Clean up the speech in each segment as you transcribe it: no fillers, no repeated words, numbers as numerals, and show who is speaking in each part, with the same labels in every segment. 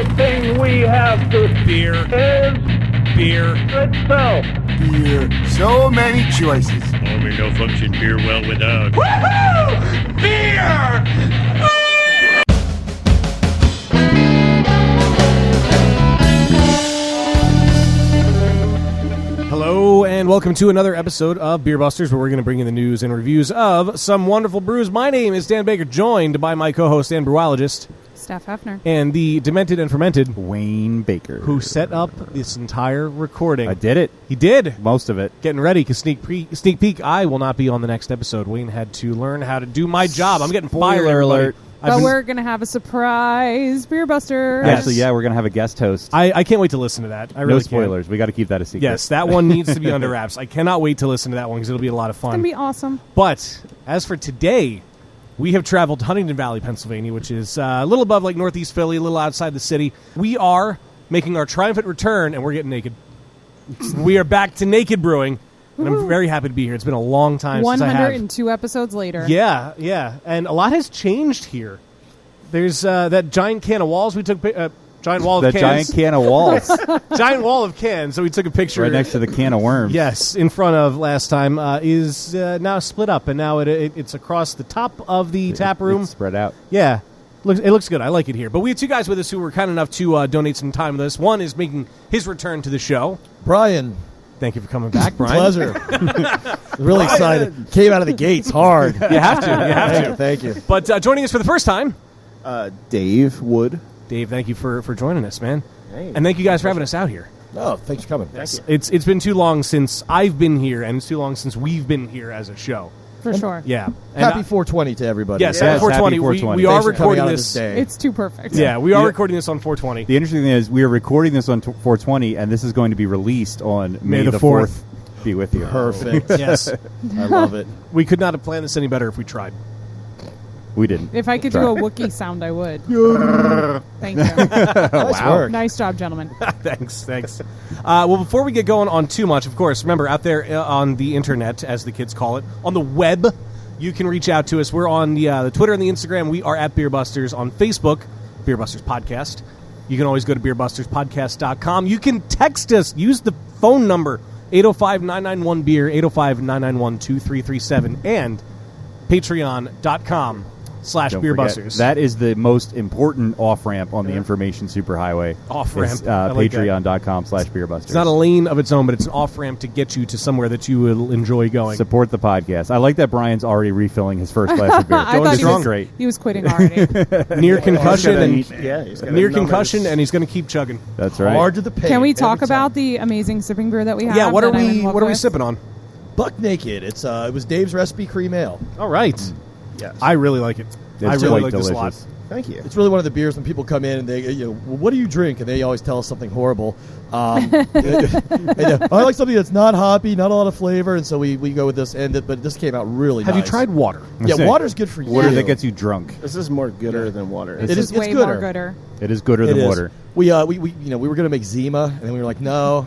Speaker 1: only thing we have to
Speaker 2: Beer.
Speaker 1: is
Speaker 2: Beer.
Speaker 1: itself.
Speaker 3: Beer. So many choices.
Speaker 4: Oh, we no function beer well without.
Speaker 2: Woohoo! Beer! Hello and welcome to another episode of Beer Busters, where we're going to bring you the news and reviews of some wonderful brews. My name is Dan Baker, joined by my co-host and brewologist,
Speaker 5: Steph Hefner,
Speaker 2: and the demented and fermented
Speaker 6: Wayne Baker,
Speaker 2: who set up this entire recording.
Speaker 6: I did it.
Speaker 2: He did.
Speaker 6: Most of it.
Speaker 2: Getting ready, because sneak peek, I will not be on the next episode. Wayne had to learn how to do my job. I'm getting fired.
Speaker 6: Spoiler alert.
Speaker 5: but we're going to have a surprise Beer Buster.
Speaker 2: Yes.
Speaker 6: Actually, yeah, we're going to have a guest host.
Speaker 2: I can't wait to listen to that. I really
Speaker 6: no
Speaker 2: can't.
Speaker 6: spoilers. We got to keep that a secret.
Speaker 2: Yes, that one needs to be under wraps. I cannot wait to listen to that one because it'll be a lot of fun.
Speaker 5: It's going to be awesome.
Speaker 2: But as for today, we have traveled to Huntington Valley, Pennsylvania, which is a little above like northeast Philly, a little outside the city. We are making our triumphant return, and we're getting naked. We are back to Naked Brewing, and I'm very happy to be here. It's been a long time since I have.
Speaker 5: 102 episodes later.
Speaker 2: Yeah, and a lot has changed here. There's that giant can of walls we took. Giant wall of cans.
Speaker 6: giant can of walls.
Speaker 2: Giant wall of cans. So we took a picture
Speaker 6: right next to the can of worms.
Speaker 2: Yes, in front of last time is now split up, and now it's across the top of the tap room.
Speaker 6: It's spread out.
Speaker 2: Yeah, it looks good. I like it here. But we have two guys with us who were kind enough to donate some time with us. One is making his return to the show.
Speaker 7: Brian.
Speaker 2: Thank you for coming back, Brian.
Speaker 7: Pleasure. Really excited. Came out of the gates hard.
Speaker 2: You have to.
Speaker 7: Thank you.
Speaker 2: But joining us for the first time,
Speaker 8: Dave Wood.
Speaker 2: Dave, thank you for joining us, man.
Speaker 8: Hey,
Speaker 2: and thank you guys for having us out here.
Speaker 7: Oh, thanks for coming.
Speaker 2: Yes. It's been too long since I've been here, and it's too long since we've been here as a show.
Speaker 5: For sure.
Speaker 2: Yeah.
Speaker 7: Happy 420 to everybody.
Speaker 2: Yes, happy 420.
Speaker 6: Happy 420.
Speaker 2: We are
Speaker 7: Thanks for coming
Speaker 2: recording
Speaker 7: out of
Speaker 2: this.
Speaker 7: day.
Speaker 5: It's too perfect.
Speaker 2: Yeah, we are recording this on 420.
Speaker 6: The interesting thing is we are recording this on 420, and this is going to be released on May the
Speaker 2: 4th.
Speaker 6: Be with you.
Speaker 7: Perfect.
Speaker 2: Yes.
Speaker 7: I love it.
Speaker 2: We could not have planned this any better if we tried.
Speaker 6: We didn't.
Speaker 5: If I could do a Wookiee sound, I would. Thank you.
Speaker 7: Nice work.
Speaker 5: Nice job, gentlemen.
Speaker 2: Thanks. Well, before we get going on too much, of course, remember, out there on the internet, as the kids call it, on the web, you can reach out to us. We're on the Twitter and the Instagram. We are at Beer Busters. On Facebook, Beer Busters Podcast. You can always go to beerbusterspodcast.com. You can text us. Use the phone number, 805-991-BEER, 805-991-2337, and patreon.com/beerbusters.
Speaker 6: That is the most important off-ramp on the information superhighway.
Speaker 2: Off-ramp.
Speaker 6: It's,
Speaker 2: I like
Speaker 6: patreon.com/beerbusters.
Speaker 2: It's not a lane of its own, but it's an off-ramp to get you to somewhere that you will enjoy going.
Speaker 6: Support the podcast. I like that Brian's already refilling his first glass of beer.
Speaker 5: I thought
Speaker 6: This is great.
Speaker 5: he was quitting already.
Speaker 2: Near concussion,
Speaker 8: he's got
Speaker 2: near concussion, and he's going to keep chugging.
Speaker 6: That's right.
Speaker 7: Hard to the pain.
Speaker 5: Can we talk
Speaker 7: every time.
Speaker 5: about the amazing sipping beer that we have?
Speaker 2: Yeah, what are
Speaker 5: that I'm in
Speaker 2: we
Speaker 5: love
Speaker 2: what are we
Speaker 5: with?
Speaker 2: sipping on?
Speaker 7: Buck Naked. It was Dave's recipe cream ale.
Speaker 2: All right.
Speaker 8: Yes.
Speaker 2: I really like it. I
Speaker 6: It's
Speaker 2: really
Speaker 6: quite
Speaker 2: like this a lot.
Speaker 6: delicious.
Speaker 8: Thank you.
Speaker 7: It's really one of the beers when people come in and they, well, what do you drink? And they always tell us something horrible. And, I like something that's not hoppy, not a lot of flavor, and so we go with this. But this came out really
Speaker 2: Have
Speaker 7: nice.
Speaker 2: you tried water?
Speaker 7: Yeah, water's good for you.
Speaker 6: Water that gets you drunk.
Speaker 8: This is more gooder than water.
Speaker 5: This is way
Speaker 7: gooder.
Speaker 5: more gooder.
Speaker 6: It is gooder
Speaker 7: It
Speaker 6: than
Speaker 7: is.
Speaker 6: water.
Speaker 7: We were going to make Zima, and then we were like, no,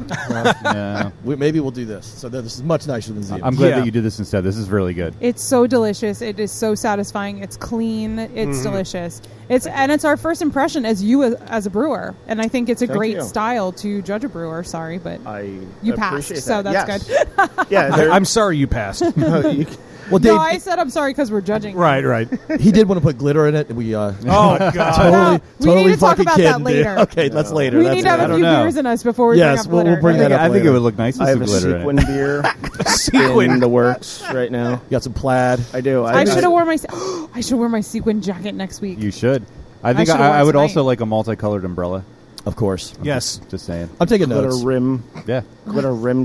Speaker 6: No.
Speaker 7: maybe we'll do this. So this is much nicer than Zima.
Speaker 6: I'm glad
Speaker 2: Yeah.
Speaker 6: that you did this instead. This is really good.
Speaker 5: It's so delicious. It is so satisfying. It's clean. It's delicious. It's our first impression as a brewer, and I think it's a
Speaker 8: Thank
Speaker 5: great
Speaker 8: you.
Speaker 5: style to judge a brewer. Sorry, but you
Speaker 8: appreciate
Speaker 5: passed, so
Speaker 8: that.
Speaker 5: that's
Speaker 8: Yes.
Speaker 5: good.
Speaker 8: Yeah,
Speaker 2: I'm sorry you passed.
Speaker 7: Well, Dave,
Speaker 5: No, I said I'm sorry because we're judging.
Speaker 2: right.
Speaker 7: he did want to put glitter in it, and we
Speaker 2: Oh, God.
Speaker 7: totally
Speaker 5: We need to talk
Speaker 7: fucking
Speaker 5: about that
Speaker 7: kidding, dude.
Speaker 5: later.
Speaker 7: Okay, that's later.
Speaker 5: We
Speaker 7: That's
Speaker 5: need to have
Speaker 6: I
Speaker 5: a
Speaker 6: don't
Speaker 5: few
Speaker 6: know.
Speaker 5: beers in us before we
Speaker 7: Yes,
Speaker 5: bring up glitter.
Speaker 7: we'll bring that up
Speaker 6: I think
Speaker 7: later.
Speaker 6: it would look nice with
Speaker 8: I have
Speaker 6: some
Speaker 8: a
Speaker 6: glitter in
Speaker 8: sequin
Speaker 6: it.
Speaker 8: beer
Speaker 2: Sequin.
Speaker 8: in the works right now.
Speaker 7: You got some plaid.
Speaker 8: I do.
Speaker 5: I should have worn my I should wear my sequin jacket next week.
Speaker 6: You should. I think
Speaker 5: should've
Speaker 6: I
Speaker 5: worn
Speaker 6: would
Speaker 5: tonight.
Speaker 6: also like a multicolored umbrella.
Speaker 7: Of course.
Speaker 2: Yes.
Speaker 6: Just saying.
Speaker 7: I'm taking
Speaker 8: glitter
Speaker 7: notes.
Speaker 8: rim
Speaker 6: Yeah.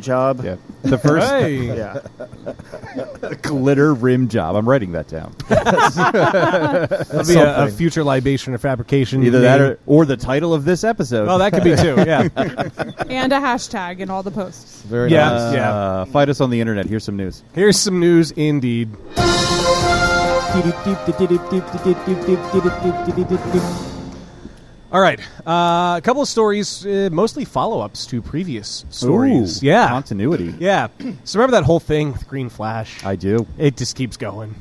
Speaker 8: job.
Speaker 6: Yeah. The first
Speaker 2: Hey.
Speaker 8: Yeah.
Speaker 6: glitter rim job. I'm writing that down.
Speaker 2: That'll be a future libation or fabrication.
Speaker 6: Either
Speaker 2: name.
Speaker 6: that or the title of this episode.
Speaker 2: Oh, that could be too. Yeah.
Speaker 5: And a hashtag in all the posts.
Speaker 7: Very
Speaker 2: Yeah.
Speaker 7: nice.
Speaker 6: Fight us on the internet. Here's some news.
Speaker 2: Here's some news indeed. All right. A couple of stories, mostly follow-ups to previous stories.
Speaker 6: Ooh,
Speaker 2: Yeah.
Speaker 6: Continuity.
Speaker 2: Yeah. So remember that whole thing with Green Flash?
Speaker 6: I do.
Speaker 2: It just keeps going.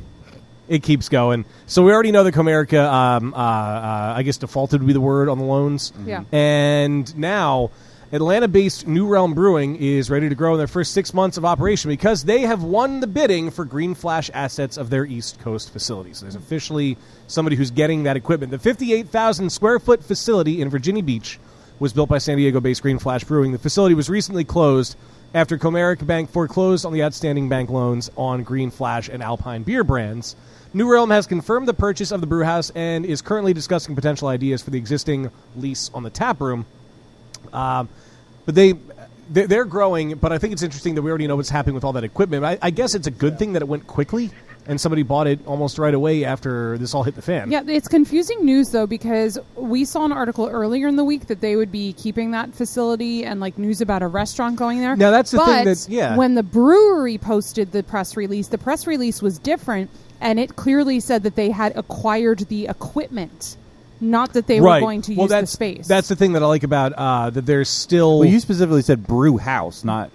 Speaker 2: it keeps going. So we already know that Comerica, I guess defaulted would be the word on the loans.
Speaker 5: Yeah.
Speaker 2: And now Atlanta-based New Realm Brewing is ready to grow in their first 6 months of operation because they have won the bidding for Green Flash assets of their East Coast facility. So there's officially somebody who's getting that equipment. The 58,000 square foot facility in Virginia Beach was built by San Diego-based Green Flash Brewing. The facility was recently closed after Comerica Bank foreclosed on the outstanding bank loans on Green Flash and Alpine beer brands. New Realm has confirmed the purchase of the brewhouse and is currently discussing potential ideas for the existing lease on the tap room. But they're growing, but I think it's interesting that we already know what's happening with all that equipment. I guess it's a good thing that it went quickly and somebody bought it almost right away after this all hit the fan.
Speaker 5: Yeah, it's confusing news, though, because we saw an article earlier in the week that they would be keeping that facility and, like, news about a restaurant going there.
Speaker 2: Now, that's the thing that, yeah.
Speaker 5: When the brewery posted the press release was different, and it clearly said that they had acquired the equipment. Not that they were going to use the space.
Speaker 2: That's the thing that I like about that there's still...
Speaker 6: Well, you specifically said brew house, not...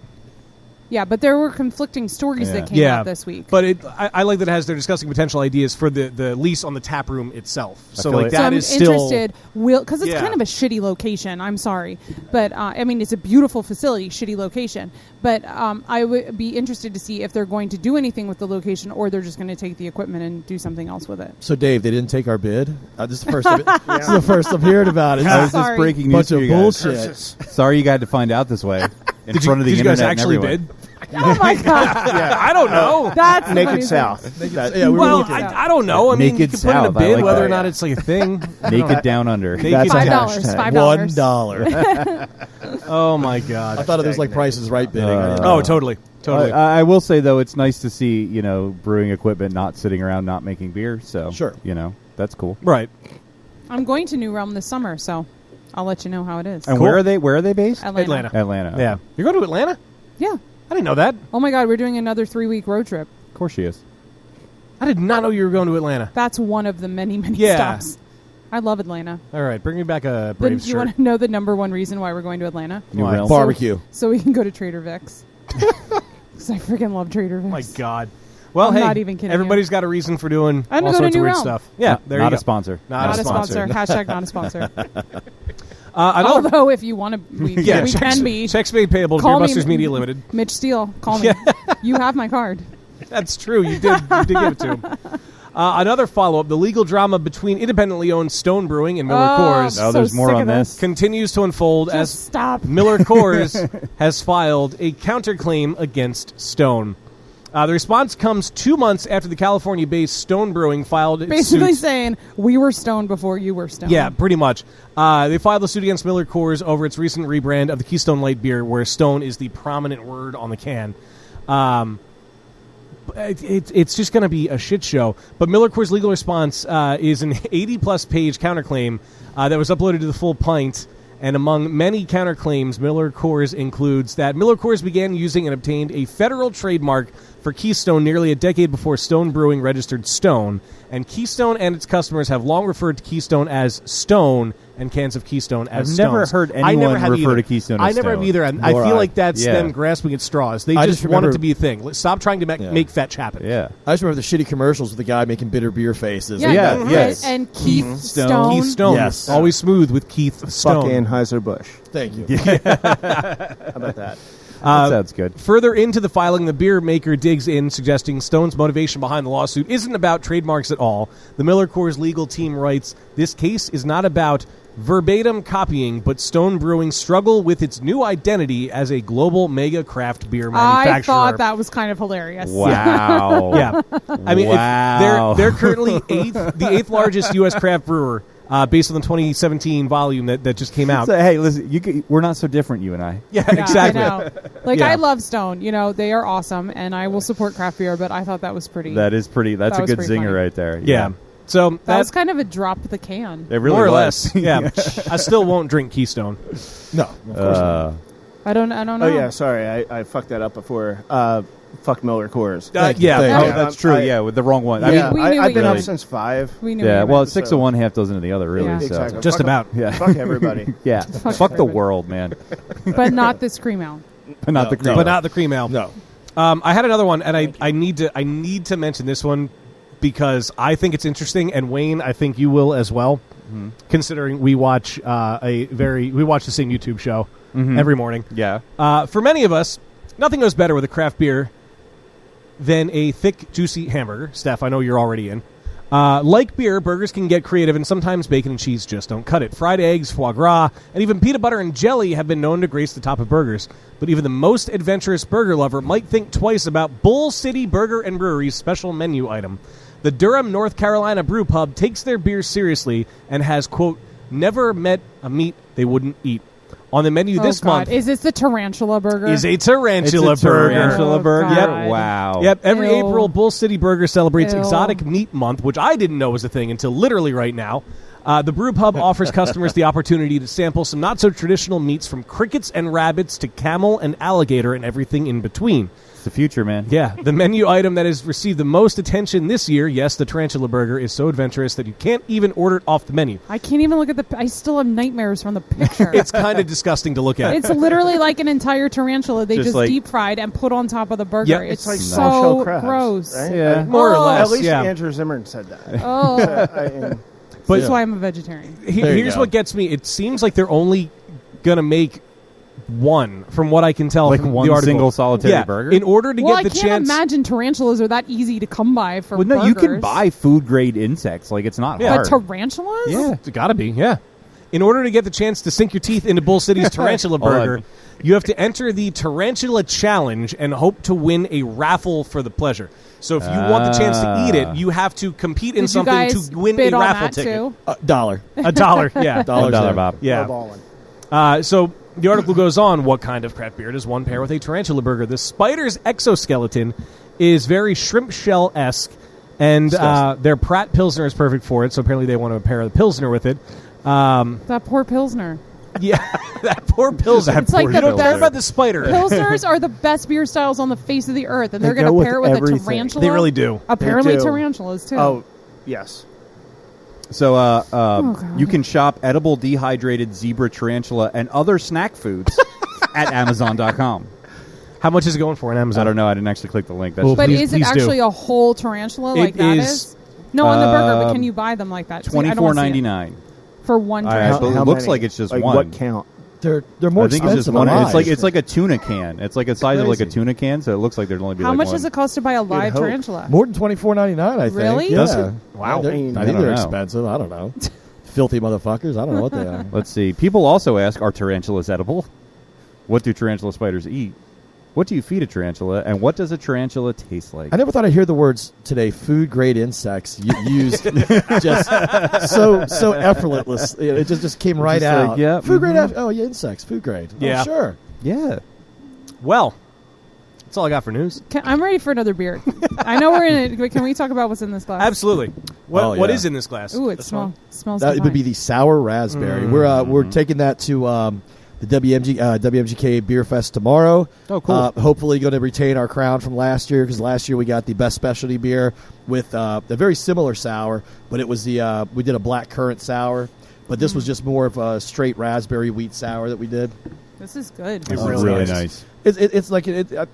Speaker 5: Yeah, but there were conflicting stories that came out this week.
Speaker 2: But I like that they're discussing potential ideas for the lease on the tap room itself. So like
Speaker 5: so
Speaker 2: that
Speaker 5: I'm
Speaker 2: is still
Speaker 5: interested. Because it's kind of a shitty location. I'm sorry, but I mean it's a beautiful facility, shitty location. But I would be interested to see if they're going to do anything with the location, or they're just going to take the equipment and do something else with it.
Speaker 7: So, Dave, they didn't take our bid? This is the first. This is the first I'm hearing about it.
Speaker 6: That was just breaking news
Speaker 7: Bunch
Speaker 6: for
Speaker 7: of
Speaker 6: you guys.
Speaker 7: bullshit.
Speaker 6: Sorry you got to find out this way in front of the
Speaker 2: did you
Speaker 6: internet
Speaker 2: guys actually
Speaker 6: and everyone.
Speaker 2: bid?
Speaker 5: Oh my god!
Speaker 2: I don't know.
Speaker 5: That's the funny
Speaker 8: Naked
Speaker 5: thing.
Speaker 8: South.
Speaker 7: Yeah, we were
Speaker 2: Well,
Speaker 7: looking.
Speaker 2: I don't know. I mean, you
Speaker 6: Naked
Speaker 2: can put in a
Speaker 6: South, I
Speaker 2: bid
Speaker 6: like
Speaker 2: whether
Speaker 6: that.
Speaker 2: or not it's like a thing.
Speaker 6: Naked down under.
Speaker 2: Naked
Speaker 8: That's a
Speaker 2: down.
Speaker 8: hashtag.
Speaker 5: $5.
Speaker 7: $1.
Speaker 2: Oh my god!
Speaker 7: I thought it was like Price is Right bidding. I didn't know.
Speaker 2: Oh, totally.
Speaker 6: I will say though, it's nice to see brewing equipment not sitting around, not making beer. So
Speaker 7: Sure.
Speaker 6: That's cool.
Speaker 2: Right.
Speaker 5: I'm going to New Realm this summer, so I'll let you know how it is.
Speaker 6: And
Speaker 2: Cool.
Speaker 6: where are they based?
Speaker 5: Atlanta.
Speaker 6: Atlanta.
Speaker 2: Yeah. You're going to Atlanta?
Speaker 5: Yeah.
Speaker 2: I didn't know that.
Speaker 5: Oh my god, we're doing another 3-week road trip.
Speaker 6: Of course she is.
Speaker 2: I did not know you were going to Atlanta.
Speaker 5: That's one of the many, many
Speaker 2: Yeah.
Speaker 5: stops. I love Atlanta.
Speaker 2: All right, bring me back a
Speaker 5: But
Speaker 2: Braves
Speaker 5: you
Speaker 2: shirt.
Speaker 5: want to know the number one reason why we're going to Atlanta?
Speaker 6: New
Speaker 2: Why?
Speaker 6: Realm.
Speaker 7: Barbecue.
Speaker 5: So we can go to Trader Vic's. Because I freaking love Trader Vic's.
Speaker 2: Oh my god. Well,
Speaker 5: I'm
Speaker 2: hey,
Speaker 5: not even kidding
Speaker 2: everybody's got a reason for doing
Speaker 5: I'm
Speaker 2: all
Speaker 5: gonna go to
Speaker 2: sorts of
Speaker 5: New
Speaker 2: weird
Speaker 5: Realm.
Speaker 2: stuff. Yeah, there you
Speaker 6: Not
Speaker 2: go.
Speaker 6: a sponsor.
Speaker 2: Not
Speaker 5: Not a sponsor. Hashtag not a sponsor. Although if you want to, we
Speaker 2: checks,
Speaker 5: can be.
Speaker 2: Checks made payable to
Speaker 5: Call me
Speaker 2: Beerbusters Media Limited.
Speaker 5: Mitch Steele, call me. You have my card.
Speaker 2: That's true. You did give it to him. Another follow-up, the legal drama between independently owned Stone Brewing and Miller Coors
Speaker 6: Oh, there's
Speaker 5: so
Speaker 6: more
Speaker 5: sick
Speaker 6: on
Speaker 5: of
Speaker 6: this.
Speaker 2: continues to unfold as
Speaker 5: Just stop.
Speaker 2: Miller Coors has filed a counterclaim against Stone. The response comes 2 months after the California-based Stone Brewing filed its
Speaker 5: Basically
Speaker 2: suit.
Speaker 5: saying we were stoned before you were stoned.
Speaker 2: Yeah, pretty much. They filed a suit against Miller Coors over its recent rebrand of the Keystone Light beer, where Stone is the prominent word on the can. It's just going to be a shit show. But Miller Coors' legal response is an 80-plus page counterclaim that was uploaded to the Full Pint. And among many counterclaims, Miller Coors includes that Miller Coors began using and obtained a federal trademark for Keystone nearly a decade before Stone Brewing registered Stone. And Keystone and its customers have long referred to Keystone as Stone and cans of Keystone as
Speaker 6: I've
Speaker 2: Stones.
Speaker 6: never heard anyone refer to Keystone as
Speaker 2: I never have
Speaker 6: Stone.
Speaker 2: either. And I
Speaker 6: Nor
Speaker 2: feel
Speaker 6: I.
Speaker 2: like that's
Speaker 6: Yeah.
Speaker 2: them grasping at straws. They
Speaker 7: I
Speaker 2: just
Speaker 7: just
Speaker 2: want it
Speaker 7: remember-
Speaker 2: to be a thing. Stop trying to make fetch happen.
Speaker 6: Yeah.
Speaker 7: I just remember the shitty commercials with the guy making bitter beer faces.
Speaker 5: Yeah,
Speaker 6: Yeah,
Speaker 5: and-
Speaker 6: yes.
Speaker 5: And Keith
Speaker 6: Stone.
Speaker 5: Stone.
Speaker 2: Keith Stone.
Speaker 7: Yes.
Speaker 2: Always smooth with Keith Stone.
Speaker 8: Fuck Anheuser-Busch.
Speaker 7: Thank you.
Speaker 8: How about that?
Speaker 6: That sounds good.
Speaker 2: Further into the filing, the beer maker digs in, suggesting Stone's motivation behind the lawsuit isn't about trademarks at all. The Miller Coors legal team writes, "This case is not about verbatim copying, but Stone Brewing's struggle with its new identity as a global mega craft beer manufacturer."
Speaker 5: I thought that was kind of hilarious.
Speaker 6: Wow.
Speaker 2: Yeah. I mean,
Speaker 6: Wow.
Speaker 2: they're currently the eighth largest U.S. craft brewer, based on the 2017 volume that just came out.
Speaker 6: So, hey, listen, we're not so different, you and I.
Speaker 2: Yeah,
Speaker 5: Yeah,
Speaker 2: exactly.
Speaker 5: I know. Like,
Speaker 2: Yeah.
Speaker 5: I love Stone. They are awesome, and I will support craft beer, but I thought that was pretty.
Speaker 6: That's
Speaker 5: That
Speaker 6: a
Speaker 5: was
Speaker 6: good
Speaker 5: pretty
Speaker 6: zinger
Speaker 5: funny.
Speaker 6: right there.
Speaker 2: Yeah. So
Speaker 5: that was kind of a drop the can.
Speaker 6: It really
Speaker 2: more or
Speaker 6: was.
Speaker 2: less. Yeah. I still won't drink Keystone.
Speaker 7: No, of course not.
Speaker 5: I don't know.
Speaker 8: Oh, yeah, sorry. I fucked that up before. Fuck Miller Coors.
Speaker 7: Thank you,
Speaker 2: yeah.
Speaker 7: thank
Speaker 6: Oh,
Speaker 7: you.
Speaker 6: that's true.
Speaker 8: I-
Speaker 6: Yeah, with the wrong one.
Speaker 8: Yeah,
Speaker 6: I mean,
Speaker 5: We knew
Speaker 8: I've
Speaker 5: we
Speaker 8: been
Speaker 5: knew.
Speaker 8: up since 5.
Speaker 5: We knew.
Speaker 6: yeah.
Speaker 5: we
Speaker 6: Well,
Speaker 5: were-
Speaker 6: it's 6 of one, half dozen of the other, really.
Speaker 5: Yeah.
Speaker 6: So.
Speaker 8: Exactly.
Speaker 2: Just
Speaker 8: Fuck
Speaker 2: about.
Speaker 6: Yeah.
Speaker 8: Fuck everybody.
Speaker 6: Yeah. Fuck the
Speaker 5: everybody.
Speaker 6: world, man.
Speaker 5: but not this cream ale.
Speaker 6: But not the cream.
Speaker 2: But not the cream ale.
Speaker 7: No.
Speaker 2: I had another one, and I need to mention this one because I think it's interesting, and Wayne, I think you will as well. Considering we watch the same YouTube show every morning.
Speaker 6: Yeah.
Speaker 2: For many of us, nothing goes better with a craft beer than a thick, juicy hamburger. Steph, I know you're already in. Like beer, burgers can get creative, and sometimes bacon and cheese just don't cut it. Fried eggs, foie gras, and even peanut butter and jelly have been known to grace the top of burgers. But even the most adventurous burger lover might think twice about Bull City Burger and Brewery's special menu item. The Durham, North Carolina Brew Pub takes their beers seriously and has, quote, never met a meat they wouldn't eat. On the menu this month
Speaker 5: is this the tarantula burger?
Speaker 2: is a tarantula burger.
Speaker 6: Tarantula burger.
Speaker 5: God.
Speaker 2: Yep.
Speaker 6: Wow.
Speaker 2: Yep, every
Speaker 5: Ew.
Speaker 2: April, Bull City Burger celebrates
Speaker 5: Ew.
Speaker 2: Exotic Meat Month, which I didn't know was a thing until literally right now. The Brew Pub offers customers the opportunity to sample some not-so-traditional meats from crickets and rabbits to camel and alligator and everything in between.
Speaker 6: It's the future, man.
Speaker 2: Yeah, the menu item that has received the most attention this year, yes, the tarantula burger, is so adventurous that you can't even order it off the menu.
Speaker 5: I can't even look at the. I still have nightmares from the picture.
Speaker 2: It's kind of disgusting to look at.
Speaker 5: It's literally like an entire tarantula they
Speaker 6: Just
Speaker 5: just
Speaker 6: like-
Speaker 5: deep fried and put on top of the burger.
Speaker 2: Yep.
Speaker 5: It's
Speaker 8: like
Speaker 5: so
Speaker 8: small shell crabs,
Speaker 5: gross.
Speaker 8: right?
Speaker 6: Yeah.
Speaker 2: More or
Speaker 5: Oh.
Speaker 2: less,
Speaker 8: At least
Speaker 2: yeah.
Speaker 8: Andrew Zimmern said that.
Speaker 5: Oh,
Speaker 2: But
Speaker 5: that's why I'm a vegetarian.
Speaker 7: There you
Speaker 2: here's
Speaker 7: go.
Speaker 2: what gets me. It seems like they're only going to make one, from what I can tell
Speaker 6: Like
Speaker 2: from
Speaker 6: one
Speaker 2: the article.
Speaker 6: single solitary
Speaker 2: Yeah,
Speaker 6: burger?
Speaker 2: in order to
Speaker 5: Well,
Speaker 2: get
Speaker 5: I
Speaker 2: the
Speaker 5: can't
Speaker 2: chance.
Speaker 5: imagine tarantulas are that easy to come by for
Speaker 6: Well, no,
Speaker 5: burgers.
Speaker 6: you can buy food grade insects. Like, it's not
Speaker 2: Yeah.
Speaker 6: hard.
Speaker 5: But tarantulas?
Speaker 6: Yeah.
Speaker 2: It's got to be, yeah. In order to get the chance to sink your teeth into Bull City's Tarantula
Speaker 6: Hold on.
Speaker 2: Burger, you have to enter the Tarantula Challenge and hope to win a raffle for the pleasure. So if you want the chance to eat it, you have to compete in
Speaker 5: Did you
Speaker 2: something
Speaker 5: guys
Speaker 2: to win
Speaker 5: bid
Speaker 2: a
Speaker 5: on
Speaker 2: raffle
Speaker 5: that
Speaker 2: ticket.
Speaker 5: too?
Speaker 7: $1.
Speaker 2: $1, yeah.
Speaker 7: $1
Speaker 6: $1,
Speaker 7: there.
Speaker 6: Bob.
Speaker 2: Yeah.
Speaker 8: Balling.
Speaker 2: So the article goes on, what kind of craft beer does one pair with a tarantula burger? The spider's exoskeleton is very shrimp shell-esque, and their Pratt Pilsner is perfect for it, so apparently they want to pair the Pilsner with it.
Speaker 5: That poor Pilsner.
Speaker 2: Yeah, that poor Pilsner.
Speaker 5: It's like
Speaker 2: you
Speaker 5: the
Speaker 2: don't care
Speaker 5: best-
Speaker 2: about the spider.
Speaker 5: Pilsners are the best beer styles on the face of the earth, and they're
Speaker 8: They
Speaker 5: going
Speaker 8: go
Speaker 5: to
Speaker 8: with
Speaker 5: pair it with a
Speaker 8: everything.
Speaker 5: tarantula.
Speaker 2: They really do.
Speaker 5: Apparently,
Speaker 8: They do.
Speaker 5: tarantulas too.
Speaker 8: Oh, yes.
Speaker 6: So
Speaker 5: God.
Speaker 6: you can shop edible dehydrated zebra tarantula and other snack foods at Amazon.com.
Speaker 2: How much is it going for on Amazon?
Speaker 6: I don't know. I didn't actually click the link. That's
Speaker 2: Well,
Speaker 5: but
Speaker 2: please-
Speaker 5: is it
Speaker 2: please do.
Speaker 5: actually a whole tarantula like
Speaker 2: It
Speaker 5: that
Speaker 2: is,
Speaker 5: is? No, on the burger, but can you buy them like that? See, I don't wanna see it.
Speaker 6: $24.99.
Speaker 5: for one
Speaker 6: I
Speaker 5: tarantula.
Speaker 6: It looks like it's just
Speaker 8: like
Speaker 6: one.
Speaker 8: What count?
Speaker 7: They're more
Speaker 6: I think it's
Speaker 7: expensive
Speaker 6: just
Speaker 7: than
Speaker 6: one.
Speaker 7: mine.
Speaker 6: It's like a tuna can. It's like a size of like a
Speaker 7: Crazy.
Speaker 6: tuna can, so it looks like there'd only be
Speaker 5: How
Speaker 6: like
Speaker 5: much
Speaker 6: one.
Speaker 5: does it cost to buy a live
Speaker 8: hope.
Speaker 5: tarantula?
Speaker 7: More than $24.99, I think.
Speaker 5: Really?
Speaker 7: Yeah.
Speaker 6: Does it?
Speaker 8: Wow.
Speaker 7: I think
Speaker 6: I don't
Speaker 7: they're
Speaker 6: know.
Speaker 7: expensive. I don't know. Filthy motherfuckers. I don't know what they are.
Speaker 6: Let's see. People also ask, are tarantulas edible? What do tarantula spiders eat? What do you feed a tarantula? And what does a tarantula taste like?
Speaker 7: I never thought I'd hear the words today, food grade insects, used just so effortless. It just came right
Speaker 6: Just like,
Speaker 7: out.
Speaker 6: yeah,
Speaker 7: Food grade. Oh, yeah, insects. Food grade.
Speaker 2: Yeah.
Speaker 7: Oh, sure.
Speaker 6: Yeah.
Speaker 2: Well, that's all I got for news.
Speaker 5: I'm ready for another beer. I know we're in it, but can we talk about what's in this glass?
Speaker 2: Absolutely. What
Speaker 7: Oh,
Speaker 2: What
Speaker 7: yeah.
Speaker 2: is in this glass?
Speaker 5: Ooh, it
Speaker 2: This
Speaker 5: smells
Speaker 7: That
Speaker 5: divine.
Speaker 7: would be the sour raspberry. We're taking that to the WMGK Beer Fest tomorrow.
Speaker 6: Oh, cool.
Speaker 7: Hopefully going to retain our crown from last year, because last year we got the best specialty beer with a very similar sour, but it was we did a black currant sour, but this was just more of a straight raspberry wheat sour that we did.
Speaker 5: This is good.
Speaker 6: This is really nice.
Speaker 7: It's like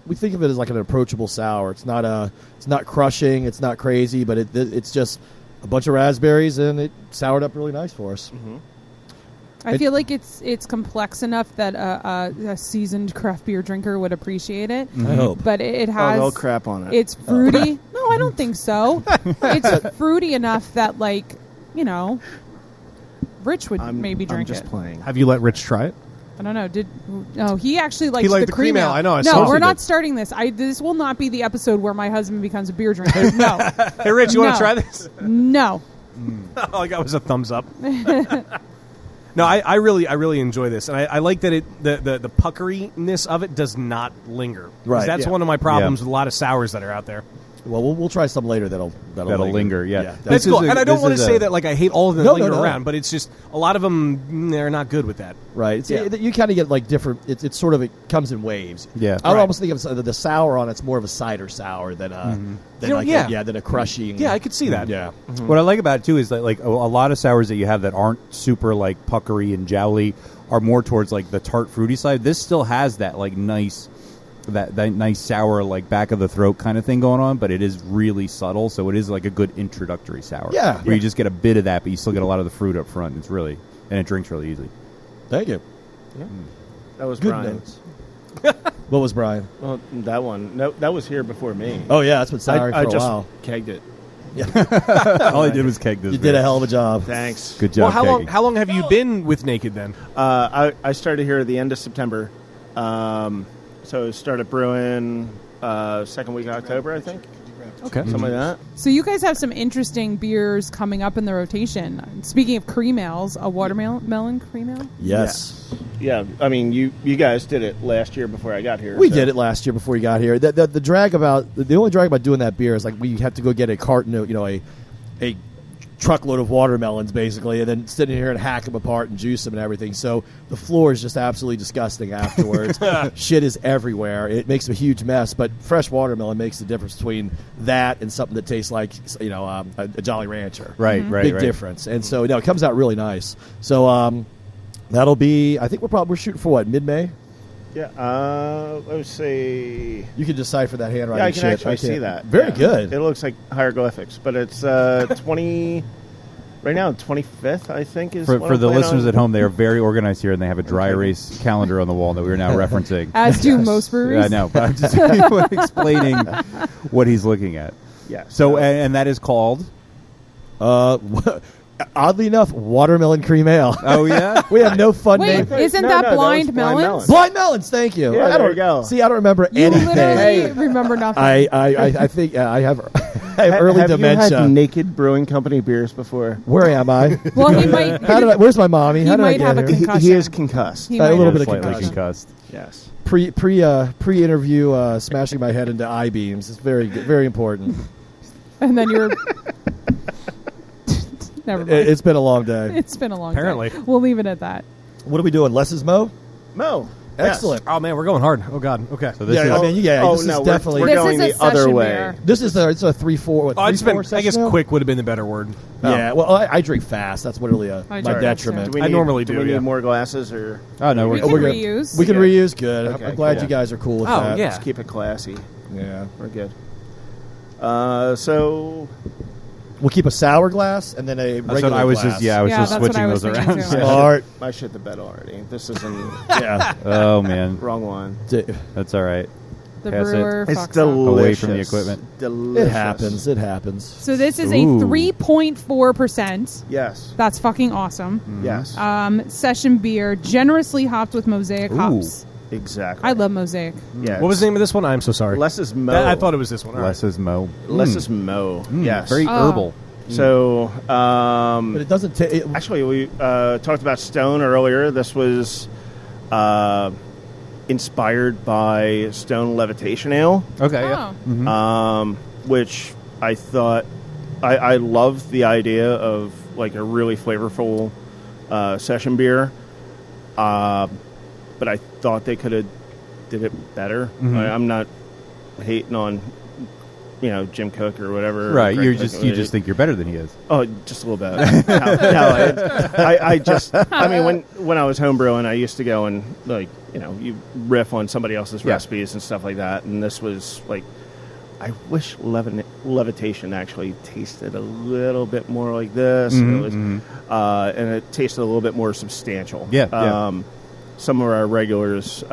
Speaker 7: we think of it as like an approachable sour. It's not crushing. It's not crazy, but it's just a bunch of raspberries, and it soured up really nice for us.
Speaker 5: I feel like it's complex enough that a seasoned craft beer drinker would appreciate it.
Speaker 7: I hope.
Speaker 5: But it
Speaker 8: Oh,
Speaker 5: has.
Speaker 8: they'll crap on it.
Speaker 5: It's fruity. No, I don't think so. It's fruity enough that, like, Rich would maybe drink
Speaker 8: I'm just
Speaker 5: it.
Speaker 8: playing.
Speaker 2: Have you let Rich try it?
Speaker 5: I don't know. No, he actually liked,
Speaker 2: liked
Speaker 5: the
Speaker 2: the cream ale. I know, I
Speaker 5: No,
Speaker 2: saw
Speaker 5: we're
Speaker 2: he
Speaker 5: not
Speaker 2: did.
Speaker 5: starting this. This will not be the episode where my husband becomes a beer drinker. No,
Speaker 2: Hey, Rich, you want
Speaker 5: No.
Speaker 2: to try this?
Speaker 5: no.
Speaker 2: All I got was a thumbs up. No, I really enjoy this, and I like that the puckeriness of it does not linger. 'Cause
Speaker 7: Right,
Speaker 2: That's
Speaker 7: yeah.
Speaker 2: one of my problems
Speaker 6: Yeah.
Speaker 2: with a lot of sours that are out there.
Speaker 7: Well, we'll try some later that'll
Speaker 6: linger, yeah.
Speaker 2: That's
Speaker 6: This
Speaker 2: cool.
Speaker 6: is a-
Speaker 2: And I don't
Speaker 6: this
Speaker 2: want
Speaker 6: is
Speaker 2: to
Speaker 6: a-
Speaker 2: say that like I hate all of them
Speaker 7: No,
Speaker 2: that linger
Speaker 7: no.
Speaker 2: around, but it's just a lot of them they're not good with that.
Speaker 7: Right.
Speaker 2: Yeah.
Speaker 7: You kind of get like different. It's sort of, it comes in waves.
Speaker 6: Yeah.
Speaker 7: I would
Speaker 2: Right.
Speaker 7: almost think of the sour on it's more of a cider sour than
Speaker 2: You know,
Speaker 7: like
Speaker 2: yeah.
Speaker 7: than a crushing.
Speaker 2: Yeah, I could see that.
Speaker 7: Yeah.
Speaker 6: What I like about it too is that like a lot of sours that you have that aren't super like puckery and jowly are more towards like the tart fruity side. This still has that like nice that nice sour, like back of the throat kind of thing going on, but it is really subtle, so it is like a good introductory sour.
Speaker 7: Yeah.
Speaker 6: Where you just get a bit of that, but you still get a lot of the fruit up front. It's really, and it drinks really easy.
Speaker 7: Thank you.
Speaker 8: That was
Speaker 7: Good
Speaker 8: Brian's.
Speaker 7: What was Brian?
Speaker 8: Well, that one. No, that was here before me.
Speaker 7: Oh, yeah, that's been souring
Speaker 8: I
Speaker 7: for a
Speaker 8: just
Speaker 7: while.
Speaker 8: kegged it.
Speaker 6: All I did was keg this.
Speaker 7: You did a hell of a job.
Speaker 8: Thanks.
Speaker 6: Good job.
Speaker 2: Well,
Speaker 6: kegging.
Speaker 2: how long have you been with Naked then?
Speaker 8: I started here at the end of September. So started brewing second week of October, I think.
Speaker 2: Okay.
Speaker 8: Something like that.
Speaker 5: So you guys have some interesting beers coming up in the rotation. Speaking of cream ales, a watermelon cream ale?
Speaker 7: Yes.
Speaker 8: Yeah, I mean, you guys did it last year before I got here.
Speaker 7: We did it last year before you got here. The only drag about doing that beer is like we have to go get a carton of, a truckload of watermelons basically, and then sit in here and hack them apart and juice them and everything. So the floor is just absolutely disgusting afterwards. Shit is everywhere. It makes a huge mess, but fresh watermelon makes the difference between that and something that tastes like a Jolly Rancher.
Speaker 6: Right, right,
Speaker 7: Big
Speaker 6: right.
Speaker 7: difference. And so it comes out really nice. So that'll be. I think we're shooting for what, mid-May.
Speaker 8: Yeah, let's see.
Speaker 7: You can decipher that handwriting.
Speaker 8: Yeah, I can
Speaker 7: shit.
Speaker 8: actually see that.
Speaker 7: Very
Speaker 8: Yeah.
Speaker 7: good.
Speaker 8: It looks like hieroglyphics, but it's 20. Right now, 25th, I think, is
Speaker 6: For
Speaker 8: what I'm
Speaker 6: the
Speaker 8: planning
Speaker 6: listeners
Speaker 8: on.
Speaker 6: at home, they are very organized here, and they have a dry erase calendar on the wall that we are now referencing.
Speaker 5: As do most breweries.
Speaker 6: I know, but I'm just explaining what he's looking at.
Speaker 8: Yeah.
Speaker 6: So, and that is called.
Speaker 7: Oddly enough, watermelon cream ale.
Speaker 6: Oh yeah,
Speaker 7: We have no fun name.
Speaker 5: Wait, isn't
Speaker 8: No,
Speaker 5: that
Speaker 8: no, that
Speaker 5: blind
Speaker 8: was Blind
Speaker 5: melons?
Speaker 8: Melons.
Speaker 7: Blind melons. Thank you.
Speaker 8: Yeah,
Speaker 7: I
Speaker 8: there
Speaker 7: don't
Speaker 8: you go.
Speaker 7: See, I don't remember
Speaker 5: You
Speaker 7: anything.
Speaker 5: literally remember nothing.
Speaker 7: I think I have early
Speaker 8: have
Speaker 7: dementia.
Speaker 8: you had Naked Brewing Company beers before?
Speaker 7: Where am I?
Speaker 5: well, he might.
Speaker 7: Where's my mommy?
Speaker 5: He
Speaker 7: How did I
Speaker 5: might
Speaker 7: get
Speaker 5: have a
Speaker 7: here?
Speaker 5: concussion.
Speaker 8: He is concussed.
Speaker 5: He
Speaker 7: A
Speaker 5: might
Speaker 7: little
Speaker 5: have
Speaker 7: bit of
Speaker 6: slightly
Speaker 7: concussion.
Speaker 6: concussed.
Speaker 8: Yes.
Speaker 7: Pre interview smashing my head into I beams. It's very good, very important.
Speaker 5: And then you're. Never mind.
Speaker 7: It's been a long day.
Speaker 5: It's been a long
Speaker 2: Apparently.
Speaker 5: day. We'll leave it at that.
Speaker 7: What are we doing? Less is Mo.
Speaker 8: Mo.
Speaker 7: Excellent.
Speaker 2: Oh man, we're going hard. Oh god. Okay.
Speaker 6: So this
Speaker 7: Yeah,
Speaker 6: is
Speaker 7: I mean, this
Speaker 8: no,
Speaker 7: is
Speaker 8: we're-
Speaker 7: definitely.
Speaker 8: we're
Speaker 5: This
Speaker 8: going
Speaker 5: is a
Speaker 8: the other
Speaker 5: session
Speaker 8: way.
Speaker 5: beer.
Speaker 7: This is it's a 3-4.
Speaker 2: Oh, it's been. I
Speaker 7: session
Speaker 2: guess
Speaker 7: ale?
Speaker 2: quick would have been the better word.
Speaker 7: Yeah. Well, I drink fast. That's literally
Speaker 5: I
Speaker 7: my
Speaker 5: drink fast,
Speaker 7: detriment.
Speaker 5: too.
Speaker 2: I normally
Speaker 8: do
Speaker 2: do,
Speaker 8: we need
Speaker 2: yeah.
Speaker 8: more glasses or
Speaker 6: Oh no,
Speaker 5: We
Speaker 6: we're
Speaker 5: can
Speaker 7: good.
Speaker 5: reuse.
Speaker 7: We can
Speaker 8: Yeah.
Speaker 7: reuse. Good.
Speaker 8: Okay,
Speaker 7: I'm glad
Speaker 8: cool.
Speaker 7: you guys are cool with
Speaker 2: Oh,
Speaker 7: that.
Speaker 2: yeah.
Speaker 8: let's keep it classy?
Speaker 7: Yeah.
Speaker 8: We're good. So
Speaker 7: We'll keep a sour glass and then a
Speaker 6: That's
Speaker 7: regular
Speaker 6: what I was
Speaker 7: glass.
Speaker 6: just yeah, I was
Speaker 5: Yeah,
Speaker 6: just
Speaker 5: that's what
Speaker 6: switching
Speaker 5: I was
Speaker 6: those
Speaker 5: thinking,
Speaker 6: around.
Speaker 5: too.
Speaker 7: Smart.
Speaker 8: I shit the bed already. This isn't
Speaker 7: Yeah.
Speaker 6: Oh man,
Speaker 8: wrong one.
Speaker 6: that's all right.
Speaker 5: The
Speaker 6: Pass it.
Speaker 5: brewer
Speaker 8: It's
Speaker 5: fucks up.
Speaker 8: delicious.
Speaker 6: Away from the equipment.
Speaker 8: Delicious.
Speaker 7: It happens. It happens.
Speaker 5: So this is
Speaker 6: Ooh.
Speaker 5: a 3.4%.
Speaker 8: Yes.
Speaker 5: That's fucking awesome.
Speaker 8: Yes.
Speaker 5: Session beer, generously hopped with mosaic
Speaker 6: Ooh.
Speaker 5: hops.
Speaker 8: Exactly.
Speaker 5: I love mosaic.
Speaker 8: Yes.
Speaker 2: What was the name of this one? I'm so sorry.
Speaker 8: Less is Mo.
Speaker 2: I thought it was this one. All right.
Speaker 6: Less is Mo.
Speaker 8: Less is Mo. Yes.
Speaker 6: Very herbal.
Speaker 8: So,
Speaker 7: But it doesn't take.
Speaker 8: actually, we talked about Stone earlier. This was inspired by Stone Levitation Ale,
Speaker 6: Okay. Yeah.
Speaker 5: Oh.
Speaker 8: which I thought I loved the idea of like a really flavorful session beer, but I thought they could have did it better. I'm not hating on Jim Cook or whatever.
Speaker 6: Right.
Speaker 8: Greg
Speaker 6: You
Speaker 8: Cook,
Speaker 6: just think you're better than he is.
Speaker 8: Oh, just a little bit. I mean, when I was homebrewing, I used to go and you riff on somebody else's
Speaker 6: Yeah.
Speaker 8: recipes and stuff like that. And this was like, I wish Levitation actually tasted a little bit more like this. It was, and it tasted a little bit more substantial.
Speaker 6: Yeah.
Speaker 8: Some of our regulars,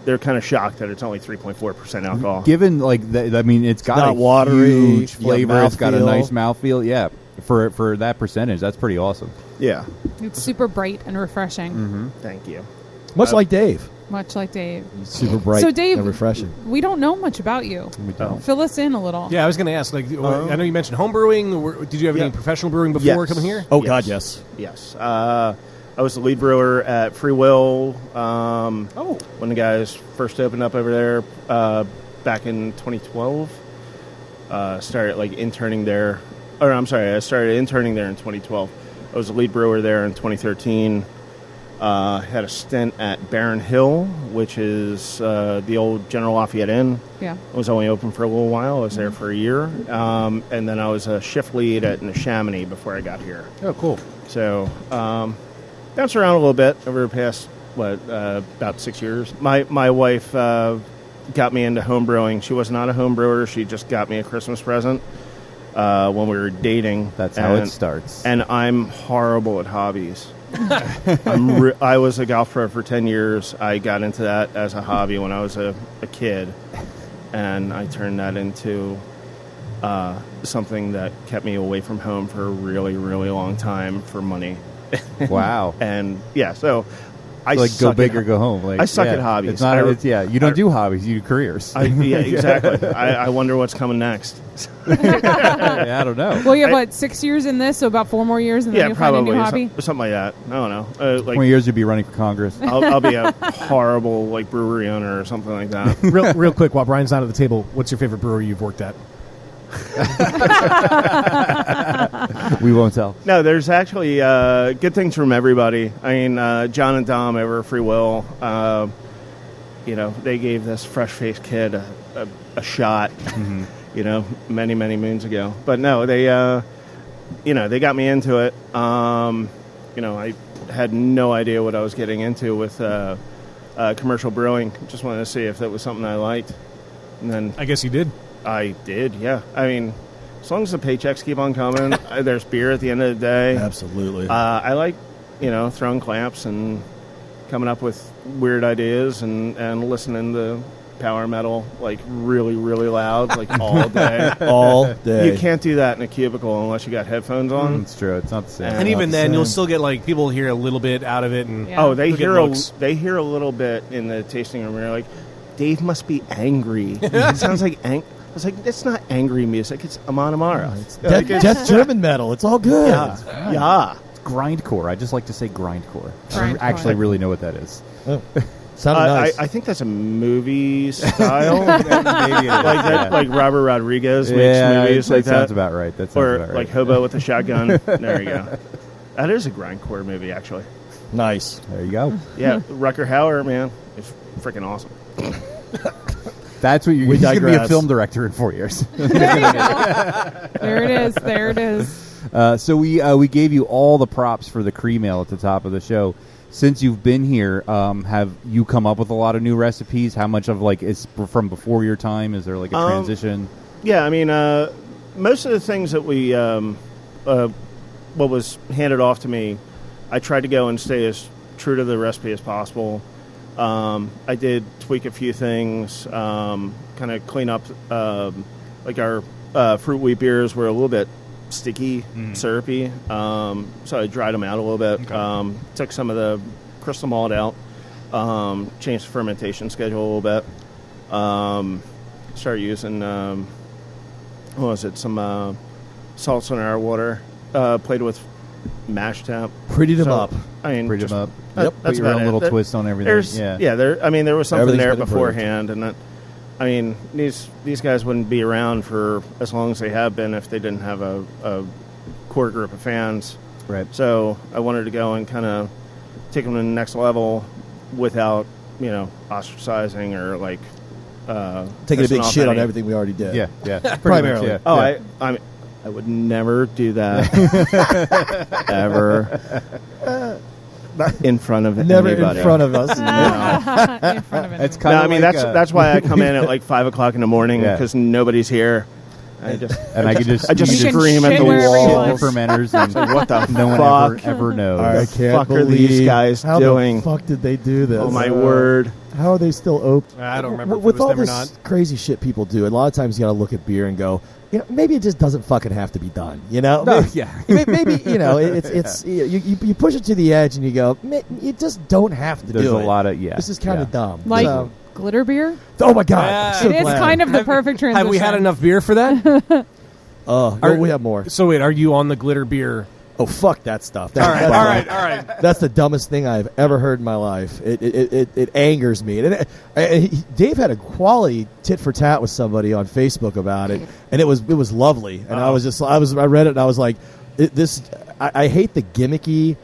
Speaker 8: they're kind of shocked that it's only 3.4% alcohol.
Speaker 6: Given I mean, it's got
Speaker 7: not
Speaker 6: a
Speaker 7: watery,
Speaker 6: huge
Speaker 7: you know,
Speaker 6: flavor. It's got a
Speaker 7: mouthfeel.
Speaker 6: nice mouthfeel. Yeah. For that percentage, that's pretty awesome.
Speaker 8: Yeah.
Speaker 5: It's super bright and refreshing,
Speaker 8: Thank you.
Speaker 7: Much like Dave.
Speaker 5: much like Dave.
Speaker 7: Super bright.
Speaker 5: So, Dave,
Speaker 7: and refreshing.
Speaker 5: We don't know much about you.
Speaker 6: We don't.
Speaker 5: Fill us in a little.
Speaker 2: Yeah, I was going to ask. I know you mentioned home brewing. Did you have any
Speaker 8: Yeah.
Speaker 2: professional brewing before
Speaker 8: Yes.
Speaker 2: coming here?
Speaker 7: Oh
Speaker 8: Yes.
Speaker 7: God, yes.
Speaker 8: Yes. I was the lead brewer at Free Will when the guys first opened up over there back in 2012. Started interning there. Or I'm sorry, I started interning there in 2012. I was the lead brewer there in 2013. Had a stint at Barron Hill, which is the old General Lafayette Inn.
Speaker 5: Yeah.
Speaker 8: It was only open for a little while. I was there for a year. And then I was a shift lead at Neshaminy before I got here.
Speaker 6: Oh, cool.
Speaker 8: So, bounced around a little bit over the past, about 6 years. My wife got me into home brewing. She was not a home brewer. She just got me a Christmas present when we were dating.
Speaker 6: That's how it starts.
Speaker 8: And I'm horrible at hobbies. I was a golf pro for 10 years. I got into that as a hobby when I was a kid, and I turned that into something that kept me away from home for a really, really long time for money.
Speaker 6: Wow.
Speaker 8: And yeah, so I
Speaker 6: Like go
Speaker 8: suck
Speaker 6: big
Speaker 8: at-
Speaker 6: or go home. Like
Speaker 8: I suck at hobbies.
Speaker 6: It's not.
Speaker 8: I-
Speaker 6: It's, you don't do hobbies. You do careers.
Speaker 8: Yeah, exactly. I wonder what's coming next.
Speaker 6: Yeah, I don't know.
Speaker 5: Well, you have what, 6 years in this, so about 4 more years, and then
Speaker 8: Yeah,
Speaker 5: you'll find a
Speaker 8: probably
Speaker 5: new hobby.
Speaker 8: something like that. I don't know.
Speaker 6: How many
Speaker 8: Like
Speaker 6: years you'd be running for Congress?
Speaker 8: I'll be a horrible like brewery owner or something like that.
Speaker 2: Real quick, while Brian's not at the table, what's your favorite brewery you've worked at?
Speaker 6: We won't tell.
Speaker 8: No, there's actually good things from everybody. I mean, John and Dom over at Free Will, they gave this fresh-faced kid a shot, many, many moons ago. But no, they got me into it. I had no idea what I was getting into with commercial brewing. Just wanted to see if that was something I liked. And then
Speaker 2: I guess you did.
Speaker 8: I did, yeah. I mean, as long as the paychecks keep on coming, there's beer at the end of the day.
Speaker 7: Absolutely.
Speaker 8: I like, throwing clamps and coming up with weird ideas and listening to power metal, like, really, really loud, like, all day.
Speaker 7: All day.
Speaker 8: You can't do that in a cubicle unless you got headphones on.
Speaker 6: It's true. It's not the same.
Speaker 8: And
Speaker 2: And even
Speaker 7: the
Speaker 2: then,
Speaker 7: same.
Speaker 2: you'll still get like people hear a little bit out of it, and
Speaker 5: Yeah.
Speaker 8: Oh, they
Speaker 2: You'll get
Speaker 8: hear
Speaker 2: looks.
Speaker 8: a little bit in the tasting room. They're like, Dave must be angry. It sounds like I was like, that's not angry music. It's Amon Amara.
Speaker 7: Death German metal. It's all good.
Speaker 8: Yeah.
Speaker 6: Grindcore. I just like to say grindcore. I
Speaker 5: Grindcore.
Speaker 6: don't actually really know what that is.
Speaker 7: Sounded nice.
Speaker 8: I think that's a movie style.
Speaker 6: Maybe
Speaker 8: like Robert Rodriguez makes
Speaker 6: yeah,
Speaker 8: movies like
Speaker 6: that sounds
Speaker 8: that.
Speaker 6: about right. That sounds
Speaker 8: Or
Speaker 6: about right.
Speaker 8: like Hobo with a Shotgun. There you go. That is a grindcore movie, actually.
Speaker 7: Nice.
Speaker 6: There you go.
Speaker 8: Yeah, Rucker Hauer, man, it's freaking awesome.
Speaker 6: That's what you're
Speaker 7: We
Speaker 6: going to be a
Speaker 7: digress.
Speaker 6: film director in 4 years.
Speaker 5: There it is. There it is.
Speaker 6: So we gave you all the props for the cream ale at the top of the show. Since you've been here, have you come up with a lot of new recipes? How much of like is from before your time? Is there like a transition?
Speaker 8: Yeah, I mean, most of the things that what was handed off to me, I tried to go and stay as true to the recipe as possible. I did tweak a few things, kind of clean up, like our fruit wheat beers were a little bit sticky, syrupy, so I dried them out a little bit.
Speaker 2: Okay.
Speaker 8: Took some of the crystal malt out, changed the fermentation schedule a little bit. Started using, some salts in our water. Played with mash temp.
Speaker 7: Prettied them
Speaker 8: So,
Speaker 7: up.
Speaker 8: I mean,
Speaker 6: Bring
Speaker 8: just-
Speaker 6: them up.
Speaker 7: Yep.
Speaker 6: Put
Speaker 8: that's
Speaker 6: your
Speaker 8: about
Speaker 6: own
Speaker 8: it.
Speaker 6: little
Speaker 8: That-
Speaker 6: twist on everything.
Speaker 8: There's there was something
Speaker 7: Everything's
Speaker 8: there
Speaker 7: been improved.
Speaker 8: beforehand, and that, I mean, these guys wouldn't be around for as long as they have been if they didn't have a core group of fans.
Speaker 6: Right.
Speaker 8: So I wanted to go and kind of take them to the next level without ostracizing or like
Speaker 7: Taking a big
Speaker 8: pissing off
Speaker 7: shit on
Speaker 8: any-
Speaker 7: everything we already did.
Speaker 6: Yeah. Pretty
Speaker 7: Primarily.
Speaker 6: much, yeah.
Speaker 8: Oh,
Speaker 6: Yeah.
Speaker 8: I would never do that ever in front of
Speaker 7: Never
Speaker 8: anybody.
Speaker 7: in front of us.
Speaker 5: In front of it.
Speaker 6: It's
Speaker 8: No,
Speaker 6: kind of
Speaker 8: I mean
Speaker 6: like,
Speaker 8: that's why I come in at like 5 o'clock in the morning
Speaker 6: Yeah.
Speaker 8: because nobody's here. I just
Speaker 6: I just
Speaker 8: I just
Speaker 5: You can
Speaker 8: scream at
Speaker 5: shit
Speaker 8: the
Speaker 5: wherever you
Speaker 8: walls.
Speaker 5: want.
Speaker 6: fermenters and
Speaker 8: What the
Speaker 6: no one
Speaker 8: fuck?
Speaker 6: ever knows.
Speaker 7: I can't
Speaker 8: fuck are
Speaker 7: believe
Speaker 8: these guys
Speaker 7: how
Speaker 8: doing?
Speaker 7: the fuck did they do this?
Speaker 8: Oh my word!
Speaker 7: How are they still open?
Speaker 2: I don't remember if it
Speaker 7: With
Speaker 2: was
Speaker 7: all
Speaker 2: them or
Speaker 7: this
Speaker 2: not.
Speaker 7: crazy shit people do, a lot of times you got to look at beer and go, maybe it just doesn't fucking have to be done.
Speaker 6: No,
Speaker 7: Maybe,
Speaker 6: yeah.
Speaker 7: maybe it's you push it to the edge and you go, you just don't have to
Speaker 6: There's
Speaker 7: do
Speaker 6: a
Speaker 7: it.
Speaker 6: lot of
Speaker 7: This is kind of dumb.
Speaker 5: Like
Speaker 7: So-
Speaker 5: glitter beer?
Speaker 7: oh my god!
Speaker 2: Yeah.
Speaker 7: so
Speaker 5: It is
Speaker 7: glad.
Speaker 5: kind of the perfect transition.
Speaker 2: Have we had enough beer for that?
Speaker 7: No, we have more.
Speaker 2: So wait, are you on the glitter beer?
Speaker 7: Oh fuck that stuff.
Speaker 2: All right.
Speaker 7: That's the dumbest thing I've ever heard in my life. It angers me. Dave had a quality tit for tat with somebody on Facebook about it, and it was lovely. And I read it and I was like, I hate the gimmicky.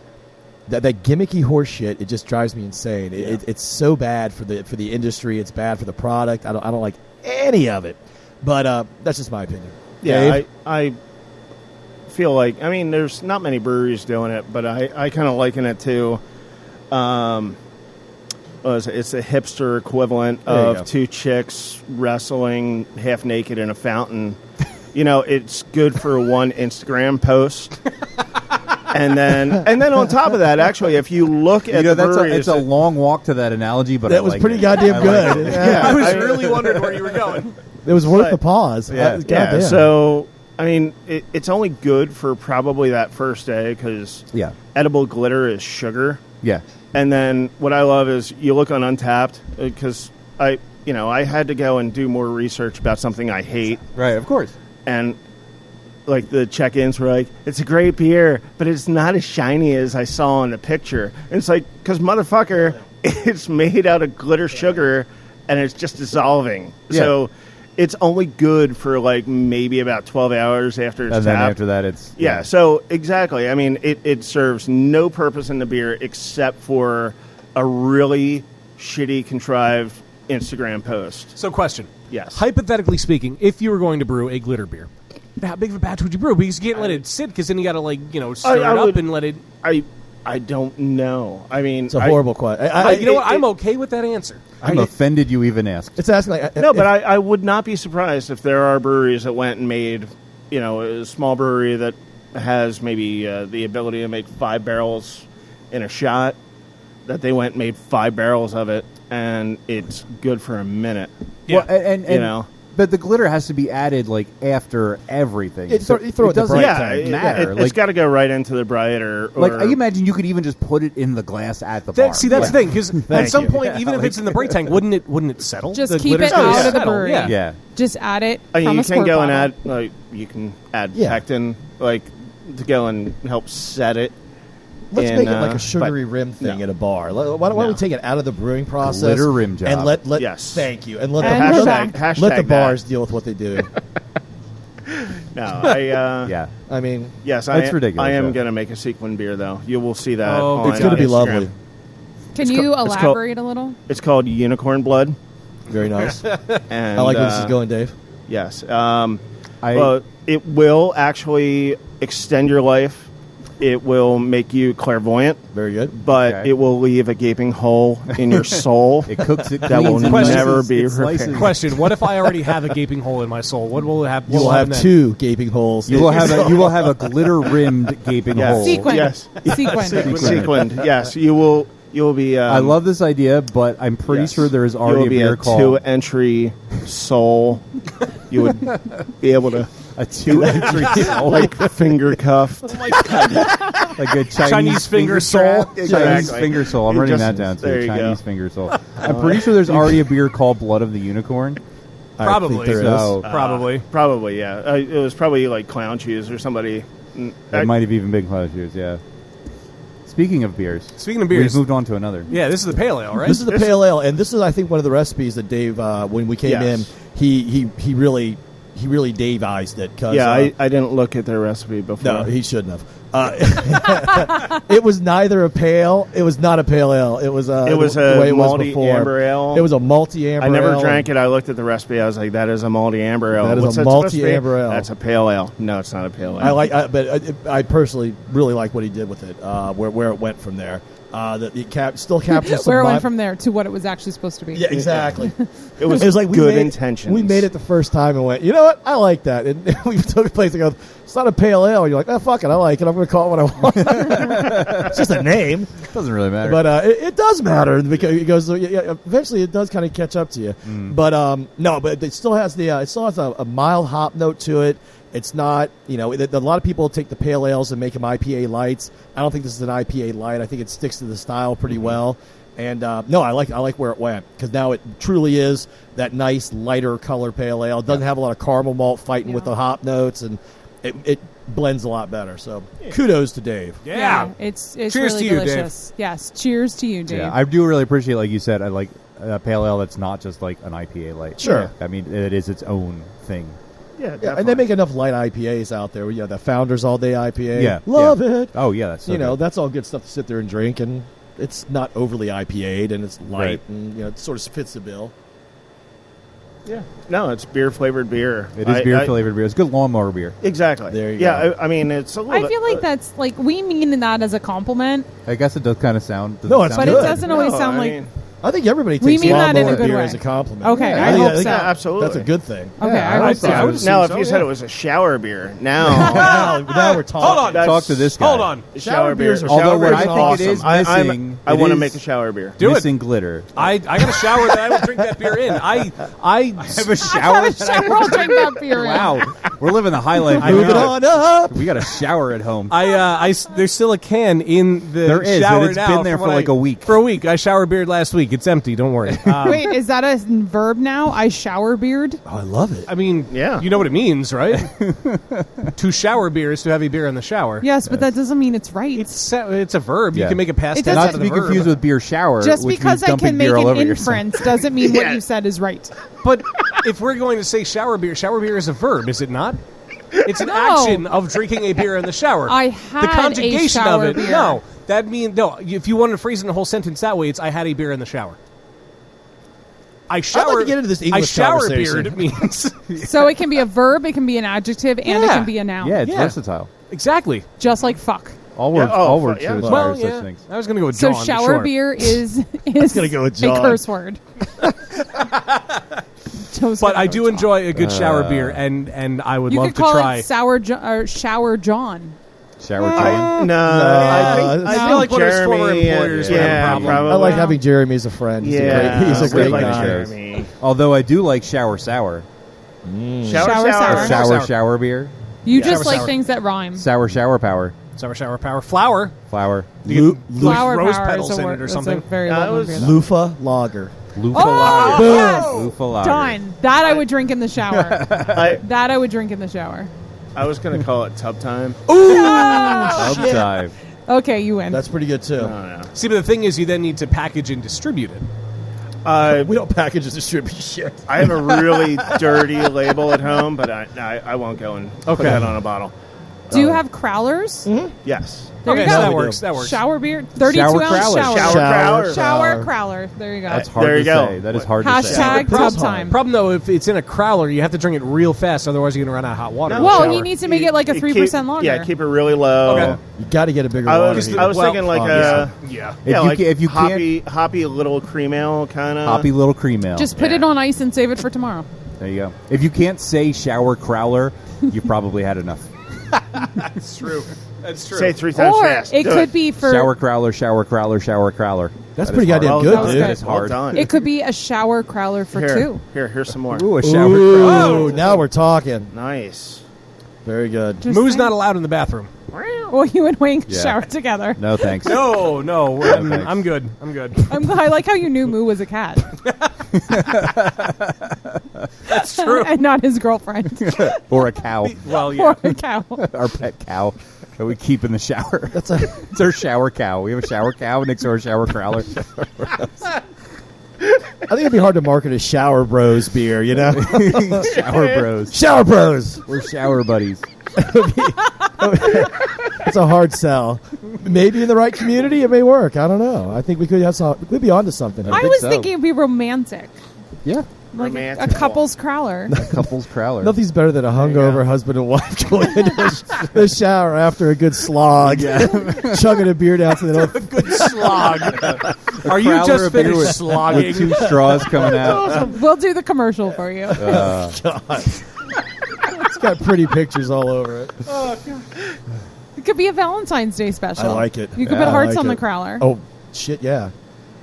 Speaker 7: That gimmicky horse shit, it just drives me insane. It's so bad for the industry. It's bad for the product. I don't like any of it. But that's just my opinion.
Speaker 8: Yeah,
Speaker 7: Dave?
Speaker 8: I feel like, I mean, there's not many breweries doing it, but I kind of liken it to it's a hipster equivalent
Speaker 7: There you go.
Speaker 8: of two chicks wrestling half naked in a fountain. It's good for one Instagram post. And then on top of that, actually, if you look at the breweries,
Speaker 6: it's a long walk to that analogy, but
Speaker 7: That was pretty goddamn good. Yeah.
Speaker 2: I was really wondering where you were going.
Speaker 7: It was worth the pause.
Speaker 6: Yeah.
Speaker 7: Goddamn.
Speaker 8: So I mean, it's only good for probably that first day because edible glitter is sugar.
Speaker 6: Yeah.
Speaker 8: And then what I love is you look on Untapped because I had to go and do more research about something I hate.
Speaker 6: Right, of course.
Speaker 8: And like the check-ins were like, it's a great beer, but it's not as shiny as I saw in the picture. And it's like, because motherfucker, it's made out of glitter sugar and it's just dissolving.
Speaker 6: Yeah.
Speaker 8: So it's only good for like maybe about 12 hours after it's
Speaker 6: And then
Speaker 8: tapped.
Speaker 6: after that, it's...
Speaker 8: Yeah, so exactly. I mean, it serves no purpose in the beer except for a really shitty contrived Instagram post.
Speaker 2: So, question.
Speaker 8: Yes.
Speaker 2: Hypothetically speaking, if you were going to brew a glitter beer, how big of a batch would you brew? Because you can't let it sit, because then you got to stir it up and let it.
Speaker 8: I don't know. I mean,
Speaker 7: It's a horrible question.
Speaker 2: You know what? I'm okay with that answer.
Speaker 6: I'm offended you even asked.
Speaker 7: It's asking like
Speaker 8: No, but I would not be surprised if there are breweries that went and made, a small brewery that has maybe the ability to make 5 barrels in a shot, that they went and made 5 barrels of it, and it's good for a minute.
Speaker 2: Yeah.
Speaker 6: Well, and but the glitter has to be added like after everything.
Speaker 7: You throw it in the
Speaker 6: doesn't
Speaker 7: bright tank.
Speaker 6: matter.
Speaker 8: It's got to go right into the bright or
Speaker 6: I imagine you could even just put it in the glass at the bar.
Speaker 2: See, that's the thing, because at
Speaker 7: Thank
Speaker 2: some
Speaker 7: you.
Speaker 2: point, even if it's in the bright tank, wouldn't it settle?
Speaker 5: Just
Speaker 2: The
Speaker 5: keep
Speaker 2: glitter's
Speaker 5: it
Speaker 2: gonna
Speaker 5: out of the
Speaker 2: settle,
Speaker 5: brewery.
Speaker 2: Yeah.
Speaker 6: Yeah.
Speaker 5: Just add it
Speaker 8: I mean,
Speaker 5: from
Speaker 8: you
Speaker 5: a
Speaker 8: can
Speaker 5: squirt
Speaker 8: go and
Speaker 5: bottle.
Speaker 8: add, you can add
Speaker 7: Yeah.
Speaker 8: pectin, to go and help set it.
Speaker 7: Let's
Speaker 8: And,
Speaker 7: make it like a
Speaker 8: but-
Speaker 7: sugary rim thing
Speaker 8: no.
Speaker 7: at a bar. Why don't we
Speaker 8: No.
Speaker 7: take it out of the brewing process?
Speaker 6: Glitter rim job.
Speaker 7: And let
Speaker 8: Yes.
Speaker 7: thank you. And let
Speaker 5: And
Speaker 7: the
Speaker 5: we're back.
Speaker 8: Hashtag
Speaker 7: let the
Speaker 8: that.
Speaker 7: bars deal with what they do.
Speaker 8: No,
Speaker 6: Yeah.
Speaker 7: I mean,
Speaker 8: Yes,
Speaker 6: That's ridiculous,
Speaker 8: I am
Speaker 6: yeah.
Speaker 8: going to make a sequin beer, though. You will see that.
Speaker 2: Oh,
Speaker 8: on
Speaker 7: it's going to be
Speaker 8: Instagram.
Speaker 7: lovely.
Speaker 5: Can you
Speaker 8: it's called-
Speaker 5: elaborate a little?
Speaker 8: It's called Unicorn Blood.
Speaker 7: Very nice.
Speaker 8: And
Speaker 7: I like where this is going, Dave.
Speaker 8: Yes.
Speaker 6: I-
Speaker 8: Well, it will actually extend your life. It will make you clairvoyant,
Speaker 7: Very good.
Speaker 8: but
Speaker 6: Okay.
Speaker 8: it will leave a gaping hole in your soul.
Speaker 6: It cooks it.
Speaker 8: That will
Speaker 6: cleans it,
Speaker 2: Question.
Speaker 8: never
Speaker 6: slices,
Speaker 8: be
Speaker 6: it slices.
Speaker 8: repaired.
Speaker 2: Question: what if I already have a gaping hole in my soul? What will happen?
Speaker 7: You will have
Speaker 2: then?
Speaker 7: 2 gaping holes.
Speaker 6: You will have a glitter rimmed gaping
Speaker 8: Yes.
Speaker 6: hole.
Speaker 5: Sequin.
Speaker 8: Yes.
Speaker 5: Sequin.
Speaker 8: Sequined. Yes, you will be.
Speaker 6: I love this idea, but I'm pretty
Speaker 8: yes.
Speaker 6: sure there is
Speaker 8: You
Speaker 6: already
Speaker 8: will
Speaker 6: a
Speaker 8: be
Speaker 6: beer
Speaker 8: a
Speaker 6: called
Speaker 8: 2-entry soul. You would be able to
Speaker 6: a 2-entry soul,
Speaker 8: like finger cuffed.
Speaker 6: like a
Speaker 2: Chinese finger soul.
Speaker 6: trap. Chinese
Speaker 8: Exactly.
Speaker 6: finger soul. I'm
Speaker 8: You
Speaker 6: writing
Speaker 8: just-
Speaker 6: that down
Speaker 8: there
Speaker 6: too.
Speaker 8: you
Speaker 6: Chinese
Speaker 8: go.
Speaker 6: finger soul. I'm pretty sure there's already a beer called Blood of the Unicorn.
Speaker 7: I
Speaker 2: Probably.
Speaker 7: think there is.
Speaker 6: So
Speaker 2: Probably.
Speaker 8: Probably, yeah. It was probably like Clown Shoes or somebody.
Speaker 6: it might have even been Cloud Shoes. Yeah. Speaking of beers,
Speaker 2: Speaking of beers,
Speaker 6: we've moved on to another.
Speaker 2: yeah, this is the pale ale, right?
Speaker 7: This is the pale ale, and this is, I think, one of the recipes that Dave, when we came
Speaker 8: Yes.
Speaker 7: in, he really Dave-ized it. 'Cause,
Speaker 8: Yeah, I didn't look at their recipe before.
Speaker 7: no, he shouldn't have. It was neither a pale. It was not a pale ale. It was
Speaker 8: It was
Speaker 7: the
Speaker 8: a
Speaker 7: way it was
Speaker 8: malty
Speaker 7: before.
Speaker 8: amber ale.
Speaker 7: It was a malty amber.
Speaker 8: I never
Speaker 7: ale.
Speaker 8: drank it. I looked at the recipe. I was like, "That is a malty amber ale."
Speaker 7: That is
Speaker 8: What's
Speaker 7: a
Speaker 8: that supposed
Speaker 7: malty
Speaker 8: to be?
Speaker 7: amber ale.
Speaker 8: That's a pale ale. No, it's not a pale ale.
Speaker 7: But I personally really like what he did with it. Where it went from there. That it still captures some
Speaker 5: Where it went
Speaker 7: mi-
Speaker 5: from there to what it was actually supposed to be.
Speaker 7: Yeah, exactly.
Speaker 8: It was
Speaker 7: like
Speaker 8: good
Speaker 7: made,
Speaker 8: intentions.
Speaker 7: We made it the first time and went, you know what? I like that. And we took a place and go, it's not a pale ale. And you're like, oh, fuck it. I like it. I'm going to call it what I want. It's just a name.
Speaker 6: Doesn't really matter.
Speaker 7: But it does matter because it goes. Eventually, it does kind of catch up to you. But no, but it still has a mild hop note to it. It's not, a lot of people take the pale ales and make them IPA lights. I don't think this is an IPA light. I think it sticks to the style pretty well. And no, I like where it went because now it truly is that nice lighter color pale ale. It doesn't have a lot of caramel malt fighting with the hop notes, and it blends a lot better. So kudos to Dave.
Speaker 2: Yeah.
Speaker 5: It's
Speaker 2: Cheers
Speaker 5: really
Speaker 2: to you, Dave.
Speaker 5: delicious. Yes, cheers to you, Dave.
Speaker 6: yeah, I do really appreciate, like you said, I like a pale ale that's not just like an IPA light.
Speaker 7: Sure.
Speaker 6: I mean, it is its own thing.
Speaker 8: Yeah,
Speaker 7: Yeah, and they make enough light IPAs out there. The Founders All Day IPA.
Speaker 6: Yeah,
Speaker 7: Love
Speaker 6: yeah.
Speaker 7: it.
Speaker 6: Oh yeah, that's so good.
Speaker 7: That's all good stuff to sit there and drink, and it's not overly IPA'd, and it's light,
Speaker 6: Right.
Speaker 7: and it sort of fits the bill.
Speaker 8: Yeah. No, it's beer flavored beer.
Speaker 6: It is beer flavored beer. It's good lawnmower beer.
Speaker 8: Exactly.
Speaker 7: There you
Speaker 8: yeah,
Speaker 7: go.
Speaker 8: I mean, it's a little
Speaker 5: I
Speaker 8: bit.
Speaker 5: feel like that's like we mean that as a compliment,
Speaker 6: I guess it does kind of sound.
Speaker 7: No, it's
Speaker 5: but
Speaker 7: good.
Speaker 5: it doesn't always
Speaker 8: No,
Speaker 5: sound
Speaker 8: I
Speaker 5: like.
Speaker 8: mean,
Speaker 7: I think everybody
Speaker 5: We
Speaker 7: takes
Speaker 5: mean that in a
Speaker 7: lawnmower
Speaker 5: good
Speaker 7: beer
Speaker 5: way.
Speaker 7: as a compliment.
Speaker 5: Okay,
Speaker 7: Yeah,
Speaker 5: I hope
Speaker 7: think
Speaker 5: so.
Speaker 8: Yeah, absolutely.
Speaker 7: That's a good thing.
Speaker 5: Okay,
Speaker 6: Yeah,
Speaker 5: I
Speaker 6: I
Speaker 5: hope
Speaker 6: would
Speaker 5: so.
Speaker 6: say I would
Speaker 8: Now,
Speaker 2: so,
Speaker 8: if you said
Speaker 2: yeah.
Speaker 8: it was a shower beer, now
Speaker 7: now we're talking.
Speaker 2: Hold on.
Speaker 8: That's-
Speaker 6: Talk to this guy.
Speaker 2: Hold on.
Speaker 7: Shower beers are-
Speaker 8: shower
Speaker 6: Although what
Speaker 8: beers
Speaker 6: I
Speaker 8: are
Speaker 6: think
Speaker 8: awesome.
Speaker 6: it is
Speaker 8: I
Speaker 6: missing,
Speaker 8: I
Speaker 6: it
Speaker 8: want to
Speaker 6: is
Speaker 8: make a shower beer.
Speaker 2: Do it.
Speaker 6: missing glitter.
Speaker 2: I got a shower that I will drink that beer in. I
Speaker 6: have a
Speaker 5: I
Speaker 6: shower.
Speaker 5: have a shower. I'll drink that beer in.
Speaker 6: Wow, we're living the high life.
Speaker 7: Moving on up.
Speaker 6: We got a shower at home.
Speaker 2: there's still a can in the
Speaker 6: There is,
Speaker 2: shower
Speaker 6: and it's
Speaker 2: now
Speaker 6: been there
Speaker 2: from
Speaker 6: for
Speaker 2: when
Speaker 6: like a week.
Speaker 2: For a week. I shower beered last week. It's empty. Don't worry.
Speaker 5: Wait, is that a verb now? I shower beard?
Speaker 7: Oh, I love it.
Speaker 2: I mean,
Speaker 8: Yeah.
Speaker 2: you know what it means, right? To shower beer is to have a beer in the shower.
Speaker 5: Yes, but that doesn't mean it's right.
Speaker 2: It's a verb. You
Speaker 6: Yeah.
Speaker 2: can make a past
Speaker 5: It
Speaker 2: tense
Speaker 5: doesn't-
Speaker 2: out
Speaker 6: Not
Speaker 2: of
Speaker 6: to
Speaker 2: the
Speaker 6: be
Speaker 2: verb.
Speaker 6: confused with beer shower.
Speaker 5: Just
Speaker 6: which
Speaker 5: because
Speaker 6: means
Speaker 5: I
Speaker 6: dumping
Speaker 5: can make
Speaker 6: beer all
Speaker 5: an
Speaker 6: over yourself.
Speaker 5: inference doesn't mean what
Speaker 8: Yeah.
Speaker 5: you said is right.
Speaker 2: But if we're going to say shower beer is a verb, is it not? It's an
Speaker 5: No.
Speaker 2: action of drinking a beer in the shower.
Speaker 5: I had
Speaker 2: the conjugation
Speaker 5: a shower
Speaker 2: of it.
Speaker 5: beer.
Speaker 2: No, that means no. If you wanted to phrase it in a whole sentence that way, it's I had a beer in the shower. I shower.
Speaker 7: I'd like to get into this English
Speaker 2: I shower
Speaker 7: conversation.
Speaker 2: beard means
Speaker 5: So it can be a verb, it can be an adjective, and it
Speaker 2: Yeah.
Speaker 5: can be a noun.
Speaker 6: Yeah, it's
Speaker 2: Yeah.
Speaker 6: versatile.
Speaker 2: exactly.
Speaker 5: Just like fuck.
Speaker 6: All words,
Speaker 8: Yeah, oh,
Speaker 6: all words
Speaker 8: yeah.
Speaker 6: should
Speaker 2: Well,
Speaker 6: aspire to
Speaker 2: yeah.
Speaker 6: such things.
Speaker 2: I was going to go with
Speaker 5: So
Speaker 2: John.
Speaker 5: shower
Speaker 2: sure.
Speaker 5: beer is
Speaker 7: gonna go with
Speaker 5: a
Speaker 7: John.
Speaker 5: curse word. Joe's
Speaker 2: But
Speaker 5: gonna
Speaker 2: I
Speaker 5: go
Speaker 2: do
Speaker 5: John.
Speaker 2: enjoy a good shower beer, and I would
Speaker 5: You
Speaker 2: love
Speaker 5: could
Speaker 2: to
Speaker 5: call
Speaker 2: try.
Speaker 5: it sour or shower John.
Speaker 6: Shower John.
Speaker 8: No,
Speaker 7: I
Speaker 2: feel like one of his former
Speaker 8: Jeremy,
Speaker 2: employers would have a
Speaker 8: yeah,
Speaker 2: problem.
Speaker 8: probably.
Speaker 7: I like
Speaker 5: Wow.
Speaker 7: having Jeremy as a friend. He's
Speaker 8: Yeah,
Speaker 7: a
Speaker 6: we
Speaker 7: great
Speaker 6: like
Speaker 7: guy.
Speaker 6: shows.
Speaker 8: Jeremy.
Speaker 6: Although I do like shower sour.
Speaker 5: Shower sour.
Speaker 2: Shower
Speaker 6: Sour
Speaker 2: sour.
Speaker 6: shower beer.
Speaker 5: You
Speaker 2: Yeah.
Speaker 5: just
Speaker 2: Sour
Speaker 5: like
Speaker 2: sour.
Speaker 5: things that rhyme.
Speaker 6: Sour shower power.
Speaker 2: Sour power flour.
Speaker 6: Flour.
Speaker 2: You get
Speaker 5: Flower
Speaker 2: rose
Speaker 5: power
Speaker 2: petals
Speaker 5: is a
Speaker 2: in
Speaker 5: word.
Speaker 2: it or
Speaker 5: It's
Speaker 2: something.
Speaker 5: a very
Speaker 8: That
Speaker 5: well known
Speaker 8: was-
Speaker 5: beer, though.
Speaker 7: Loofah Lager.
Speaker 6: Loofah
Speaker 5: Oh,
Speaker 6: lager.
Speaker 5: yes!
Speaker 6: Loofah lager.
Speaker 5: Done. That I would drink in the shower.
Speaker 8: I,
Speaker 5: That I would drink in the shower.
Speaker 8: I was going to call it tub time.
Speaker 6: Tub dive.
Speaker 5: Okay, you win.
Speaker 7: That's pretty good too.
Speaker 8: No.
Speaker 2: See, but the thing is, you then need to package and distribute it.
Speaker 7: We don't package and distribute shit.
Speaker 8: I have a really dirty label at home, but I won't go and put
Speaker 2: Okay.
Speaker 8: that on a bottle.
Speaker 5: Do you have crowlers?
Speaker 8: Yes.
Speaker 5: There
Speaker 2: Okay,
Speaker 5: you
Speaker 2: so
Speaker 5: go.
Speaker 2: that works. That works.
Speaker 5: Shower beer, 32
Speaker 6: Shower
Speaker 5: ounce
Speaker 6: crowler.
Speaker 5: shower.
Speaker 8: Shower crowler.
Speaker 5: Shower crowler. There you go.
Speaker 6: That's hard
Speaker 8: There
Speaker 6: to
Speaker 8: you go.
Speaker 6: say. That is hard to say.
Speaker 5: Hashtag
Speaker 7: Problem.
Speaker 5: tub time.
Speaker 2: Problem though, if it's in a crowler, you have to drink it real fast, otherwise you're gonna run out of hot water.
Speaker 8: No.
Speaker 2: in the
Speaker 5: Well,
Speaker 2: shower.
Speaker 5: he needs to make it like a
Speaker 8: You
Speaker 5: 3%
Speaker 8: keep-
Speaker 5: longer.
Speaker 8: Yeah, keep it really low.
Speaker 2: Okay.
Speaker 7: You got to get a bigger
Speaker 8: I
Speaker 7: water
Speaker 8: was,
Speaker 7: heater.
Speaker 8: I was thinking like a
Speaker 2: Yeah.
Speaker 6: If you
Speaker 8: like
Speaker 6: ca- if you
Speaker 8: hoppy little cream ale kind of
Speaker 6: Hoppy little cream ale.
Speaker 5: Just put it on ice and save it for tomorrow.
Speaker 6: There you go. If you can't say shower crowler, you've probably had enough.
Speaker 2: That's true. That's true.
Speaker 8: say 3 times
Speaker 5: Or
Speaker 8: fast.
Speaker 5: it
Speaker 8: Do
Speaker 5: could be for
Speaker 6: Shower crowler, shower crowler, shower crowler.
Speaker 7: That's
Speaker 6: That
Speaker 7: pretty
Speaker 6: is hard.
Speaker 7: goddamn
Speaker 8: Well
Speaker 7: good,
Speaker 8: done.
Speaker 7: dude.
Speaker 6: That is hard.
Speaker 8: Well done.
Speaker 5: it could be a shower crowler for two.
Speaker 8: Here's some more.
Speaker 6: Ooh, a shower
Speaker 7: Ooh,
Speaker 6: crowler.
Speaker 7: now we're talking.
Speaker 8: Nice.
Speaker 7: Very good.
Speaker 5: Just
Speaker 2: Moo's
Speaker 5: saying.
Speaker 2: not allowed in the bathroom.
Speaker 5: Well, you and Wayne
Speaker 6: Yeah.
Speaker 5: shower together.
Speaker 6: No thanks.
Speaker 2: No,
Speaker 6: thanks.
Speaker 2: I'm good. I'm good.
Speaker 5: I like how you knew Moo was a cat
Speaker 2: That's true.
Speaker 5: and not his girlfriend
Speaker 6: Or a cow.
Speaker 2: Well, yeah.
Speaker 5: or a cow.
Speaker 6: Our pet cow that we keep in the shower.
Speaker 7: That's a
Speaker 6: It's our shower cow. We have a shower cow next to our shower crowler.
Speaker 7: I think it'd be hard to market a Shower Bros beer, you know?
Speaker 6: Shower bros.
Speaker 7: Shower Bros!
Speaker 6: We're shower buddies.
Speaker 7: It's a hard sell. Maybe in the right community it may work. I don't know. I think we could have some. We'd be onto something.
Speaker 5: I
Speaker 6: think
Speaker 5: was
Speaker 6: so.
Speaker 5: thinking it'd be romantic,
Speaker 6: Yeah.
Speaker 5: like a
Speaker 8: Romantic.
Speaker 5: couple's crowler.
Speaker 6: Couples crowler.
Speaker 7: Nothing's better than a hungover husband and wife going into the shower after a good slog, chugging a beer down to the old.
Speaker 2: Good slog. Are you
Speaker 6: crowler
Speaker 2: just
Speaker 6: of beer
Speaker 2: finished
Speaker 6: with-
Speaker 2: slogging?
Speaker 6: With 2 straws coming out.
Speaker 5: We'll do the commercial for you.
Speaker 7: It's got pretty pictures all over it.
Speaker 5: It could be a Valentine's Day special.
Speaker 7: I like it.
Speaker 5: You could
Speaker 7: Yeah,
Speaker 5: put
Speaker 7: I
Speaker 5: hearts
Speaker 7: like
Speaker 5: on the
Speaker 7: it.
Speaker 5: crowler.
Speaker 7: Oh shit, yeah.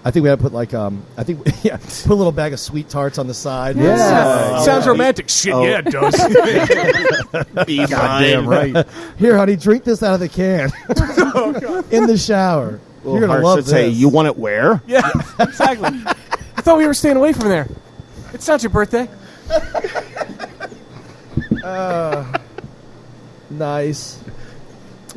Speaker 7: I think we had to put like put a little bag of sweet tarts on the side.
Speaker 6: Yeah.
Speaker 2: Sounds romantic. Shit, yeah, it does.
Speaker 8: Be
Speaker 6: Damn right.
Speaker 7: Here, honey, drink this out of the can in the shower. You're gonna love this.
Speaker 8: Say, you want it where?
Speaker 2: Yeah, exactly. I thought we were staying away from there. It's not your birthday.
Speaker 7: Nice.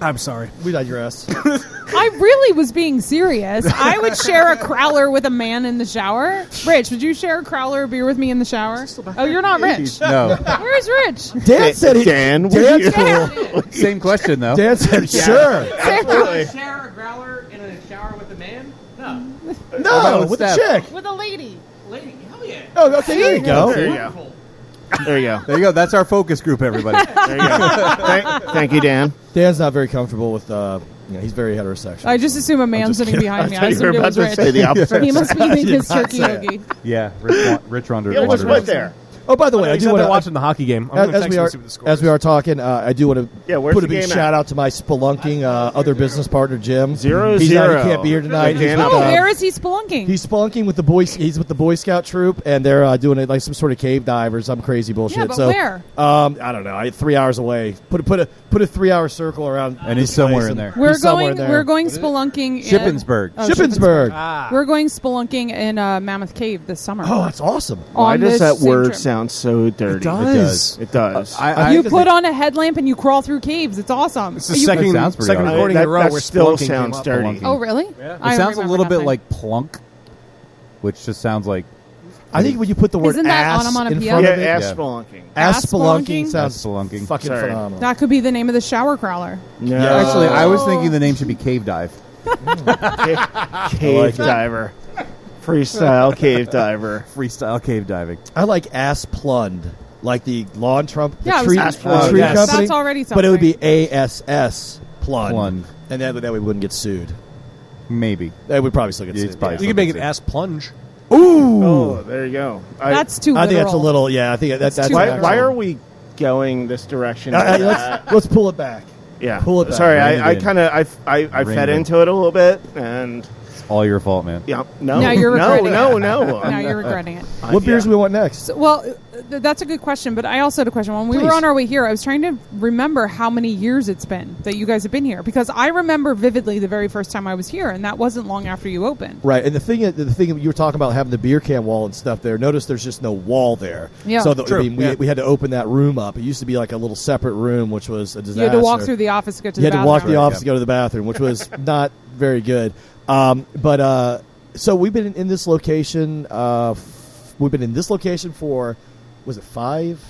Speaker 2: I'm sorry.
Speaker 7: We digress.
Speaker 5: I really was being serious. I would share a crowler with a man in the shower. Rich, would you share a crowler of beer with me in the shower? Oh, you're not Rich.
Speaker 6: No.
Speaker 5: Where's Rich?
Speaker 7: Dan said he.
Speaker 8: Dan, would
Speaker 7: Dan's
Speaker 8: you?
Speaker 7: cool.
Speaker 6: Same question, though.
Speaker 7: Dan said sure.
Speaker 8: Absolutely.
Speaker 2: Share a growler in a shower with a man? No.
Speaker 7: No,
Speaker 6: with
Speaker 7: with the
Speaker 6: Steph?
Speaker 7: chick.
Speaker 5: With a lady.
Speaker 2: Lady, hell yeah.
Speaker 7: Oh, okay, there you go.
Speaker 8: There you go. There you go.
Speaker 6: There you go. That's our focus group, everybody.
Speaker 8: There you go. Thank you, Dan.
Speaker 7: Dan's not very comfortable with Yeah, he's very heterosexual.
Speaker 5: I just assume a man sitting behind me. I
Speaker 8: I thought you
Speaker 5: assumed
Speaker 8: were
Speaker 5: it was
Speaker 8: about to say the
Speaker 5: Rich.
Speaker 8: opposite.
Speaker 5: He must be eating his turkey
Speaker 7: say it.
Speaker 5: hoagie.
Speaker 6: Yeah, Rich wandered.
Speaker 8: Yeah, just went there.
Speaker 7: Oh, by the way, I
Speaker 2: He's
Speaker 7: do
Speaker 2: out
Speaker 7: want
Speaker 2: there
Speaker 7: to
Speaker 2: watching the hockey game. I'm going to
Speaker 7: as
Speaker 2: text
Speaker 7: we
Speaker 2: him
Speaker 7: are
Speaker 2: and see what the score
Speaker 7: as
Speaker 2: is.
Speaker 7: we are talking, I do want to
Speaker 8: where's
Speaker 7: put a
Speaker 8: the
Speaker 7: big
Speaker 8: game
Speaker 7: shout out to my spelunking other business partner Jim.
Speaker 8: 0-0.
Speaker 7: He's not, he can't be here tonight. He's
Speaker 8: Again,
Speaker 7: with,
Speaker 5: Oh, where is he spelunking?
Speaker 7: He's spelunking with the boys. He's with the Boy Scout troop, and they're doing it like some sort of cave dive or some crazy bullshit.
Speaker 5: Yeah, but
Speaker 7: so,
Speaker 5: where?
Speaker 7: I don't know. 3 hours away. Put a 3-hour circle around.
Speaker 6: And he's
Speaker 7: this
Speaker 6: somewhere
Speaker 7: place,
Speaker 6: in there.
Speaker 7: and
Speaker 5: We're
Speaker 7: he's somewhere
Speaker 5: going.
Speaker 7: in there.
Speaker 5: We're going spelunking.
Speaker 6: Shippensburg.
Speaker 5: Oh,
Speaker 7: Shippensburg.
Speaker 5: We're going spelunking in Mammoth Cave this summer.
Speaker 7: Oh, that's awesome.
Speaker 8: Why
Speaker 5: On
Speaker 8: does
Speaker 5: this
Speaker 8: that
Speaker 5: same
Speaker 8: word
Speaker 5: trip.
Speaker 8: sound so dirty?
Speaker 2: does.
Speaker 8: It does.
Speaker 5: You put on a headlamp and you crawl through caves. It's awesome.
Speaker 2: It's the
Speaker 5: You-
Speaker 2: second,
Speaker 6: sounds pretty
Speaker 2: second
Speaker 6: awesome.
Speaker 2: recording in a row
Speaker 8: that
Speaker 2: where
Speaker 8: still
Speaker 2: spelunking
Speaker 8: sounds
Speaker 2: came up.
Speaker 8: dirty.
Speaker 5: Oh, really?
Speaker 6: It
Speaker 5: I
Speaker 6: sounds a
Speaker 5: remember
Speaker 6: little bit
Speaker 5: nothing.
Speaker 6: like plunk, which just sounds like
Speaker 7: I think when you put the word
Speaker 5: Isn't that
Speaker 7: ass in
Speaker 5: onomatopoeia?
Speaker 7: front
Speaker 8: Yeah,
Speaker 7: of it,
Speaker 8: ass
Speaker 6: Yeah.
Speaker 8: spelunking.
Speaker 7: ass
Speaker 5: Ass
Speaker 7: spelunking
Speaker 5: spelunking?
Speaker 7: sounds
Speaker 6: Ass spelunking.
Speaker 7: fucking
Speaker 8: Sorry.
Speaker 7: phenomenal.
Speaker 5: That could be the name of the shower crawler.
Speaker 8: No.
Speaker 6: Actually, I was thinking the name should be Cave Dive.
Speaker 8: Cave diver. Freestyle cave diver.
Speaker 6: Freestyle cave diving.
Speaker 7: I like ass plund, like the lawn trump, the
Speaker 5: Yeah, I was
Speaker 7: tree,
Speaker 5: gonna-
Speaker 7: the tree
Speaker 2: yes.
Speaker 7: company.
Speaker 5: That's already
Speaker 7: But it would be
Speaker 5: something.
Speaker 7: ASS plund,
Speaker 6: Plund.
Speaker 7: and that way we wouldn't get sued.
Speaker 6: Maybe.
Speaker 7: They would probably still get
Speaker 6: Yeah,
Speaker 7: sued.
Speaker 6: it's probably
Speaker 2: You can make it ass plunge.
Speaker 7: Ooh,
Speaker 8: Oh, there you go.
Speaker 5: That's too.
Speaker 7: I think that's a
Speaker 5: literal.
Speaker 7: little. Yeah, I think that's
Speaker 5: too
Speaker 7: actually-
Speaker 5: literal.
Speaker 8: Why are we going this direction?
Speaker 7: let's pull it back.
Speaker 8: Yeah.
Speaker 7: pull it back.
Speaker 8: Sorry,
Speaker 6: Rein it
Speaker 8: I
Speaker 6: in.
Speaker 8: kind of I
Speaker 6: Rein
Speaker 8: fed
Speaker 6: it in.
Speaker 8: into it a little bit, and
Speaker 6: It's all your fault, man.
Speaker 8: yeah, no,
Speaker 5: Now you're
Speaker 8: no,
Speaker 5: regretting
Speaker 8: no,
Speaker 5: it.
Speaker 8: no.
Speaker 5: Now you're regretting it.
Speaker 7: What beers
Speaker 8: yeah.
Speaker 7: do we want next?
Speaker 5: So, well, that's a good question, but I also had a question. When we
Speaker 7: Please.
Speaker 5: were on our way here, I was trying to remember how many years it's been that you guys have been here, because I remember vividly the very first time I was here, and that wasn't long after you opened.
Speaker 7: Right, and the thing you were talking about having the beer can wall and stuff there. Notice there's just no wall there.
Speaker 5: Yeah.
Speaker 7: So
Speaker 2: True,
Speaker 7: we had to open that room up. It used to be like a little separate room, which was a disaster.
Speaker 5: You had to walk through the office to get to
Speaker 7: You
Speaker 5: the
Speaker 7: had to
Speaker 5: bathroom.
Speaker 7: walk the office to go to the bathroom, which was not very good. So we've been in this location. We've been in this location for, was it 5?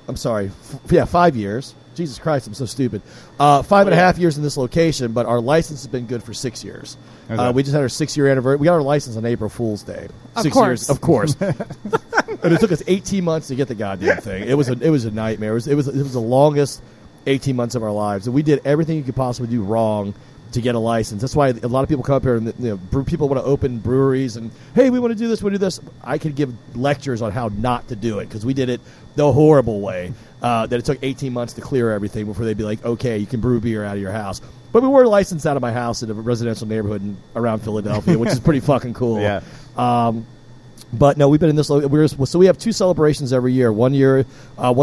Speaker 7: I'm sorry. 5 years. Jesus Christ, I'm so stupid. 5.5 years in this location, but our license has been good for 6 years.
Speaker 6: Okay.
Speaker 7: We just had our 6-year anniversary. We got our license on April Fool's Day.
Speaker 5: Of
Speaker 7: 6
Speaker 5: course.
Speaker 7: years, of course. And it took us 18 months to get the goddamn thing. It was a nightmare. It was the longest 18 months of our lives, and we did everything you could possibly do wrong to get a license. That's why a lot of people come up here and people want to open breweries and, hey, we want to do this, we want to do this. I could give lectures on how not to do it, because we did it the horrible way, that it took 18 months to clear everything before they'd be like, okay, you can brew beer out of your house. But we were licensed out of my house in a residential neighborhood around Philadelphia, which is pretty fucking cool.
Speaker 6: Yeah.
Speaker 7: But no, we've been in this. So we have 2 celebrations every year. One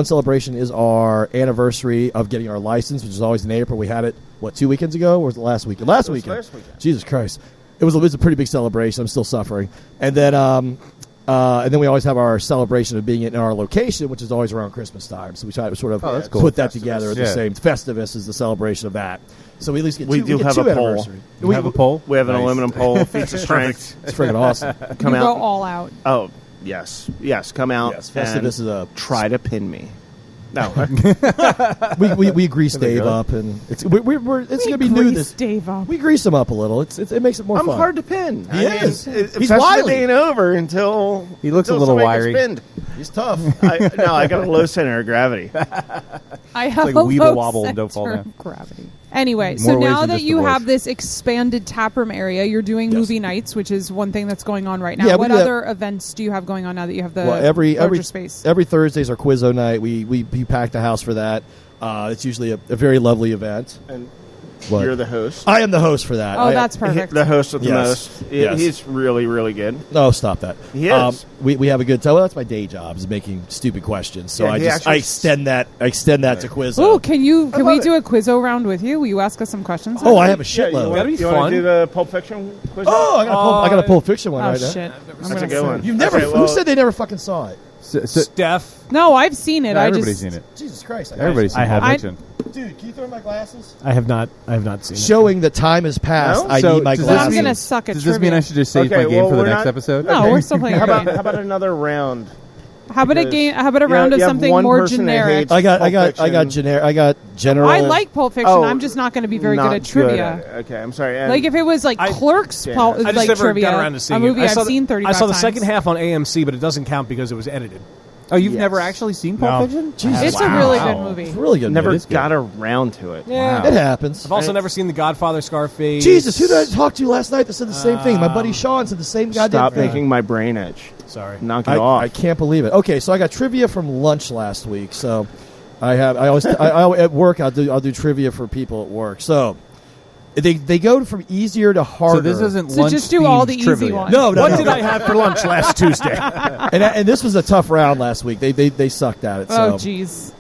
Speaker 7: celebration is our anniversary of getting our license, which is always in April. We had it 2 weekends ago, or was it last weekend? Last weekend. Jesus Christ, it was a pretty big celebration. I'm still suffering. And then we always have our celebration of being in our location, which is always around Christmas time. So we try to sort of
Speaker 6: that's cool.
Speaker 7: put that together at the
Speaker 6: Yeah.
Speaker 7: same. Festivus is the celebration of that. So we at least get
Speaker 8: We
Speaker 7: two.
Speaker 8: do
Speaker 7: get
Speaker 8: have
Speaker 7: 2
Speaker 8: a pole.
Speaker 7: anniversaries.
Speaker 6: We have a poll.
Speaker 8: We have an
Speaker 6: Nice.
Speaker 8: aluminum pole, feats of strength.
Speaker 7: It's freaking awesome.
Speaker 8: Come
Speaker 5: you
Speaker 8: out.
Speaker 5: go all out.
Speaker 8: Oh, yes, come out.
Speaker 7: Yes,
Speaker 8: and
Speaker 7: Festivus is a
Speaker 8: try to pin me. No,
Speaker 7: we grease Dave up, and it's gonna be new.
Speaker 5: Grease
Speaker 7: This
Speaker 5: Dave up.
Speaker 7: we grease him up a little. It makes it more
Speaker 8: I'm
Speaker 7: fun.
Speaker 8: hard to pin.
Speaker 7: He is. He's
Speaker 8: Festivus
Speaker 7: wily.
Speaker 8: ain't over until
Speaker 6: He looks a
Speaker 8: until
Speaker 6: little
Speaker 8: somebody gets
Speaker 6: wiry.
Speaker 8: pinned.
Speaker 7: He's tough.
Speaker 8: I got a low center of gravity.
Speaker 5: I have
Speaker 6: like
Speaker 5: a
Speaker 6: weeble
Speaker 5: low
Speaker 6: wobble and don't fall
Speaker 5: center
Speaker 6: down.
Speaker 5: of gravity. Anyway,
Speaker 6: More
Speaker 5: so
Speaker 6: ways
Speaker 5: now
Speaker 6: than
Speaker 5: that
Speaker 6: just
Speaker 5: you
Speaker 6: divorce.
Speaker 5: have this expanded taproom area, you're doing
Speaker 7: Yes.
Speaker 5: movie nights, which is one thing that's going on right now.
Speaker 7: Yeah, we
Speaker 5: What
Speaker 7: do that-
Speaker 5: other events do you have going on now that you have the
Speaker 7: Well, every
Speaker 5: larger space?
Speaker 7: every Thursday's our Quizzo night. We pack the house for that. It's usually a very lovely event.
Speaker 8: And
Speaker 7: What?
Speaker 8: you're the host.
Speaker 7: I am the host for that.
Speaker 5: Oh, that's perfect.
Speaker 8: The host with the
Speaker 7: Yes.
Speaker 8: most.
Speaker 7: Yes.
Speaker 8: He's really, really good.
Speaker 7: No, stop that.
Speaker 8: He is.
Speaker 7: We have a good time. Well, that's my day job, is making stupid questions. So
Speaker 8: Yeah,
Speaker 7: I
Speaker 8: he
Speaker 7: just
Speaker 8: actually-
Speaker 7: extend that to Quizzo.
Speaker 5: Oh, can we
Speaker 8: love
Speaker 5: do a Quizzo round with you? Will you ask us some questions?
Speaker 7: Oh, I have a
Speaker 8: Yeah,
Speaker 7: shitload.
Speaker 2: That'd be
Speaker 8: you want
Speaker 2: fun.
Speaker 8: to do the Pulp Fiction quiz?
Speaker 7: Oh, I got a Pulp Fiction one
Speaker 5: Oh,
Speaker 7: right now.
Speaker 5: shit.
Speaker 8: That's a good one.
Speaker 7: You've never.
Speaker 8: Okay,
Speaker 7: Who
Speaker 8: well-
Speaker 7: said they never fucking saw it?
Speaker 6: So,
Speaker 2: Steph.
Speaker 5: No, I've seen it.
Speaker 6: no,
Speaker 5: I
Speaker 6: everybody's
Speaker 5: just
Speaker 6: seen it.
Speaker 7: Jesus Christ!
Speaker 6: Everybody's seen
Speaker 2: I have.
Speaker 6: Pulp Fiction.
Speaker 7: Dude, can you throw my glasses?
Speaker 2: I have not seen it.
Speaker 7: Showing that time has passed.
Speaker 8: No?
Speaker 7: I
Speaker 6: So
Speaker 7: need my
Speaker 6: does this
Speaker 5: Then I'm
Speaker 7: glasses.
Speaker 6: mean-
Speaker 5: gonna suck at
Speaker 6: Does this
Speaker 5: trivia.
Speaker 6: mean I should just save
Speaker 8: Okay,
Speaker 6: my game
Speaker 8: well,
Speaker 6: for the
Speaker 8: we're
Speaker 6: next
Speaker 8: not-
Speaker 6: episode?
Speaker 5: No, we're still playing
Speaker 8: How
Speaker 5: a
Speaker 8: about,
Speaker 5: game.
Speaker 8: how about another round?
Speaker 5: How about a
Speaker 8: Because
Speaker 5: game? How about a
Speaker 8: you
Speaker 5: round
Speaker 8: have-
Speaker 5: of
Speaker 8: you have
Speaker 5: something
Speaker 8: one
Speaker 5: more
Speaker 8: person that
Speaker 5: generic?
Speaker 8: hates
Speaker 7: I got
Speaker 8: Pulp
Speaker 7: general.
Speaker 5: I like Pulp Fiction.
Speaker 8: Oh,
Speaker 5: I'm just not going to be very
Speaker 8: Not
Speaker 5: good at trivia.
Speaker 8: at it. Okay, I'm sorry. And
Speaker 5: Like if it was like Clerks,
Speaker 8: yeah.
Speaker 5: Pulp,
Speaker 2: I just
Speaker 5: like
Speaker 2: never
Speaker 5: trivia,
Speaker 2: got around to seeing
Speaker 5: a movie
Speaker 2: it. I saw
Speaker 5: I've seen 35
Speaker 2: I saw the
Speaker 5: times.
Speaker 2: second half on AMC, but it doesn't count because it was edited.
Speaker 6: Oh, you've
Speaker 8: Yes.
Speaker 6: never actually seen Pulp
Speaker 2: No.
Speaker 6: Fiction?
Speaker 7: Jesus.
Speaker 5: It's a really good movie.
Speaker 7: It's a really good.
Speaker 8: Never
Speaker 7: movie.
Speaker 8: got around to it.
Speaker 2: Yeah.
Speaker 6: Wow.
Speaker 7: It happens.
Speaker 2: I've also never seen The Godfather, Scarface.
Speaker 7: Jesus, who did I talk to last night that said the same thing? My buddy Sean said the same goddamn
Speaker 8: Stop
Speaker 7: thing.
Speaker 8: making my brain itch.
Speaker 2: Sorry.
Speaker 8: Knock it off.
Speaker 7: I can't believe it. Okay, so I got trivia from lunch last week. So I always at work I'll do trivia for people at work. So they go from easier to harder.
Speaker 6: So this isn't
Speaker 5: So
Speaker 6: lunch
Speaker 5: just do all
Speaker 6: themed
Speaker 5: the easy
Speaker 6: trivia.
Speaker 5: ones.
Speaker 7: no.
Speaker 2: What did I have for lunch last Tuesday?
Speaker 7: And this was a tough round last week. They sucked at it.
Speaker 5: Oh,
Speaker 7: So
Speaker 5: jeez.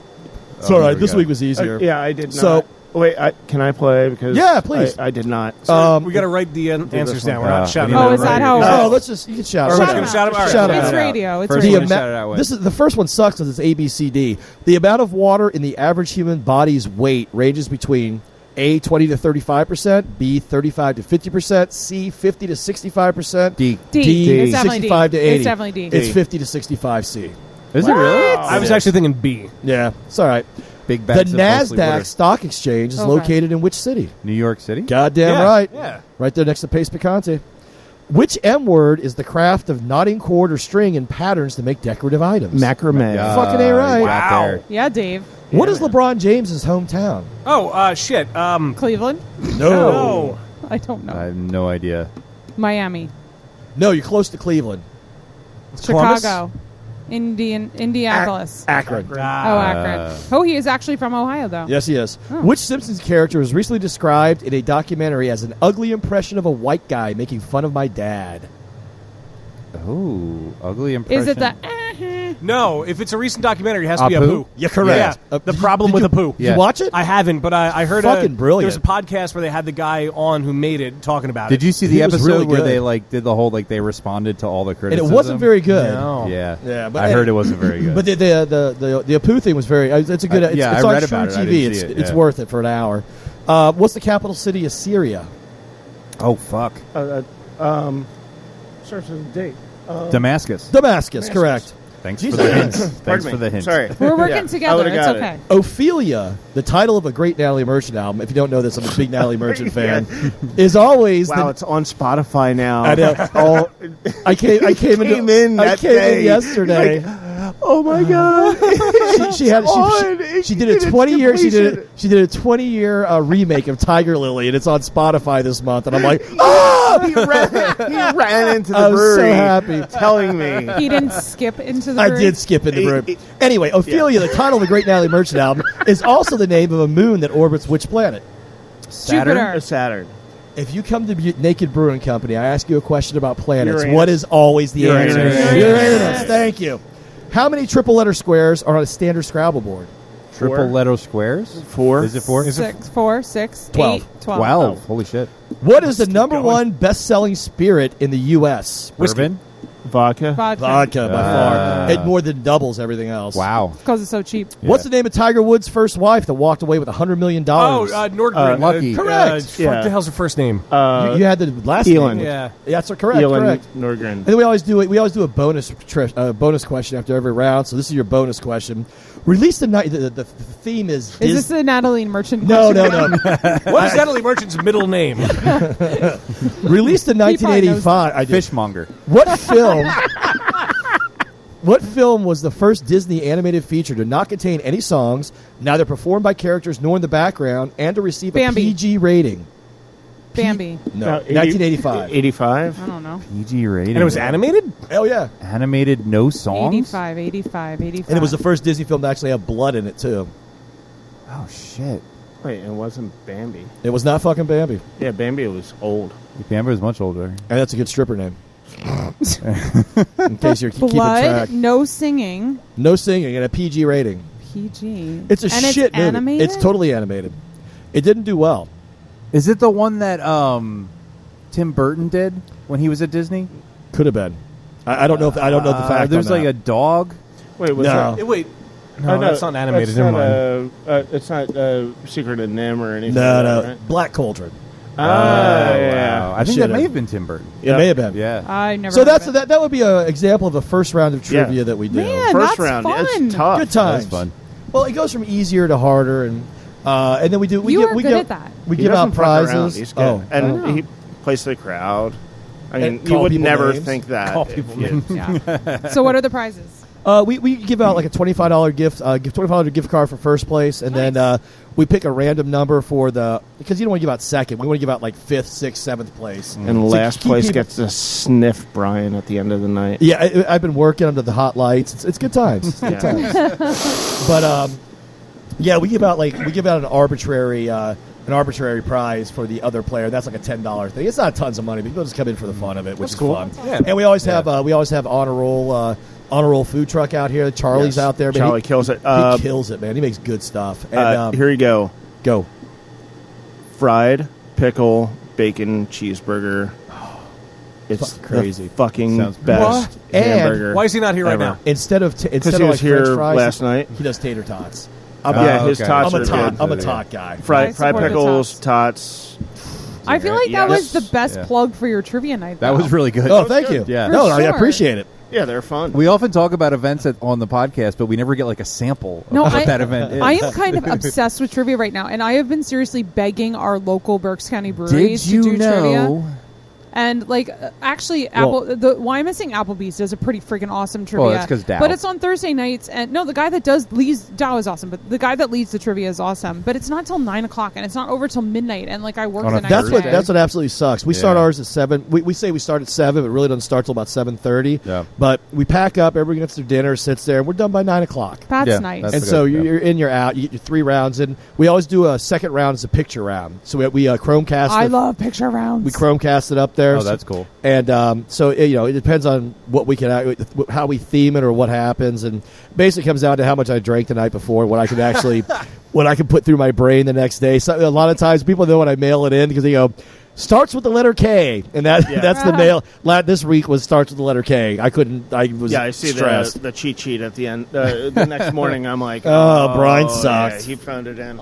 Speaker 7: it's all
Speaker 6: here
Speaker 7: right.
Speaker 6: we
Speaker 7: This
Speaker 6: go.
Speaker 7: week was easier.
Speaker 8: Yeah, I did not.
Speaker 7: So-
Speaker 8: wait, can I play? Because
Speaker 7: Yeah, please.
Speaker 8: I did not.
Speaker 2: We got to write the answers down. We're not
Speaker 6: Uh,
Speaker 2: shouting.
Speaker 6: we
Speaker 2: them
Speaker 5: Oh,
Speaker 2: out
Speaker 5: is that
Speaker 2: right
Speaker 5: how?
Speaker 2: here.
Speaker 7: Oh, let's just you can shout.
Speaker 2: Or
Speaker 7: it
Speaker 2: we're
Speaker 7: out.
Speaker 2: just gonna shout 'em out.
Speaker 7: Shout 'em
Speaker 5: It's
Speaker 7: out.
Speaker 5: radio. It's
Speaker 6: First
Speaker 7: The
Speaker 5: radio.
Speaker 6: one. Shout it out with.
Speaker 7: this is the first one sucks because it's ABCD. The amount of water in the average human body's weight ranges between A 20 to 35%, B 35 to 50%, C 50 to 65%,
Speaker 6: D.
Speaker 5: D. It's definitely
Speaker 7: 65
Speaker 5: D.
Speaker 7: to 80.
Speaker 5: It's definitely D.
Speaker 7: It's 50 to 65 C.
Speaker 6: Is it really?
Speaker 2: I was actually thinking B.
Speaker 7: Yeah, it's all right.
Speaker 6: Big
Speaker 7: The
Speaker 6: bags of mostly
Speaker 7: NASDAQ
Speaker 6: water.
Speaker 7: stock exchange is
Speaker 5: Okay.
Speaker 7: located in which city?
Speaker 6: New York City?
Speaker 7: Goddamn
Speaker 2: Yeah,
Speaker 7: right.
Speaker 2: yeah.
Speaker 7: Right there next to Pace Picante. Which M word is the craft of knotting cord or string in patterns to make decorative items?
Speaker 8: Macrame.
Speaker 7: Fucking A right.
Speaker 6: you got there.
Speaker 5: Yeah, Dave.
Speaker 7: What is LeBron James's hometown?
Speaker 2: Oh, shit.
Speaker 5: Cleveland?
Speaker 2: No.
Speaker 5: I don't know.
Speaker 6: I have no idea.
Speaker 5: Miami.
Speaker 7: No, you're close to Cleveland.
Speaker 2: Columbus?
Speaker 5: Chicago. Indianapolis.
Speaker 7: Akron.
Speaker 5: Oh, Akron. Oh, he is actually from Ohio, though.
Speaker 7: Yes, he is.
Speaker 5: Oh.
Speaker 7: Which Simpsons character was recently described in a documentary as an ugly impression of a white guy making fun of my dad?
Speaker 6: Oh, ugly impression.
Speaker 5: Is it the?
Speaker 2: No, if it's a recent documentary, it has to be a
Speaker 6: Apu?
Speaker 2: poo.
Speaker 7: You're correct.
Speaker 2: Yeah, the problem with a poo.
Speaker 7: Did you watch it?
Speaker 2: I haven't, but I heard
Speaker 7: Fucking brilliant.
Speaker 2: There was a podcast where they had the guy on who made it talking about it.
Speaker 6: Did you see
Speaker 7: He
Speaker 6: the
Speaker 7: was
Speaker 6: episode
Speaker 7: really
Speaker 6: where
Speaker 7: good.
Speaker 6: they did the whole they responded to all the
Speaker 7: And
Speaker 6: criticism?
Speaker 7: it wasn't very good.
Speaker 2: No.
Speaker 6: Yeah,
Speaker 7: Yeah, but
Speaker 6: I heard it wasn't very good.
Speaker 7: But the Apu thing was very. It's a good. It's,
Speaker 6: yeah,
Speaker 7: it's
Speaker 6: I
Speaker 7: on
Speaker 6: read
Speaker 7: True
Speaker 6: about it. I
Speaker 7: TV.
Speaker 6: didn't
Speaker 7: It's
Speaker 6: see it,
Speaker 7: it's
Speaker 6: yeah.
Speaker 7: worth it for an hour. What's the capital city of Syria?
Speaker 6: oh fuck,
Speaker 8: Starts with a date.
Speaker 6: Damascus.
Speaker 7: Damascus, correct.
Speaker 6: Thanks
Speaker 7: Jesus.
Speaker 6: for the hints.
Speaker 8: Pardon
Speaker 6: Thanks
Speaker 8: me.
Speaker 6: for the hints.
Speaker 8: Sorry.
Speaker 5: We're working
Speaker 8: Yeah, I
Speaker 5: together.
Speaker 8: would've
Speaker 5: It's
Speaker 8: got
Speaker 5: okay.
Speaker 7: Ophelia, the title of a great Natalie Merchant album. If you don't know this, I'm a big Natalie Merchant fan. Is always
Speaker 8: Wow,
Speaker 7: the,
Speaker 8: it's on Spotify now.
Speaker 7: I know.
Speaker 8: Oh,
Speaker 7: I came in yesterday.
Speaker 8: oh my god!
Speaker 7: she did a 20-year she did a 20-year remake of Tiger Lily, and it's on Spotify this month. And I'm like,
Speaker 8: he ran into the
Speaker 7: I was so
Speaker 8: brewery.
Speaker 7: happy.
Speaker 8: telling me.
Speaker 5: He didn't skip into the.
Speaker 7: I
Speaker 5: brewery?
Speaker 7: did skip into the room. Anyway, Ophelia, the title of the great Natalie Merchant album, is also the name of a moon that orbits which planet?
Speaker 5: Jupiter.
Speaker 8: Saturn.
Speaker 7: If you come to Naked Brewing Company, I ask you a question about planets.
Speaker 8: Uranus.
Speaker 7: What is always the answer?
Speaker 8: Uranus.
Speaker 7: Uranus. Thank you. How many triple letter squares are on a standard Scrabble board?
Speaker 6: Triple letter squares.
Speaker 8: 4.
Speaker 6: Is it 4?
Speaker 5: 6, 4, 6,
Speaker 7: 12.
Speaker 5: 8, 12.
Speaker 6: 12. Holy shit.
Speaker 7: What is the number one best-selling spirit in the U.S.?
Speaker 6: Bourbon.
Speaker 8: Vodka.
Speaker 7: Vodka, by far. It more than doubles everything else.
Speaker 6: Wow.
Speaker 5: Because it's so cheap.
Speaker 7: What's the name of Tiger Woods' first wife that walked away with $100 million?
Speaker 2: Oh, Nordgren.
Speaker 6: Lucky.
Speaker 7: Correct.
Speaker 2: What the hell's her first name?
Speaker 7: you had the last
Speaker 8: Elon.
Speaker 7: name.
Speaker 2: Yeah.
Speaker 7: Yeah, that's correct.
Speaker 8: Elon
Speaker 7: Correct.
Speaker 8: Nordgren.
Speaker 7: And then we always do a bonus question after every round. So this is your bonus question. Released the night. The theme is.
Speaker 5: Is this the Natalie Merchant?
Speaker 7: No,
Speaker 5: question?
Speaker 7: no, no.
Speaker 2: What is Natalie Merchant's middle name?
Speaker 7: Released in
Speaker 5: He probably knows
Speaker 7: 1985. I did.
Speaker 6: Fishmonger.
Speaker 7: What film? What film was the first Disney animated feature to not contain any songs, neither performed by characters nor in the background, and to receive
Speaker 5: Bambi.
Speaker 7: a PG rating?
Speaker 5: Bambi.
Speaker 7: No, 1985.
Speaker 8: 85.
Speaker 5: I don't know.
Speaker 6: PG rating.
Speaker 2: And it was animated?
Speaker 7: Hell yeah!
Speaker 6: Animated, no songs.
Speaker 5: 85, 85, 85.
Speaker 7: And it was the first Disney film to actually have blood in it too.
Speaker 6: Oh shit.
Speaker 8: Wait, it wasn't Bambi.
Speaker 7: It was not fucking Bambi,
Speaker 8: Yeah, Bambi was old.
Speaker 6: Bambi was much older.
Speaker 7: and that's a good stripper name. In case you're keeping
Speaker 5: Blood,
Speaker 7: track.
Speaker 5: no singing,
Speaker 7: No singing and a PG rating.
Speaker 5: PG.
Speaker 7: It's a
Speaker 5: and
Speaker 7: shit
Speaker 5: it's
Speaker 7: movie.
Speaker 5: animated?
Speaker 7: It's totally animated. It didn't do well.
Speaker 6: Is it the one that Tim Burton did when he was at Disney?
Speaker 7: Could have been. I don't know. If I don't know the fact.
Speaker 6: There's
Speaker 7: on
Speaker 6: like
Speaker 7: that.
Speaker 6: a dog.
Speaker 8: Wait, was
Speaker 7: No.
Speaker 8: that?
Speaker 2: Wait. No, that's not animated.
Speaker 8: That's
Speaker 2: Never
Speaker 8: not,
Speaker 2: mind.
Speaker 8: it's not Secret of Nim or anything.
Speaker 7: No,
Speaker 8: like
Speaker 7: no.
Speaker 8: that, right?
Speaker 7: Black Cauldron.
Speaker 8: Yeah.
Speaker 6: Wow. I think
Speaker 7: Should've.
Speaker 6: that may have been Tim Burton.
Speaker 7: It may have been.
Speaker 6: Yeah.
Speaker 5: I never.
Speaker 7: So
Speaker 5: heard
Speaker 7: that's
Speaker 5: of it.
Speaker 7: that would be an example of a first round of trivia that we do.
Speaker 5: Man,
Speaker 8: First
Speaker 5: that's
Speaker 8: round.
Speaker 5: fun.
Speaker 8: It's tough.
Speaker 7: Good times.
Speaker 6: That's fun.
Speaker 7: Well, it goes from easier to harder, and then we do. We
Speaker 5: You
Speaker 7: give,
Speaker 5: are
Speaker 7: we
Speaker 5: good
Speaker 7: give,
Speaker 5: at that.
Speaker 7: We
Speaker 8: He
Speaker 7: give out
Speaker 8: doesn't fuck around.
Speaker 7: prizes.
Speaker 8: He's good.
Speaker 7: Oh,
Speaker 8: And he plays the crowd. I mean,
Speaker 7: And
Speaker 8: you
Speaker 7: call
Speaker 8: would
Speaker 7: people
Speaker 8: never
Speaker 7: names.
Speaker 8: think that.
Speaker 2: Call people
Speaker 8: if you-
Speaker 2: names.
Speaker 5: Yeah. So what are the prizes?
Speaker 7: We give out like a $25 gift card for first place, and then we pick a random number for because you don't want to give out second. We want to give out like 5th, 6th, 7th place,
Speaker 8: And last place gets to sniff Brian at the end of the night.
Speaker 7: Yeah, I've been working under the hot lights. It's good times. It's good times. But yeah, we give out an arbitrary prize for the other player. That's like a $10 thing. It's not tons of money, but people just come in for the fun of it, which is
Speaker 2: cool.
Speaker 7: fun.
Speaker 2: Yeah.
Speaker 7: And we always have honor roll food truck out here. Charlie's out there. Man.
Speaker 8: Charlie kills it.
Speaker 7: He kills it, man. He makes good stuff. And
Speaker 8: Here you go.
Speaker 7: go.
Speaker 8: Fried pickle bacon cheeseburger. It's
Speaker 7: Fucking crazy.
Speaker 8: the fucking
Speaker 6: Sounds
Speaker 8: best
Speaker 7: And
Speaker 8: hamburger.
Speaker 2: Why is he not here right
Speaker 8: ever.
Speaker 2: now?
Speaker 7: Instead of
Speaker 8: he
Speaker 7: like
Speaker 8: was
Speaker 7: French
Speaker 8: here
Speaker 7: fries,
Speaker 8: last night.
Speaker 7: he does tater tots.
Speaker 8: Yeah, his
Speaker 6: okay.
Speaker 8: tots
Speaker 7: I'm
Speaker 8: are
Speaker 7: a tot.
Speaker 8: good.
Speaker 7: I'm a tot guy.
Speaker 5: I
Speaker 8: Fried
Speaker 5: support the
Speaker 8: pickles, tots.
Speaker 5: I feel like that was
Speaker 8: Yes.
Speaker 5: the best
Speaker 6: Yeah.
Speaker 5: plug for your trivia night.
Speaker 6: That
Speaker 5: though.
Speaker 6: was really good.
Speaker 7: Oh, thank you.
Speaker 6: Yeah.
Speaker 7: No, I
Speaker 5: sure.
Speaker 7: appreciate it.
Speaker 8: Yeah, they're fun.
Speaker 6: We often talk about events on the podcast, but we never get like a sample of what that event is.
Speaker 5: I am kind of obsessed with trivia right now, and I have been seriously begging our local Berks County breweries
Speaker 6: Did you
Speaker 5: to do trivia.
Speaker 6: know?
Speaker 5: And actually, the Wyomissing Applebee's does a pretty freaking awesome trivia.
Speaker 6: Well, that's 'cause Dow.
Speaker 5: But it's on Thursday nights, and no, the guy that leads Dow is awesome, but the guy that leads the trivia is awesome. But it's not till 9:00, and it's not over till midnight, and I work
Speaker 6: On
Speaker 5: the
Speaker 6: a
Speaker 5: next
Speaker 7: That's
Speaker 5: day.
Speaker 7: what absolutely sucks. We start
Speaker 6: Yeah.
Speaker 7: ours at 7. We say we start at 7, but it really doesn't start till about 7:30.
Speaker 6: Yeah.
Speaker 7: But we pack up, everybody gets their dinner, sits there, and we're done by 9:00.
Speaker 5: That's
Speaker 6: Yeah,
Speaker 5: nice.
Speaker 6: that's
Speaker 7: And
Speaker 6: the
Speaker 7: so
Speaker 6: good-
Speaker 7: you're in, you're out. You get your 3 rounds in. We always do a second round as a picture round. So we Chromecast.
Speaker 5: I love picture rounds.
Speaker 7: We Chromecast it up there.
Speaker 6: Oh, that's cool.
Speaker 7: And so it depends on what we can, how we theme it, or what happens, and basically comes down to how much I drank the night before, what I could actually, what I can put through my brain the next day. So a lot of times people know when I mail it in because they go, starts with the letter K, and that's the mail. This week was starts with the letter K. I was
Speaker 8: I see
Speaker 7: stressed.
Speaker 8: the cheat sheet at the end. The next morning, I'm like,
Speaker 7: Oh, Brian
Speaker 8: yeah,
Speaker 7: sucked.
Speaker 8: he phoned it in.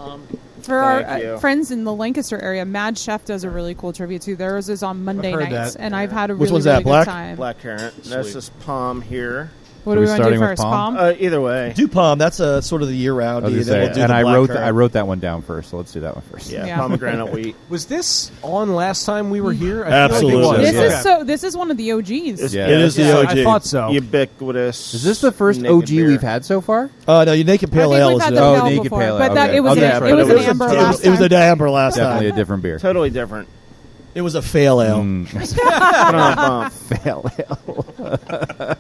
Speaker 5: For our
Speaker 8: Thank you.
Speaker 5: friends in the Lancaster area, Mad Chef does a really cool trivia too. Theirs is on Monday
Speaker 2: heard
Speaker 5: nights,
Speaker 2: that.
Speaker 5: and I've had a
Speaker 7: Which
Speaker 5: really,
Speaker 7: one's
Speaker 5: really
Speaker 7: that,
Speaker 5: good
Speaker 7: black?
Speaker 5: time.
Speaker 8: Black currant. That's this palm here.
Speaker 5: What
Speaker 6: Are
Speaker 5: do
Speaker 6: we
Speaker 5: we want to do
Speaker 6: starting with
Speaker 5: first?
Speaker 6: Palm?
Speaker 5: Palm?
Speaker 8: Either way.
Speaker 7: Do Palm. That's a sort of the year round.
Speaker 6: I was gonna say, and I wrote that one down first, so let's do that one first.
Speaker 8: Yeah,
Speaker 5: Yeah.
Speaker 8: pomegranate wheat.
Speaker 2: Was this on last time we were here? I
Speaker 7: Absolutely.
Speaker 2: Feel like it was.
Speaker 5: This
Speaker 2: Yeah.
Speaker 5: This is one of the OGs.
Speaker 6: Yeah.
Speaker 7: It is the
Speaker 2: Yeah,
Speaker 7: OG.
Speaker 2: I thought so.
Speaker 8: Ubiquitous.
Speaker 6: Is this the first
Speaker 8: naked
Speaker 6: OG
Speaker 8: beer.
Speaker 6: we've had so far?
Speaker 7: No, your Naked
Speaker 5: I
Speaker 7: Pale
Speaker 5: think
Speaker 7: Ale
Speaker 5: we've
Speaker 7: is
Speaker 5: had
Speaker 7: the
Speaker 5: the
Speaker 6: Oh,
Speaker 5: pale
Speaker 6: Naked
Speaker 5: before,
Speaker 6: Pale Ale.
Speaker 5: but that
Speaker 6: Okay.
Speaker 5: it was
Speaker 6: Okay,
Speaker 5: an,
Speaker 6: that's right.
Speaker 5: it was
Speaker 6: It
Speaker 5: an
Speaker 6: was
Speaker 5: amber
Speaker 7: it
Speaker 5: last
Speaker 7: was a
Speaker 5: time.
Speaker 7: amber last
Speaker 6: Definitely
Speaker 7: time.
Speaker 6: a different beer.
Speaker 8: Totally different.
Speaker 7: It was a fail ale.
Speaker 8: Put on a bump.
Speaker 6: Fail ale.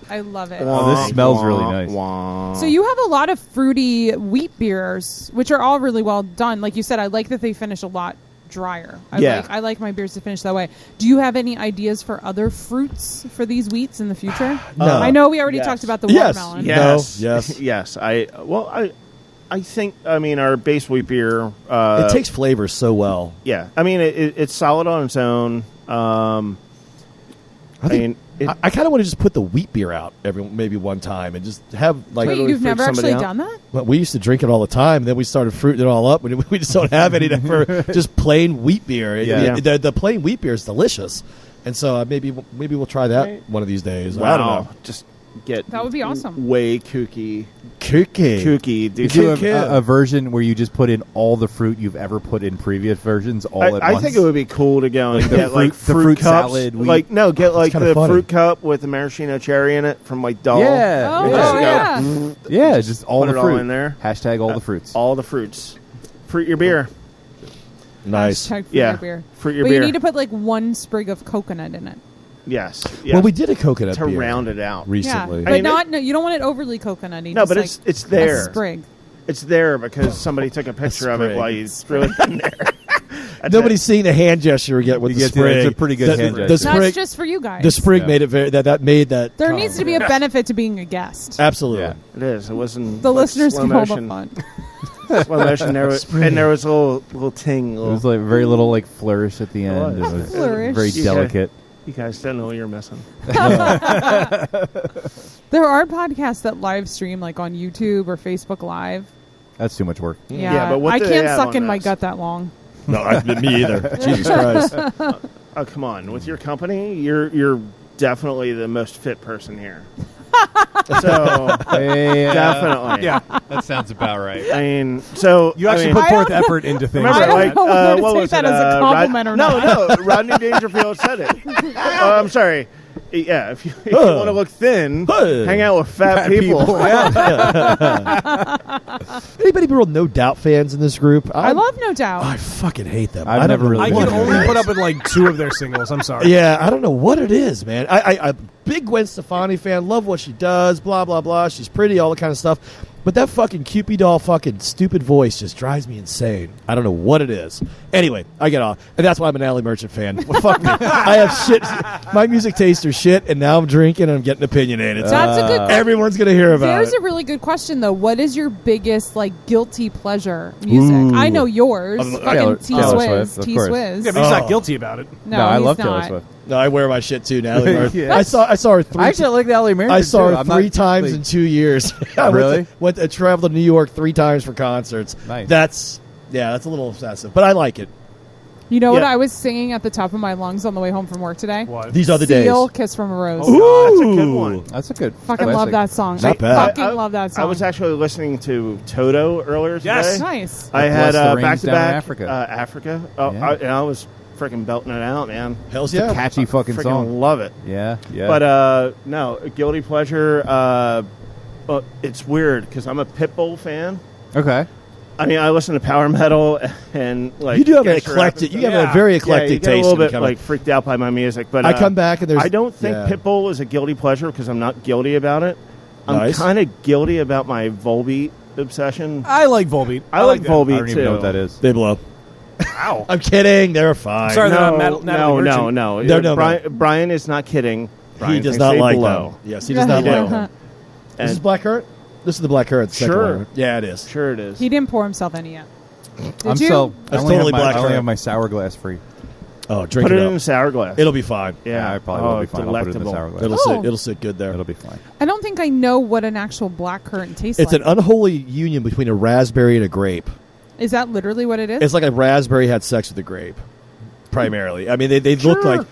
Speaker 5: I love it.
Speaker 6: Oh, this smells really nice.
Speaker 5: So you have a lot of fruity wheat beers, which are all really well done. Like you said, I like that they finish a lot drier. I like my beers to finish that way. Do you have any ideas for other fruits for these wheats in the future?
Speaker 7: No.
Speaker 5: I know we already
Speaker 8: Yes.
Speaker 5: talked about the
Speaker 7: Yes.
Speaker 5: watermelon.
Speaker 8: Yes.
Speaker 7: No, yes.
Speaker 8: yes. I think. I mean, our base wheat beer.
Speaker 7: It takes flavors so well.
Speaker 8: Yeah. I mean, it's solid on its own.
Speaker 7: I kind of want to just put the wheat beer out maybe one time and just have like.
Speaker 5: Wait,
Speaker 8: Totally
Speaker 5: you've
Speaker 8: freak
Speaker 5: never
Speaker 8: somebody
Speaker 5: actually
Speaker 8: out.
Speaker 5: done that?
Speaker 7: Well, we used to drink it all the time. And then we started fruiting it all up, and we just don't have any for just plain wheat beer.
Speaker 6: Yeah.
Speaker 7: The plain wheat beer is delicious, and so maybe we'll try that one of these days.
Speaker 8: Wow.
Speaker 7: I don't know.
Speaker 8: Just get
Speaker 5: That would be awesome.
Speaker 8: way kooky.
Speaker 7: Kooky.
Speaker 8: Dude.
Speaker 6: Did you have
Speaker 7: Kid.
Speaker 6: a version where you just put in all the fruit you've ever put in previous versions all at
Speaker 8: I
Speaker 6: once?
Speaker 8: think it would be cool to go and
Speaker 6: Like the
Speaker 8: get like
Speaker 6: fruit- the fruit
Speaker 8: cups.
Speaker 6: salad, we-
Speaker 8: Like get like
Speaker 7: kinda
Speaker 8: the
Speaker 7: funny.
Speaker 8: fruit cup with the maraschino cherry in it from like Dahl.
Speaker 6: Yeah.
Speaker 5: Oh,
Speaker 6: yeah.
Speaker 5: yeah.
Speaker 6: Yeah, just all
Speaker 8: Put
Speaker 6: the
Speaker 8: it all
Speaker 6: fruit.
Speaker 8: in there.
Speaker 6: Hashtag all the fruits.
Speaker 8: All the fruits. Fruit your beer.
Speaker 7: Nice.
Speaker 5: Hashtag fruit
Speaker 8: Yeah.
Speaker 5: your beer.
Speaker 8: Fruit your
Speaker 5: but
Speaker 8: beer.
Speaker 5: you need to put like one sprig of coconut in it.
Speaker 8: Yes.
Speaker 7: Well, we did a coconut
Speaker 8: to
Speaker 7: beer
Speaker 8: round it out.
Speaker 7: recently.
Speaker 5: Yeah, but
Speaker 8: mean,
Speaker 5: no, you don't want it overly coconutty.
Speaker 8: No,
Speaker 5: just
Speaker 8: but
Speaker 5: like
Speaker 8: it's there.
Speaker 5: A sprig.
Speaker 8: It's there because somebody took a picture of it
Speaker 7: sprig.
Speaker 8: while you threw it in there. That's
Speaker 7: Nobody's
Speaker 8: it.
Speaker 7: seen the hand gesture we get with
Speaker 6: You
Speaker 7: the
Speaker 6: get to-
Speaker 7: sprig.
Speaker 6: it's a pretty good hand
Speaker 7: The
Speaker 6: gesture.
Speaker 5: That's
Speaker 7: sprig,
Speaker 5: just for you guys.
Speaker 7: the sprig
Speaker 6: Yeah.
Speaker 7: made it very that made that.
Speaker 5: There needs to be a benefit to being a guest.
Speaker 7: Absolutely.
Speaker 6: Yeah.
Speaker 8: It is. It wasn't.
Speaker 5: The
Speaker 8: like
Speaker 5: listeners
Speaker 8: slow
Speaker 5: can hold
Speaker 8: motion.
Speaker 5: up fun.
Speaker 8: Slow motion. There was a little ting.
Speaker 6: It was like very little like flourish at the end. It
Speaker 8: was.
Speaker 6: was
Speaker 5: Flourish.
Speaker 6: very
Speaker 8: You
Speaker 6: delicate.
Speaker 8: You guys don't know what you're missing.
Speaker 5: There are podcasts that live stream like on YouTube or Facebook Live.
Speaker 6: That's too much work.
Speaker 5: Yeah,
Speaker 8: but what
Speaker 5: I
Speaker 8: do they
Speaker 5: can't
Speaker 8: have
Speaker 5: suck
Speaker 8: on
Speaker 5: in my
Speaker 8: this?
Speaker 5: gut that long.
Speaker 7: No, me either. Jesus Christ.
Speaker 8: Oh, come on. With your company, you're definitely the most fit person here. So definitely.
Speaker 2: Yeah.
Speaker 4: That sounds about right.
Speaker 8: I mean, so
Speaker 2: You actually
Speaker 8: I mean,
Speaker 2: put forth effort into things.
Speaker 8: remember,
Speaker 5: I don't
Speaker 8: like
Speaker 5: know whether to
Speaker 8: what
Speaker 5: take
Speaker 8: was
Speaker 5: that
Speaker 8: it?
Speaker 5: as a compliment or
Speaker 8: no,
Speaker 5: not.
Speaker 8: No, Rodney Dangerfield said it. I'm sorry. Yeah, if you want to look thin, hang out with fat people.
Speaker 7: Anybody real No Doubt fans in this group?
Speaker 5: I love No Doubt.
Speaker 7: I fucking hate them.
Speaker 6: I've
Speaker 7: I don't
Speaker 6: never
Speaker 7: know
Speaker 6: really
Speaker 2: I
Speaker 7: what
Speaker 2: can
Speaker 7: it
Speaker 2: only
Speaker 7: is.
Speaker 2: put up with like 2 of their singles. I'm sorry.
Speaker 7: Yeah, I don't know what it is, man. I big Gwen Stefani fan. Love what she does. Blah blah blah. She's pretty. All the kind of stuff. But that fucking Cupid doll, fucking stupid voice just drives me insane. I don't know what it is. Anyway, I get off, and that's why I'm an Ally Merchant fan. Well, fuck me. I have shit. My music tastes are shit, and now I'm drinking and I'm getting opinionated. So
Speaker 5: That's a good.
Speaker 7: everyone's gonna hear about
Speaker 5: There's
Speaker 7: it.
Speaker 5: a really good question though. What is your biggest like guilty pleasure music? I know yours. Fucking T
Speaker 6: Taylor
Speaker 5: Swizz.
Speaker 6: Swift, of
Speaker 5: T
Speaker 6: course.
Speaker 5: Swizz.
Speaker 2: Yeah, but he's not guilty about it.
Speaker 5: No,
Speaker 6: I
Speaker 5: he's
Speaker 6: love
Speaker 5: not.
Speaker 6: Taylor Swift.
Speaker 7: No, I wear my shit too now.
Speaker 6: Yeah.
Speaker 7: I saw her three.
Speaker 6: I actually like the Ally Merchant.
Speaker 7: I saw
Speaker 6: too.
Speaker 7: her
Speaker 6: I'm
Speaker 7: 3
Speaker 6: not,
Speaker 7: times
Speaker 6: like-
Speaker 7: in 2 years. I
Speaker 6: Really?
Speaker 7: traveled to New York 3 times for concerts.
Speaker 6: Nice.
Speaker 7: That's a little obsessive, but I like it.
Speaker 5: You know what
Speaker 8: Yeah.
Speaker 5: I was singing at the top of my lungs on the way home from work today?
Speaker 2: What?
Speaker 7: These are the
Speaker 5: Seal,
Speaker 7: days.
Speaker 5: Kiss from a Rose.
Speaker 8: That's a good one.
Speaker 6: That's a good.
Speaker 5: Fucking
Speaker 6: classic.
Speaker 5: love that song.
Speaker 7: Not
Speaker 5: I
Speaker 7: bad.
Speaker 5: fucking love that song.
Speaker 8: I was actually listening to Toto earlier today.
Speaker 2: Yes.
Speaker 5: nice.
Speaker 8: I
Speaker 6: Bless
Speaker 8: had
Speaker 6: the rains
Speaker 8: back to
Speaker 6: down in
Speaker 8: back
Speaker 6: Africa.
Speaker 8: Africa. Oh,
Speaker 6: Yeah.
Speaker 8: and I was freaking belting it out, man.
Speaker 7: Hell's
Speaker 6: It's a
Speaker 7: yeah.
Speaker 6: catchy fucking
Speaker 8: Freaking
Speaker 6: song.
Speaker 8: love it.
Speaker 6: Yeah, yeah.
Speaker 8: But no, guilty pleasure. Well, it's weird because I'm a Pitbull fan.
Speaker 6: okay.
Speaker 8: I mean, I listen to power metal and like
Speaker 7: You do have an
Speaker 8: gangster rap
Speaker 7: eclectic.
Speaker 8: and
Speaker 7: You
Speaker 8: stuff.
Speaker 7: have a very
Speaker 8: Yeah,
Speaker 7: eclectic
Speaker 8: you get
Speaker 7: taste.
Speaker 8: a little
Speaker 7: when it
Speaker 8: bit
Speaker 7: comes-
Speaker 8: like freaked out by my music, but
Speaker 7: I come back and there's.
Speaker 8: I don't think
Speaker 7: yeah.
Speaker 8: Pitbull is a guilty pleasure because I'm not guilty about it. I'm
Speaker 7: Nice.
Speaker 8: kind of guilty about my Volbeat obsession.
Speaker 2: I like Volbeat.
Speaker 8: I like
Speaker 2: that.
Speaker 8: Volbeat
Speaker 6: I don't
Speaker 8: too.
Speaker 6: even know what that is.
Speaker 7: They blow.
Speaker 2: Ow.
Speaker 7: I'm kidding. They're fine.
Speaker 2: Sorry, they're not
Speaker 8: No,
Speaker 2: Natalie
Speaker 8: no,
Speaker 2: Merchant.
Speaker 8: no,
Speaker 7: They're no,
Speaker 8: Brian is not kidding. Brian
Speaker 7: He does
Speaker 8: thinks
Speaker 7: not
Speaker 8: they
Speaker 7: like
Speaker 8: blow.
Speaker 7: them. Yes, he does not
Speaker 8: He
Speaker 7: like
Speaker 8: do.
Speaker 7: them. Is
Speaker 8: And
Speaker 7: this Black Currant? This is the Black Currant. the second
Speaker 8: Sure.
Speaker 7: one. Yeah, it is.
Speaker 8: Sure, it is.
Speaker 5: He didn't pour himself any yet. Did
Speaker 6: I'm
Speaker 5: you?
Speaker 6: so.
Speaker 7: That's
Speaker 6: I only
Speaker 7: totally
Speaker 6: have my,
Speaker 7: black
Speaker 6: I only
Speaker 7: currant.
Speaker 6: have my sour glass free.
Speaker 7: Oh, drink
Speaker 8: Put
Speaker 7: it
Speaker 8: it
Speaker 7: up.
Speaker 8: in a sour glass.
Speaker 7: It'll be fine.
Speaker 8: yeah,
Speaker 6: I probably will be fine. I'll put it in the
Speaker 8: delectable.
Speaker 6: sour glass.
Speaker 7: It'll
Speaker 5: Oh.
Speaker 7: sit. It'll sit good there.
Speaker 6: It'll be fine.
Speaker 5: I don't think I know what an actual black currant tastes
Speaker 7: It's
Speaker 5: like.
Speaker 7: an unholy union between a raspberry and a grape.
Speaker 5: Is that literally what it is?
Speaker 7: It's like a raspberry had sex with a grape, primarily. I mean, they look
Speaker 8: Sure.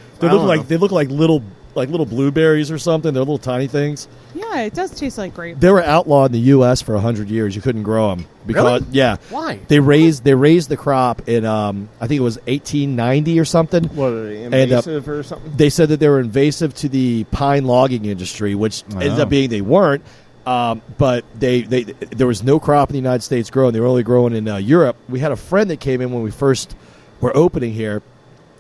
Speaker 7: like little blueberries or something. They're little tiny things.
Speaker 5: yeah, it does taste like grape.
Speaker 7: They were outlawed in the U.S. for 100 years. You couldn't grow them because yeah,
Speaker 2: Why?
Speaker 7: they raised the crop in I think it was 1890 or something.
Speaker 8: What are they,
Speaker 7: And,
Speaker 8: invasive or something?
Speaker 7: They said that they were invasive to the pine logging industry, which ended
Speaker 6: Oh.
Speaker 7: up being they weren't. But there was no crop in the United States growing. They were only growing in Europe. We had a friend that came in when we first were opening here.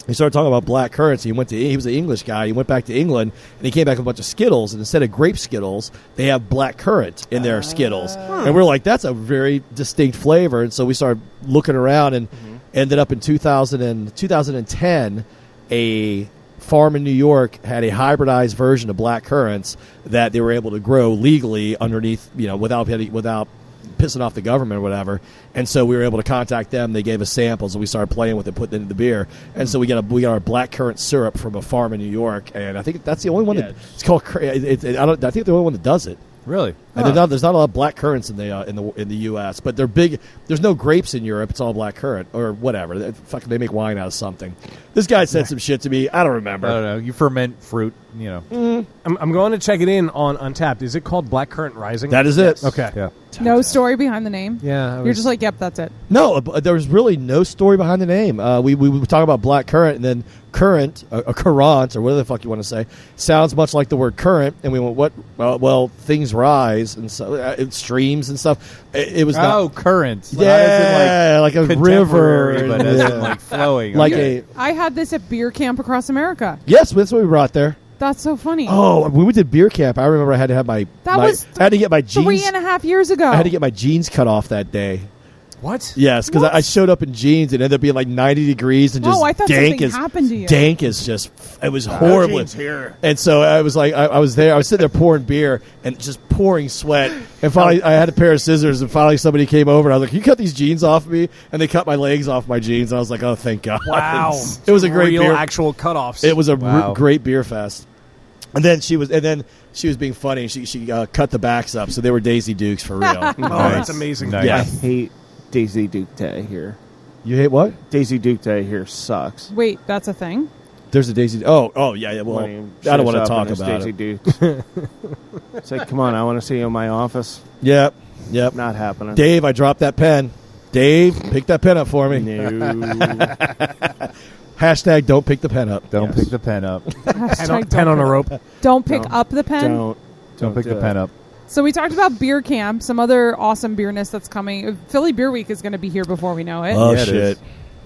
Speaker 7: He started talking about black currants. He was an English guy. He went back to England and he came back with a bunch of Skittles. And instead of grape Skittles, they have black currant in their Skittles. And we're like, that's a very distinct flavor. And so we started looking around and ended up in 2010, a farm in New York had a hybridized version of black currants that they were able to grow legally underneath, without pissing off the government or whatever. And so we were able to contact them. They gave us samples, and we started playing with it, putting it into the beer. And so we got our black currant syrup from a farm in New York, and I think that's the only one that it's called. I think the only one that does it.
Speaker 6: Really?
Speaker 7: And there's not a lot of black currants in the U.S., but they're big. There's no grapes in Europe. It's all black currant or whatever. They make wine out of something. This guy said some shit to me. I don't remember.
Speaker 6: I don't know. You ferment fruit.
Speaker 2: I'm going to check it in on Untapped. Is it called Black Currant Rising?
Speaker 7: That is it.
Speaker 2: Okay.
Speaker 6: Yeah.
Speaker 5: No story behind the name.
Speaker 2: Yeah.
Speaker 5: You're just like, yep, that's it.
Speaker 7: No, there was really no story behind the name. We talk about black currant, and then currant, a currant, or whatever the fuck you want to say, sounds much like the word current. And we went, what? Well, things rise, and so it streams and stuff. It was not.
Speaker 6: current.
Speaker 7: Yeah, like a river,
Speaker 6: contemporary, but as in like flowing.
Speaker 7: like
Speaker 6: Okay.
Speaker 5: I had this at beer camp across America.
Speaker 7: yes, that's what we brought there.
Speaker 5: That's so funny.
Speaker 7: Oh, when we did beer camp, I remember I had to have I had to get my jeans.
Speaker 5: 3.5 years ago.
Speaker 7: I had to get my jeans cut off that day.
Speaker 2: What?
Speaker 7: Yes, because
Speaker 5: What?
Speaker 7: I showed up in jeans and ended up being like 90 degrees and just
Speaker 5: Oh, I thought
Speaker 7: dank
Speaker 5: something
Speaker 7: as
Speaker 5: happened to you.
Speaker 7: dank as just it was horrible.
Speaker 8: jeans here.
Speaker 7: And so I was like, I was there, I was sitting there pouring beer and just pouring sweat. And finally, I had a pair of scissors, and finally somebody came over and I was like, "Can you cut these jeans off me?" And they cut my legs off my jeans, and I was like, "Oh, thank God!"
Speaker 2: Wow.
Speaker 7: It was a great
Speaker 2: Real
Speaker 7: beer.
Speaker 2: actual cutoffs.
Speaker 7: It was a
Speaker 6: Wow.
Speaker 7: great beer fest. And then she was being funny. She cut the backs up, so they were Daisy Dukes for real.
Speaker 2: Oh, that's amazing.
Speaker 6: Nice.
Speaker 7: Yeah.
Speaker 8: I hate Daisy Duke Day here.
Speaker 7: You hate what?
Speaker 8: Daisy Duke Day here sucks.
Speaker 5: Wait, that's a thing?
Speaker 7: There's a Daisy. Oh yeah. Well,
Speaker 8: When he
Speaker 7: I don't want to
Speaker 8: shows up
Speaker 7: talk
Speaker 8: in his
Speaker 7: about
Speaker 8: Daisy
Speaker 7: it.
Speaker 8: Dukes. It's like, come on, I want to see you in my office.
Speaker 7: Yep.
Speaker 8: Not happening.
Speaker 7: Dave, I dropped that pen. Dave, pick that pen up for me.
Speaker 8: No.
Speaker 7: Hashtag don't pick the pen up.
Speaker 6: Don't pick the pen up.
Speaker 2: Pen on a rope.
Speaker 5: Don't pick up the pen.
Speaker 6: Don't pick the pen up.
Speaker 5: So we talked about beer camp, some other awesome beerness that's coming. Philly Beer Week is going to be here before we know it.
Speaker 7: Oh,
Speaker 6: Yeah, it
Speaker 7: shit.
Speaker 6: is.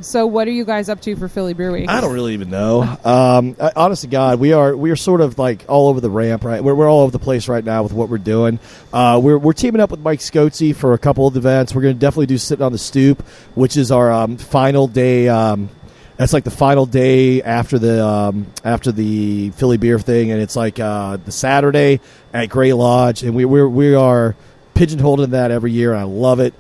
Speaker 5: So what are you guys up to for Philly Beer Week?
Speaker 7: I don't really even know. Honest to God, we are sort of like all over the ramp, right? We're all over the place right now with what we're doing. We're teaming up with Mike Scotzi for a couple of events. We're going to definitely do Sitting on the Stoop, which is our final day. That's like the final day after the Philly beer thing, and it's like the Saturday at Gray Lodge, and we are pigeonholed in that every year, and I love it.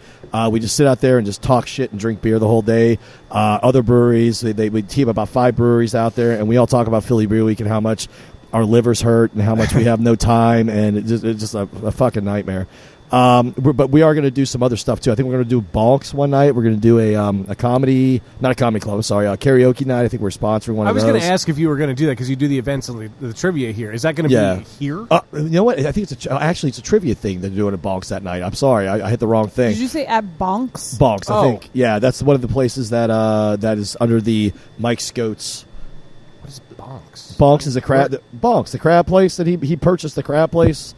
Speaker 7: We just sit out there and just talk shit and drink beer the whole day. Other breweries, we team about 5 breweries out there, and we all talk about Philly Beer Week and how much our livers hurt and how much we have no time, and it's just a fucking nightmare. But we are going to do some other stuff too. I think we're going to do Bonks one night. We're going to do a comedy, not a comedy club. Sorry, a karaoke night. I think we're sponsoring one.
Speaker 2: I
Speaker 7: of
Speaker 2: was
Speaker 7: those.
Speaker 2: going to ask if you were going to do that because you do the events and the trivia here. Is that going to be here?
Speaker 7: You know what? I think it's it's a trivia thing they're doing at Bonks that night. I'm sorry, I hit the wrong thing.
Speaker 5: Did you say at Bonks?
Speaker 7: Bonks, I think. Yeah, that's one of the places that is under the Mike Scots.
Speaker 2: What is Bonks?
Speaker 7: Bonks is a crab. Bonks, the crab place that he purchased. The crab place.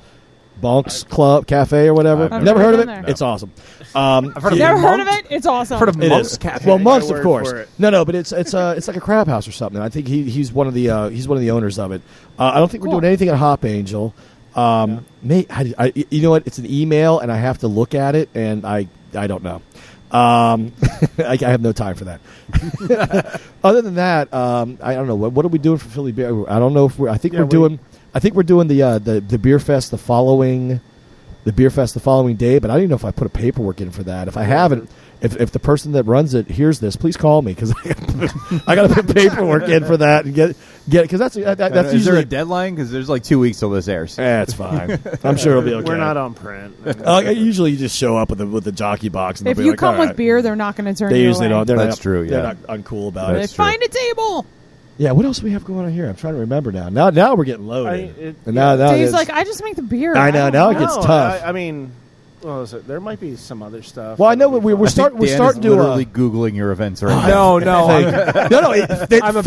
Speaker 7: Bonks Club Cafe or whatever.
Speaker 5: I've
Speaker 7: Never heard of it?
Speaker 5: been there.
Speaker 7: It's awesome.
Speaker 2: I've heard of
Speaker 5: Never heard
Speaker 2: Monk.
Speaker 5: of it? It's awesome.
Speaker 2: Heard of
Speaker 7: It
Speaker 2: Monk's
Speaker 7: is.
Speaker 2: Cafe.
Speaker 7: Well, Monks,
Speaker 8: My
Speaker 7: of
Speaker 8: word
Speaker 7: course.
Speaker 8: for it.
Speaker 7: No, but it's like a crab house or something. I think he's one of the owners of it. I don't think we're
Speaker 5: Cool.
Speaker 7: doing anything at Hop Angel. You know what? It's an email, and I have to look at it, and I don't know. I have no time for that. Other than that, I don't know. What are we doing for Philly Beer? I don't know if we're. I think we're doing the beer fest the following day. But I don't even know if I put a paperwork in for that. If I haven't, if the person that runs it hears this, please call me because I got to put paperwork in for that and get it because that's
Speaker 6: Is
Speaker 7: usually
Speaker 6: there a deadline? Because there's like 2 weeks till this airs.
Speaker 7: It's fine. I'm sure it'll be okay.
Speaker 8: We're not on print.
Speaker 7: Usually, you just show up with the jockey box. And
Speaker 5: if
Speaker 7: they'll
Speaker 5: you
Speaker 7: be like,
Speaker 5: come
Speaker 7: "All
Speaker 5: with
Speaker 7: right."
Speaker 5: beer, they're not going to turn
Speaker 7: They
Speaker 5: you
Speaker 7: usually
Speaker 5: away.
Speaker 7: don't. They're
Speaker 6: That's
Speaker 7: not,
Speaker 6: true,
Speaker 7: They're
Speaker 6: yeah.
Speaker 7: not uncool about
Speaker 5: They
Speaker 7: it.
Speaker 5: find a table.
Speaker 7: Yeah. What else do we have going on here? I'm trying to remember now. Now we're getting loaded. And now
Speaker 5: Dave's
Speaker 7: it's-
Speaker 5: like, I just make the beer.
Speaker 7: I know.
Speaker 5: don't
Speaker 7: Now it
Speaker 5: know.
Speaker 7: gets tough.
Speaker 8: I mean, what was it? There might be some other stuff.
Speaker 7: Well, I know we're
Speaker 6: I think
Speaker 7: starting. We're
Speaker 6: Dan
Speaker 7: starting
Speaker 6: is
Speaker 7: to.
Speaker 6: literally Googling your events right now.
Speaker 2: No. I'm about to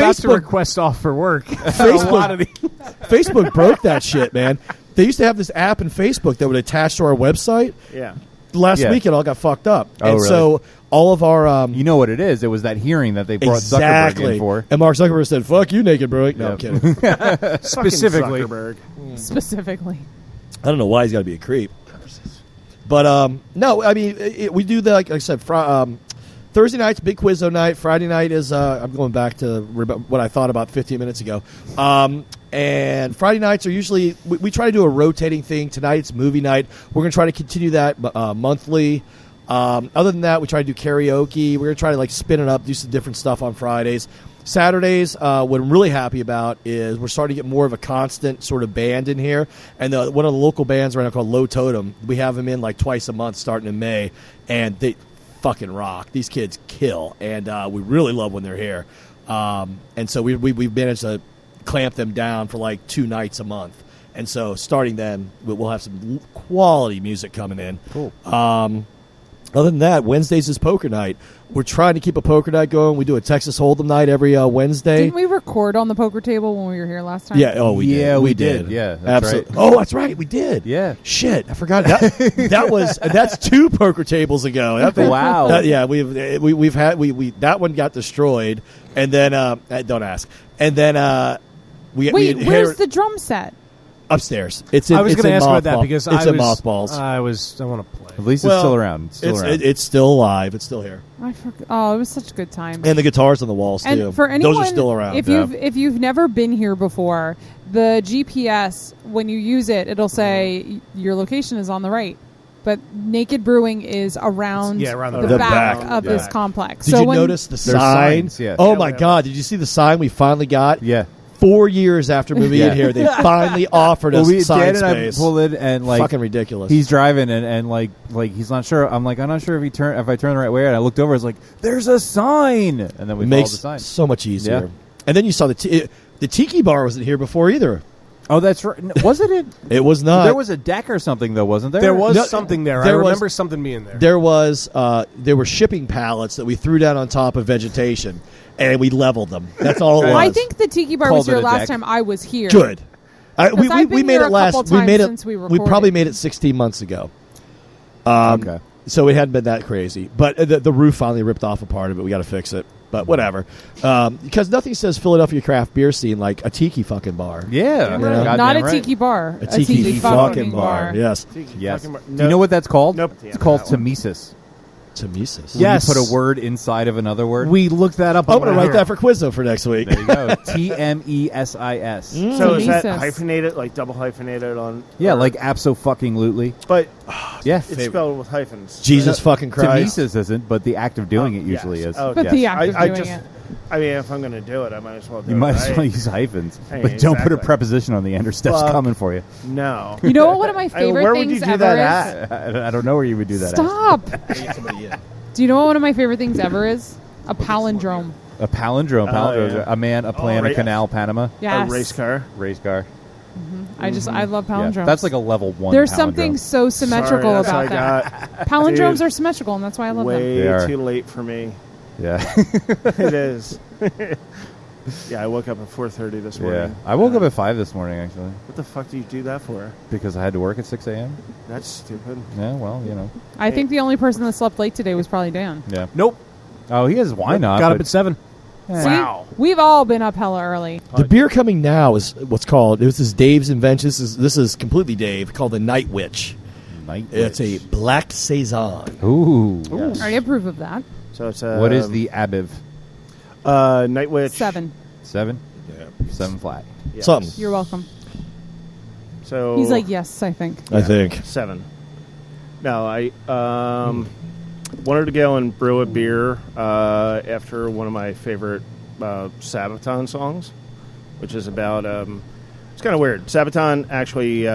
Speaker 7: Facebook,
Speaker 2: request off for work.
Speaker 7: Facebook broke that shit, man. They used to have this app in Facebook that would attach to our website.
Speaker 8: Yeah.
Speaker 7: Last
Speaker 6: Yeah.
Speaker 7: week, it all got fucked up,
Speaker 6: Oh,
Speaker 7: and
Speaker 6: really?
Speaker 7: so all of our
Speaker 6: You know what it is? It was that hearing that they brought Zuckerberg in for.
Speaker 7: And Mark Zuckerberg said, "Fuck you, Naked Brewing." No, I'm
Speaker 6: Yep.
Speaker 7: kidding.
Speaker 2: Specifically.
Speaker 8: Zuckerberg.
Speaker 5: Specifically.
Speaker 7: I don't know why he's got to be a creep. But no, I mean we do the like I said. Thursday night's big Quizzo night. Friday night is I'm going back to what I thought about 15 minutes ago. And Friday nights are usually we try to do a rotating thing. Tonight's movie night. We're going to try to continue that monthly. Other than that, we try to do karaoke. We're going to try to like spin it up, do some different stuff on Fridays. Saturdays, what I'm really happy about is we're starting to get more of a constant sort of band in here. And one of the local bands right now called Low Totem, we have them in like twice a month starting in May. And they fucking rock. These kids kill. And we really love when they're here. And so we've managed to clamp them down for like 2 nights a month. And so starting then, we'll have some quality music coming in.
Speaker 6: Cool.
Speaker 7: Other than that, Wednesdays is poker night. We're trying to keep a poker night going. We do a Texas Hold'em night every Wednesday.
Speaker 5: Didn't we record on the poker table when we were here last time?
Speaker 7: Yeah. Oh, we did.
Speaker 6: Yeah, we
Speaker 7: did.
Speaker 6: did. Yeah, that's
Speaker 7: absolutely.
Speaker 6: right.
Speaker 7: Oh, that's right. We did.
Speaker 6: Yeah.
Speaker 7: Shit, I forgot that. That's 2 poker tables ago.
Speaker 6: Wow.
Speaker 7: We've had that one got destroyed, and then don't ask. And then we
Speaker 5: Wait,
Speaker 7: we
Speaker 5: where's the drum set?
Speaker 7: upstairs? It's in,
Speaker 2: I was
Speaker 7: going
Speaker 2: going
Speaker 7: to
Speaker 2: to ask about that because
Speaker 7: it's
Speaker 2: I
Speaker 7: in
Speaker 2: was
Speaker 7: mothballs.
Speaker 2: I want to play.
Speaker 6: At least
Speaker 7: Well,
Speaker 6: it's still around. It's still around.
Speaker 7: It's still alive. It's still here.
Speaker 5: I forgot. Oh, it was such a good time.
Speaker 7: And the guitars on the walls too.
Speaker 5: And for anyone,
Speaker 7: those are still around.
Speaker 5: If you've never been here before, the GPS when you use it, it'll say your location is on the right, but Naked Brewing is around,
Speaker 2: around
Speaker 5: the
Speaker 7: the
Speaker 5: back
Speaker 7: back.
Speaker 5: of this
Speaker 6: Yeah.
Speaker 5: complex.
Speaker 7: Did
Speaker 5: so
Speaker 7: you
Speaker 5: when,
Speaker 7: notice the
Speaker 6: There's
Speaker 7: sign?
Speaker 6: signs, yeah.
Speaker 7: Oh
Speaker 8: Yeah,
Speaker 7: my
Speaker 8: we have-
Speaker 7: God! Did you see the sign we finally got?
Speaker 6: yeah.
Speaker 7: 4 years after moving
Speaker 6: Yeah.
Speaker 7: in here, they finally offered us sign
Speaker 6: Dan and
Speaker 7: space.
Speaker 6: I pulled in and like
Speaker 7: Fucking ridiculous.
Speaker 6: he's driving and like he's not sure. I'm not sure if I turn the right way. And I looked over. I was like, "There's a sign," and then we
Speaker 7: it
Speaker 6: followed
Speaker 7: makes
Speaker 6: the sign.
Speaker 7: so much easier.
Speaker 6: Yeah.
Speaker 7: And then you saw the Tiki Bar wasn't here before either.
Speaker 6: Oh, that's right. Wasn't it?
Speaker 7: It was not.
Speaker 6: There was a deck or something, though, wasn't there?
Speaker 2: There was
Speaker 7: No,
Speaker 2: something there. I
Speaker 7: there was-
Speaker 2: remember something being there.
Speaker 7: There were shipping pallets that we threw down on top of vegetation, and we leveled them. That's all it was.
Speaker 5: I think the Tiki Bar
Speaker 6: Called
Speaker 5: was here
Speaker 6: it a
Speaker 5: last
Speaker 6: deck.
Speaker 5: time I was here.
Speaker 7: good. We
Speaker 5: I've been
Speaker 7: made
Speaker 5: here
Speaker 7: it
Speaker 5: a
Speaker 7: last.
Speaker 5: couple
Speaker 7: We made
Speaker 5: times
Speaker 7: it.
Speaker 5: since we
Speaker 7: We
Speaker 5: recorded.
Speaker 7: probably made it 16 months ago.
Speaker 6: Okay.
Speaker 7: So it hadn't been that crazy, but the roof finally ripped off a part of it. We got to fix it, but whatever. Because nothing says Philadelphia craft beer scene like a tiki fucking bar.
Speaker 6: Yeah.
Speaker 7: Yeah.
Speaker 6: Goddamn
Speaker 5: Not a
Speaker 6: right.
Speaker 5: tiki bar.
Speaker 7: A tiki fucking bar. Yes.
Speaker 6: Yes.
Speaker 8: Fucking bar.
Speaker 6: Do you know what that's called?
Speaker 8: Nope.
Speaker 6: It's called Temesis.
Speaker 7: Temesis.
Speaker 6: When
Speaker 2: Yes.
Speaker 6: you put a word inside of another word.
Speaker 2: We looked that up.
Speaker 7: I'm going to write that for Quizzo for next week.
Speaker 6: There you go. Temesis.
Speaker 8: So is that
Speaker 5: Temesis.
Speaker 8: hyphenated, like double hyphenated on?
Speaker 6: Yeah, like abso-fucking-lutely.
Speaker 8: But
Speaker 6: Yeah.
Speaker 8: it's spelled with hyphens.
Speaker 7: Jesus fucking Christ.
Speaker 6: Temesis isn't, but the act of doing it usually
Speaker 8: yes.
Speaker 6: is.
Speaker 8: Oh,
Speaker 5: But
Speaker 6: yes.
Speaker 5: the act of
Speaker 8: I
Speaker 5: doing
Speaker 8: just,
Speaker 5: it.
Speaker 8: I mean, if I'm going to do it, I might as well do
Speaker 6: You
Speaker 8: it.
Speaker 6: might as
Speaker 8: right?
Speaker 6: well use hyphens.
Speaker 8: Hey,
Speaker 6: But don't put a
Speaker 8: exactly.
Speaker 6: preposition on the end or Steph's
Speaker 8: Fuck.
Speaker 6: coming for you.
Speaker 8: No.
Speaker 5: You know what one of my favorite
Speaker 8: where would
Speaker 5: things
Speaker 8: you do
Speaker 5: ever
Speaker 8: that
Speaker 5: is?
Speaker 8: at?
Speaker 6: I don't know where you would do that.
Speaker 5: Stop. Do you know what one of my favorite things ever is? A palindrome.
Speaker 6: A palindrome. Palindrome.
Speaker 8: yeah.
Speaker 6: A man, a plan, a
Speaker 8: right.
Speaker 6: canal, Panama.
Speaker 5: Yes.
Speaker 8: A race car.
Speaker 6: Race car.
Speaker 5: I love
Speaker 6: Yeah.
Speaker 5: palindromes.
Speaker 6: That's like a level 1
Speaker 5: There's
Speaker 6: palindrome.
Speaker 5: something so symmetrical
Speaker 8: Sorry, that's
Speaker 5: about
Speaker 8: all I
Speaker 5: that.
Speaker 8: got.
Speaker 5: Palindromes
Speaker 8: Dude.
Speaker 5: are symmetrical, and that's why I love them.
Speaker 8: Way
Speaker 6: They are.
Speaker 8: too late for me.
Speaker 6: Yeah.
Speaker 8: It is. Yeah, I woke up at 4:30 this morning.
Speaker 6: Yeah. I woke up at 5 this morning, actually,
Speaker 8: What the fuck do you do that for?
Speaker 6: because I had to work at 6 a.m.
Speaker 8: That's stupid.
Speaker 6: Yeah, well, you know.
Speaker 5: I think the only person that slept late today was probably Dan.
Speaker 6: Yeah.
Speaker 2: Nope.
Speaker 6: Oh, he is. Why not?
Speaker 2: Got up
Speaker 6: But-
Speaker 2: at 7.
Speaker 5: See? We've all been up hella early.
Speaker 7: The beer coming now is what's called. This is Dave's invention. This is completely Dave. Called the Night Witch.
Speaker 6: Night
Speaker 7: It's a
Speaker 6: Witch.
Speaker 7: black saison.
Speaker 6: Ooh.
Speaker 5: I approve of that.
Speaker 8: So it's
Speaker 6: What is the abiv?
Speaker 8: Night Witch
Speaker 5: 7.
Speaker 6: 7?
Speaker 7: Yeah.
Speaker 6: 7 flat.
Speaker 8: Yes.
Speaker 7: Something.
Speaker 5: You're welcome.
Speaker 8: So
Speaker 5: He's like, yes, I think.
Speaker 7: I think.
Speaker 8: 7. No, I wanted to go and brew a beer after one of my favorite Sabaton songs, which is about. It's kind of weird. Sabaton actually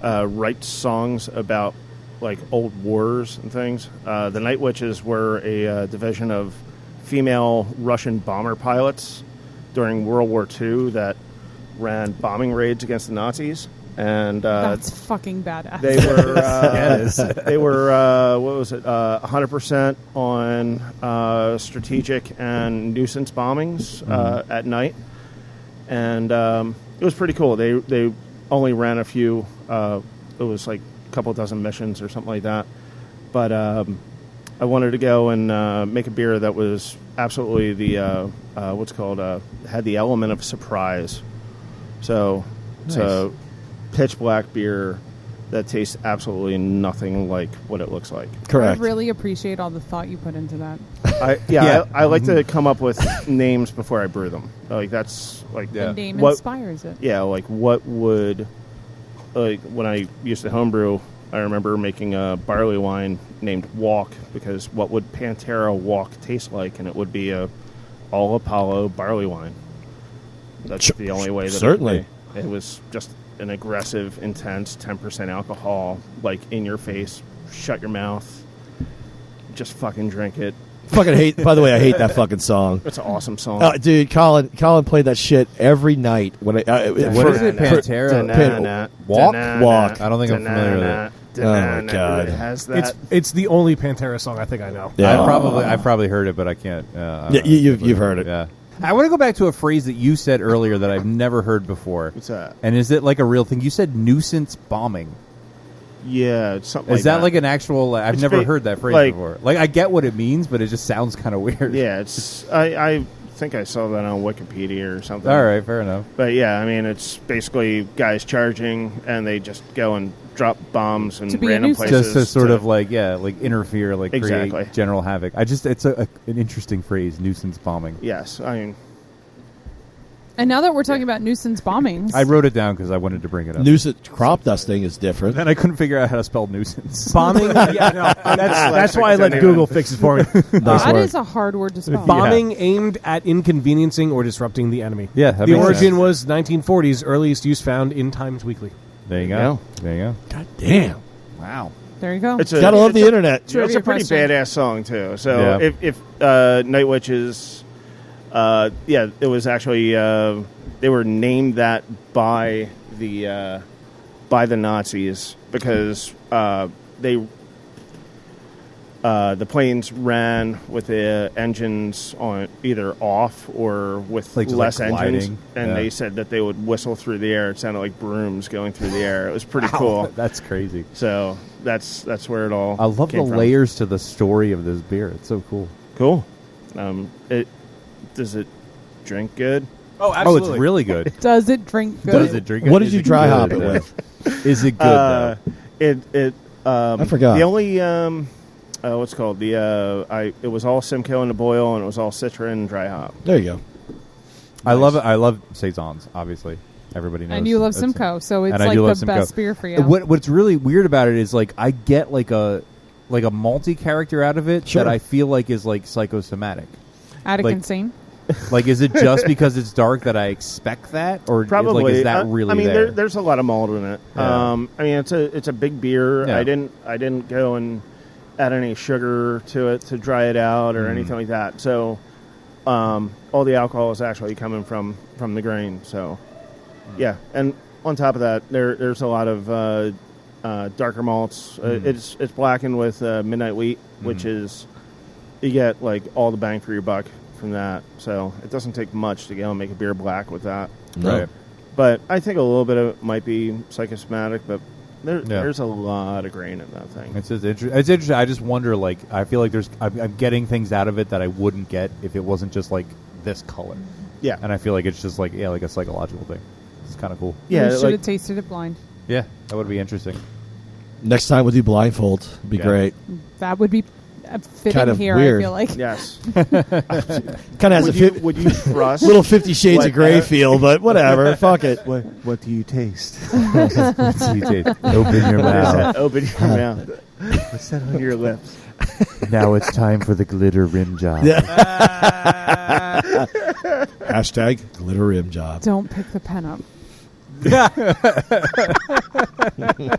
Speaker 8: writes songs about like old wars and things. The Night Witches were a division of female Russian bomber pilots during World War II that ran bombing raids against the Nazis. And
Speaker 5: That's fucking badass.
Speaker 8: they were they were what was it 100% on strategic and nuisance bombings at night, and it was pretty cool. They only ran a few. It was like a couple dozen missions or something like that. But I wanted to go and make a beer that was absolutely the what's called had the element of surprise. So it's a pitch black beer that tastes absolutely nothing like what it looks like.
Speaker 7: Correct.
Speaker 5: I really appreciate all the thought you put into that.
Speaker 8: I like to come up with names before I brew them. Like that's like
Speaker 5: The name
Speaker 8: What-
Speaker 5: inspires it.
Speaker 8: yeah, like what would like when I used to homebrew, I remember making a barley wine named Walk because what would Pantera Walk taste like, and it would be a all Apollo barley wine. That's the only way that
Speaker 7: certainly.
Speaker 8: it was just an aggressive, intense 10% alcohol, like in your face, shut your mouth, just fucking drink it.
Speaker 7: Fucking hate. By the way, I hate that fucking song.
Speaker 8: It's an awesome song.
Speaker 7: Dude, Colin played that shit every night when I.
Speaker 6: What is it? Pantera? Walk?
Speaker 7: Walk.
Speaker 6: I don't think I'm familiar with it.
Speaker 7: Oh, my God.
Speaker 8: It has that.
Speaker 2: It's the only Pantera song I think I know.
Speaker 7: Yeah.
Speaker 6: I've probably heard it, but I can't.
Speaker 7: Yeah, you've heard it.
Speaker 6: Yeah. I want to go back to a phrase that you said earlier that I've never heard before.
Speaker 8: What's that?
Speaker 6: And is it like a real thing? You said nuisance bombing.
Speaker 8: Yeah, it's something
Speaker 6: Is
Speaker 8: like
Speaker 6: that like an actual? I've
Speaker 8: It's
Speaker 6: never
Speaker 8: ba-
Speaker 6: heard that phrase
Speaker 8: like-
Speaker 6: before. Like I get what it means, but it just sounds kind of weird.
Speaker 8: Yeah, it's. I think I saw that on Wikipedia or something.
Speaker 6: All right, fair enough.
Speaker 8: But yeah, I mean, it's basically guys charging and they just go and drop bombs in
Speaker 5: To be a
Speaker 8: random
Speaker 5: nuisance.
Speaker 8: places.
Speaker 6: Just to sort of like interfere, like
Speaker 8: Exactly.
Speaker 6: create general havoc. It's an interesting phrase, nuisance bombing.
Speaker 8: Yes, I mean,
Speaker 5: And now that we're talking about nuisance bombings,
Speaker 6: I wrote it down because I wanted to bring it up.
Speaker 7: Nuisance crop dusting is different.
Speaker 6: Then I couldn't figure out how to spell nuisance.
Speaker 2: Bombing. Yeah, no, that's why I let
Speaker 8: Anyway.
Speaker 2: Google fix it for me.
Speaker 7: Nice
Speaker 5: that
Speaker 7: work.
Speaker 5: is a hard word to spell.
Speaker 2: Bombing aimed at inconveniencing or disrupting the enemy.
Speaker 6: Yeah, that
Speaker 2: the
Speaker 6: makes
Speaker 2: origin
Speaker 6: sense.
Speaker 2: was 1940s, earliest use found in Times Weekly.
Speaker 6: There you
Speaker 7: Yeah.
Speaker 6: go. There you go.
Speaker 7: God damn.
Speaker 6: Wow.
Speaker 5: There you go.
Speaker 8: it's
Speaker 7: Gotta love the internet.
Speaker 8: It's
Speaker 5: Trivia
Speaker 8: a pretty
Speaker 5: question.
Speaker 8: badass song too. So
Speaker 6: Yeah.
Speaker 8: if Night Witches Yeah, it was actually they were named that by the Nazis because the planes ran with the engines on either off or with
Speaker 6: Like just
Speaker 8: less
Speaker 6: like
Speaker 8: engines,
Speaker 6: gliding.
Speaker 8: and
Speaker 6: Yeah.
Speaker 8: they said that they would whistle through the air. It sounded like brooms going through the air. It was pretty
Speaker 6: Wow,
Speaker 8: cool.
Speaker 6: That's crazy.
Speaker 8: So that's where it all.
Speaker 6: I love the
Speaker 8: came from.
Speaker 6: layers to the story of this beer. It's so cool.
Speaker 8: Cool. Does it drink good?
Speaker 2: Oh,
Speaker 6: Oh,
Speaker 2: absolutely.
Speaker 6: it's really good.
Speaker 5: Does it drink good?
Speaker 6: Does it drink?
Speaker 7: What
Speaker 6: Is
Speaker 7: did you
Speaker 6: it
Speaker 7: dry
Speaker 6: good?
Speaker 7: hop it with?
Speaker 6: Is it good though?
Speaker 7: I forgot.
Speaker 8: The only what's it called it was all Simcoe in the boil, and it was all Citron and dry hop.
Speaker 7: There you go.
Speaker 6: I love it. I love saisons. Obviously, everybody knows.
Speaker 5: And you love
Speaker 6: That's-
Speaker 5: Simcoe, so it's
Speaker 6: and I
Speaker 5: like
Speaker 6: do
Speaker 5: the
Speaker 6: love Simcoe.
Speaker 5: best beer for you.
Speaker 6: What's really weird about it is like I get like a malty character out of it
Speaker 7: Sure.
Speaker 6: that I feel like is like psychosomatic.
Speaker 5: Attic
Speaker 6: like-
Speaker 5: Insane.
Speaker 6: Like, is it just because it's dark that I expect that, or
Speaker 8: Probably.
Speaker 6: like, is that really
Speaker 8: I mean,
Speaker 6: there?
Speaker 8: there's a lot of malt in it.
Speaker 6: Yeah.
Speaker 8: I mean, it's a big beer.
Speaker 6: Yeah.
Speaker 8: I didn't go and add any sugar to it to dry it out
Speaker 6: Mm.
Speaker 8: or anything like that. So, all the alcohol is actually coming from the grain. So,
Speaker 6: Mm.
Speaker 8: yeah. And on top of that, there's a lot of darker malts. It's blackened with midnight wheat, which is you get like all the bang for your buck from that. So it doesn't take much to go and make a beer black with that.
Speaker 6: Right.
Speaker 8: But I think a little bit of it might be psychosomatic, but
Speaker 6: Yeah.
Speaker 8: there's a lot of grain in that thing.
Speaker 6: It's just it's interesting. I just wonder, like, I feel like I'm getting things out of it that I wouldn't get if it wasn't just like this color.
Speaker 8: Yeah.
Speaker 6: And I feel like it's just like like a psychological thing. It's kind of cool.
Speaker 8: Yeah,
Speaker 5: You should
Speaker 8: like-
Speaker 5: have tasted it blind.
Speaker 6: Yeah, that would be interesting.
Speaker 7: Next time we'll do blindfold. It'd be
Speaker 6: Yeah.
Speaker 7: great.
Speaker 5: That would be fitting
Speaker 7: Kind of
Speaker 5: here,
Speaker 7: weird.
Speaker 5: I feel like.
Speaker 8: Yes.
Speaker 7: Kind of has
Speaker 8: Would you trust
Speaker 7: little 50 Shades
Speaker 8: what-
Speaker 7: of Grey feel, but whatever. Fuck it.
Speaker 8: What do you taste?
Speaker 6: Open your mouth.
Speaker 8: Open your mouth. What's that on your lips?
Speaker 6: Now it's time for the glitter rim job.
Speaker 7: Hashtag glitter rim job.
Speaker 5: Don't pick the pen up.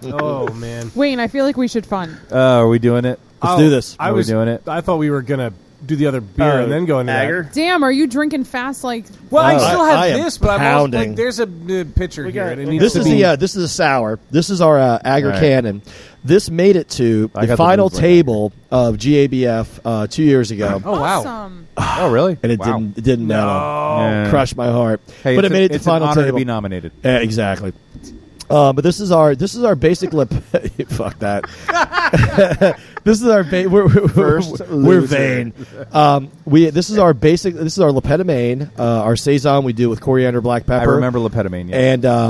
Speaker 2: Oh man.
Speaker 5: Wayne, I feel like we should fun.
Speaker 6: Are we doing it?
Speaker 7: Let's do this.
Speaker 2: I
Speaker 6: Are we
Speaker 2: was
Speaker 6: doing it?
Speaker 2: I thought we were gonna do the other beer and then go into
Speaker 8: Agar?
Speaker 2: that.
Speaker 5: Damn, are you drinking fast like...
Speaker 2: Well, I
Speaker 7: Oh,
Speaker 2: still
Speaker 7: I
Speaker 2: have
Speaker 7: am
Speaker 2: this, but I'm also,
Speaker 7: pounding.
Speaker 2: like, there's a pitcher
Speaker 8: We
Speaker 2: here.
Speaker 8: got-
Speaker 2: And it needs
Speaker 7: This
Speaker 2: to
Speaker 7: is
Speaker 2: be,
Speaker 7: this is a sour. This is our Agar
Speaker 6: Right.
Speaker 7: Cannon. This made it to
Speaker 6: I
Speaker 7: the
Speaker 6: got the
Speaker 7: final
Speaker 6: moves like
Speaker 7: table of GABF 2 years ago,
Speaker 2: Oh wow.
Speaker 5: Awesome.
Speaker 6: Oh, really?
Speaker 7: and it
Speaker 6: Wow.
Speaker 7: didn't
Speaker 6: Yeah.
Speaker 7: crush my heart.
Speaker 6: Hey,
Speaker 7: but
Speaker 6: it's
Speaker 7: it made it to
Speaker 6: it's an
Speaker 7: final
Speaker 6: honor
Speaker 7: table.
Speaker 6: to be nominated.
Speaker 7: Yeah, exactly. But this is our basic lip. Fuck that. This is our we're vain. This is our basic. This is our Lepetamaine, our saison. We do with coriander, black
Speaker 6: I
Speaker 7: pepper.
Speaker 6: remember Lepetamaine. Yeah.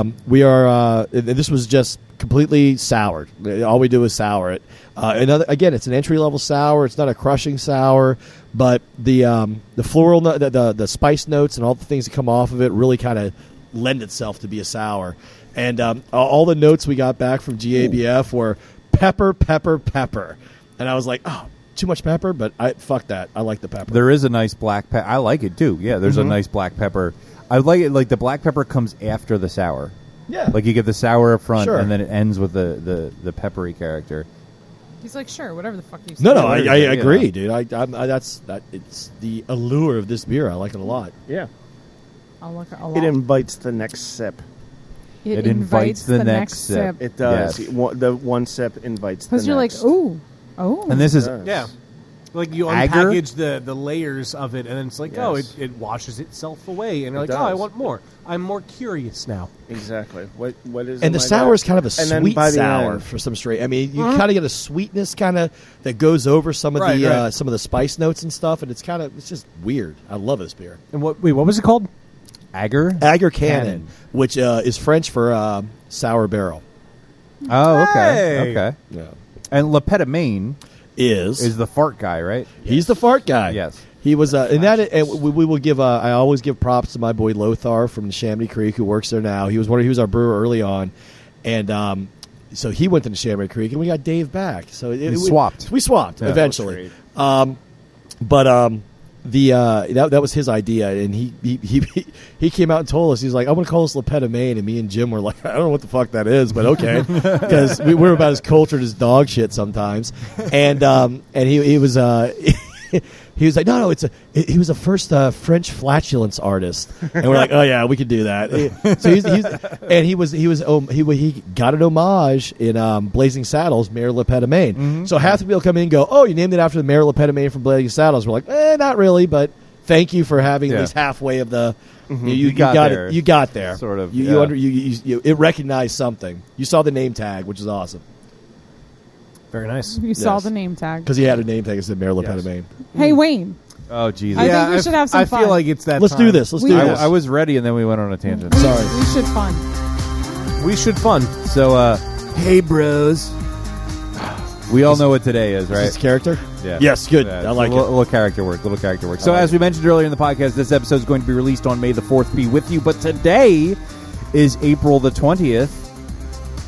Speaker 7: And we are. This was just completely soured. All we do is sour it. Again, it's an entry level sour. It's not a crushing sour, but the floral, the spice notes, and all the things that come off of it really kind of lend itself to be a sour. And all the notes we got back from GABF were pepper, pepper, pepper. And I was like, oh, too much pepper, but fuck that. I like the pepper.
Speaker 6: There is a nice black pepper. I like it too. Yeah, there's a nice black pepper. I like it. Like the black pepper comes after the sour.
Speaker 7: Yeah.
Speaker 6: Like you get the sour up front,
Speaker 7: Sure.
Speaker 6: and then it ends with the peppery character.
Speaker 5: He's like, sure, whatever the fuck you say.
Speaker 7: No, I
Speaker 6: What is it?
Speaker 7: agree,
Speaker 6: Yeah.
Speaker 7: dude. It's the allure of this beer. I like it a lot.
Speaker 8: Yeah.
Speaker 5: I'll look a lot.
Speaker 8: It invites the next sip.
Speaker 5: It invites the next sip.
Speaker 8: It does.
Speaker 6: Yes.
Speaker 8: The one sip invites the
Speaker 5: Because you're like,
Speaker 8: next.
Speaker 5: ooh, oh.
Speaker 6: And this is
Speaker 8: It does.
Speaker 2: Yeah. Like you
Speaker 6: Agar?
Speaker 2: unpackage the layers of it, and then it's like, oh,
Speaker 8: Yes.
Speaker 2: it washes itself away, and you're
Speaker 8: It
Speaker 2: like, oh, I
Speaker 8: does.
Speaker 2: want more. I'm more curious now.
Speaker 8: Exactly. What is?
Speaker 7: And
Speaker 8: in
Speaker 7: the
Speaker 8: my
Speaker 7: sour
Speaker 8: mouth?
Speaker 7: is kind of a
Speaker 8: And then
Speaker 7: sweet
Speaker 8: by the
Speaker 7: sour
Speaker 8: end-
Speaker 7: for some straight. I mean, you kind of get a sweetness kind of that goes over some of
Speaker 2: Right,
Speaker 7: the
Speaker 2: right.
Speaker 7: some of the spice notes and stuff, and it's just weird. I love this beer.
Speaker 2: And what was it called?
Speaker 6: Agar.
Speaker 7: Agar
Speaker 6: Cannon.
Speaker 7: Cannon, which is French for sour barrel.
Speaker 6: Oh, okay,
Speaker 2: Hey!
Speaker 6: okay.
Speaker 7: Yeah.
Speaker 6: And Lepetamaine
Speaker 7: Is
Speaker 6: is the fart guy, right?
Speaker 7: he's the fart guy?
Speaker 6: Yes.
Speaker 7: He was, and that, and we will give. I always give props to my boy Lothar from Chamonix Creek, who works there now. He was our brewer early on, and so he went to the Chamonix Creek, and we got Dave back. So we
Speaker 6: swapped.
Speaker 7: We swapped
Speaker 6: Yeah.
Speaker 7: eventually. That was his idea, and he came out and told us, he's like, I'm going to call this Lepetamaine, and me and Jim were like, I don't know what the fuck that is, but okay, because we're about as cultured as dog shit sometimes, and he was he was like, no, he was a first French flatulence artist, and we're like, oh yeah, we could do that. He got an homage in Blazing Saddles, Mayor Le Pen of Maine.
Speaker 2: Mm-hmm.
Speaker 7: So half the people come in and go, oh, you named it after the Mayor Le Pen of Maine from Blazing Saddles. We're like, not really, but thank you for having at least halfway of the. You got
Speaker 6: there.
Speaker 7: it. You got there.
Speaker 6: Sort of,
Speaker 7: It recognized something. You saw the name tag, which is awesome.
Speaker 2: Very nice.
Speaker 5: You saw
Speaker 7: Yes.
Speaker 5: the name tag.
Speaker 7: Because he had a name tag that said Mayor Le Pen of Maine.
Speaker 5: Hey, Wayne.
Speaker 6: Oh, Jesus.
Speaker 5: I think we should have some
Speaker 2: I
Speaker 5: fun.
Speaker 2: feel like it's that
Speaker 7: Let's
Speaker 2: time.
Speaker 7: do this. Let's
Speaker 5: We-
Speaker 7: do
Speaker 5: I-
Speaker 7: this.
Speaker 6: I was ready, and then we went on a tangent.
Speaker 7: Sorry.
Speaker 5: We should fun.
Speaker 2: We should fun.
Speaker 6: So, hey, bros. We all know what today is,
Speaker 7: Is
Speaker 6: right?
Speaker 7: this character?
Speaker 6: Yeah.
Speaker 7: Yes, good.
Speaker 6: Yeah,
Speaker 7: I
Speaker 6: it's
Speaker 7: like
Speaker 6: a
Speaker 7: it.
Speaker 6: little character work. So,
Speaker 7: like
Speaker 6: as we mentioned earlier in the podcast, this episode is going to be released on May the 4th. Be with you. But today is April the 20th,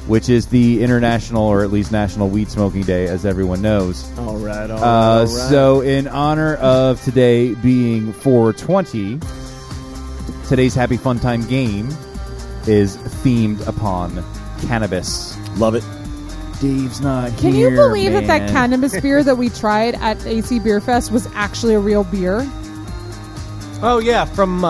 Speaker 6: which is the International, or at least National Weed Smoking Day, as everyone knows.
Speaker 8: All right.
Speaker 6: So, in honor of today being 420, today's Happy Fun Time game is themed upon cannabis.
Speaker 7: Love it.
Speaker 6: Dave's not
Speaker 5: Can
Speaker 6: here,
Speaker 5: you believe that
Speaker 6: man.
Speaker 5: cannabis beer that we tried at AC Beer Fest was actually a real beer?
Speaker 2: Oh yeah, from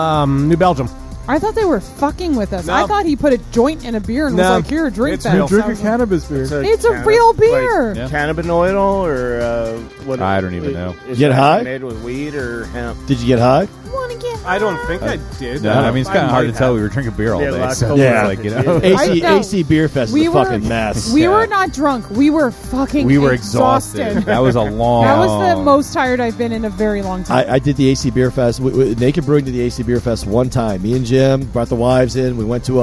Speaker 2: New Belgium.
Speaker 5: I thought they were fucking with us.
Speaker 2: No.
Speaker 5: I thought he put a joint in a beer and was
Speaker 2: No.
Speaker 5: like, "Here, drink
Speaker 2: It's
Speaker 5: that."
Speaker 2: real.
Speaker 5: Drink
Speaker 6: cannabis beer.
Speaker 5: It's a real beer.
Speaker 6: Yeah.
Speaker 8: Cannabinoid or what?
Speaker 6: I don't even know.
Speaker 8: Is
Speaker 7: Get
Speaker 8: that
Speaker 7: high?
Speaker 8: Made with weed or hemp?
Speaker 7: Did you get high?
Speaker 5: Want to get?
Speaker 2: I don't think I did.
Speaker 6: No, I mean, it's kind of hard to tell. We were drinking beer all
Speaker 8: Yeah,
Speaker 6: day.
Speaker 8: last
Speaker 6: So
Speaker 8: couple
Speaker 7: Yeah.
Speaker 6: it's like, you know.
Speaker 7: AC,
Speaker 5: I know.
Speaker 7: AC Beer Fest is
Speaker 5: We
Speaker 7: a
Speaker 5: were-
Speaker 7: fucking mess.
Speaker 5: We
Speaker 6: Yeah.
Speaker 5: were not drunk. We were fucking.
Speaker 6: We were exhausted. That was a long.
Speaker 5: That was the most tired I've been in a very long time.
Speaker 7: I did the AC Beer Fest. Naked Brewing did the AC Beer Fest one time. Me and Jim brought the wives in. We went to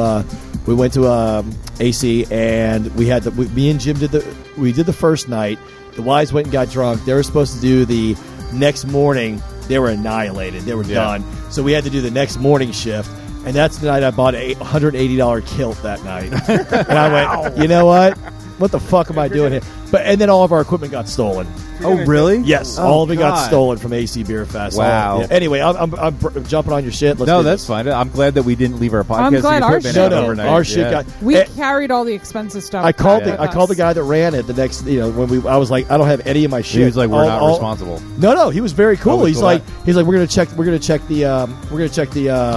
Speaker 7: AC, and me and Jim did the first night. The wives went and got drunk. They were supposed to do the next morning. They were annihilated. They were done. So we had to do the next morning shift. And that's the night I bought a $180 kilt that night. And I went, you know what? What the fuck am I doing here? And then all of our equipment got stolen.
Speaker 6: Oh, really?
Speaker 7: Yes,
Speaker 6: Oh,
Speaker 7: all of it got
Speaker 6: God.
Speaker 7: stolen from AC Beer Fest.
Speaker 6: Wow.
Speaker 7: Yeah. Anyway, I'm jumping on your shit. Let's
Speaker 6: No,
Speaker 7: do
Speaker 6: that's
Speaker 7: this.
Speaker 6: fine. I'm glad that we didn't leave our
Speaker 5: I'm
Speaker 6: podcast
Speaker 5: glad our
Speaker 6: equipment
Speaker 5: shit-
Speaker 6: out
Speaker 7: No,
Speaker 6: overnight.
Speaker 7: our shit
Speaker 6: Yeah.
Speaker 7: got.
Speaker 5: we
Speaker 7: Eh,
Speaker 5: carried all the expensive stuff.
Speaker 7: I called
Speaker 5: back
Speaker 7: the
Speaker 5: with
Speaker 7: I called the
Speaker 5: us.
Speaker 7: guy that ran it the next. I was like, I don't have any of my shit.
Speaker 6: He was like, "We're not
Speaker 7: All-
Speaker 6: responsible."
Speaker 7: No, he was very cool.
Speaker 6: Oh,
Speaker 7: He's
Speaker 6: cool.
Speaker 7: like, we're gonna check the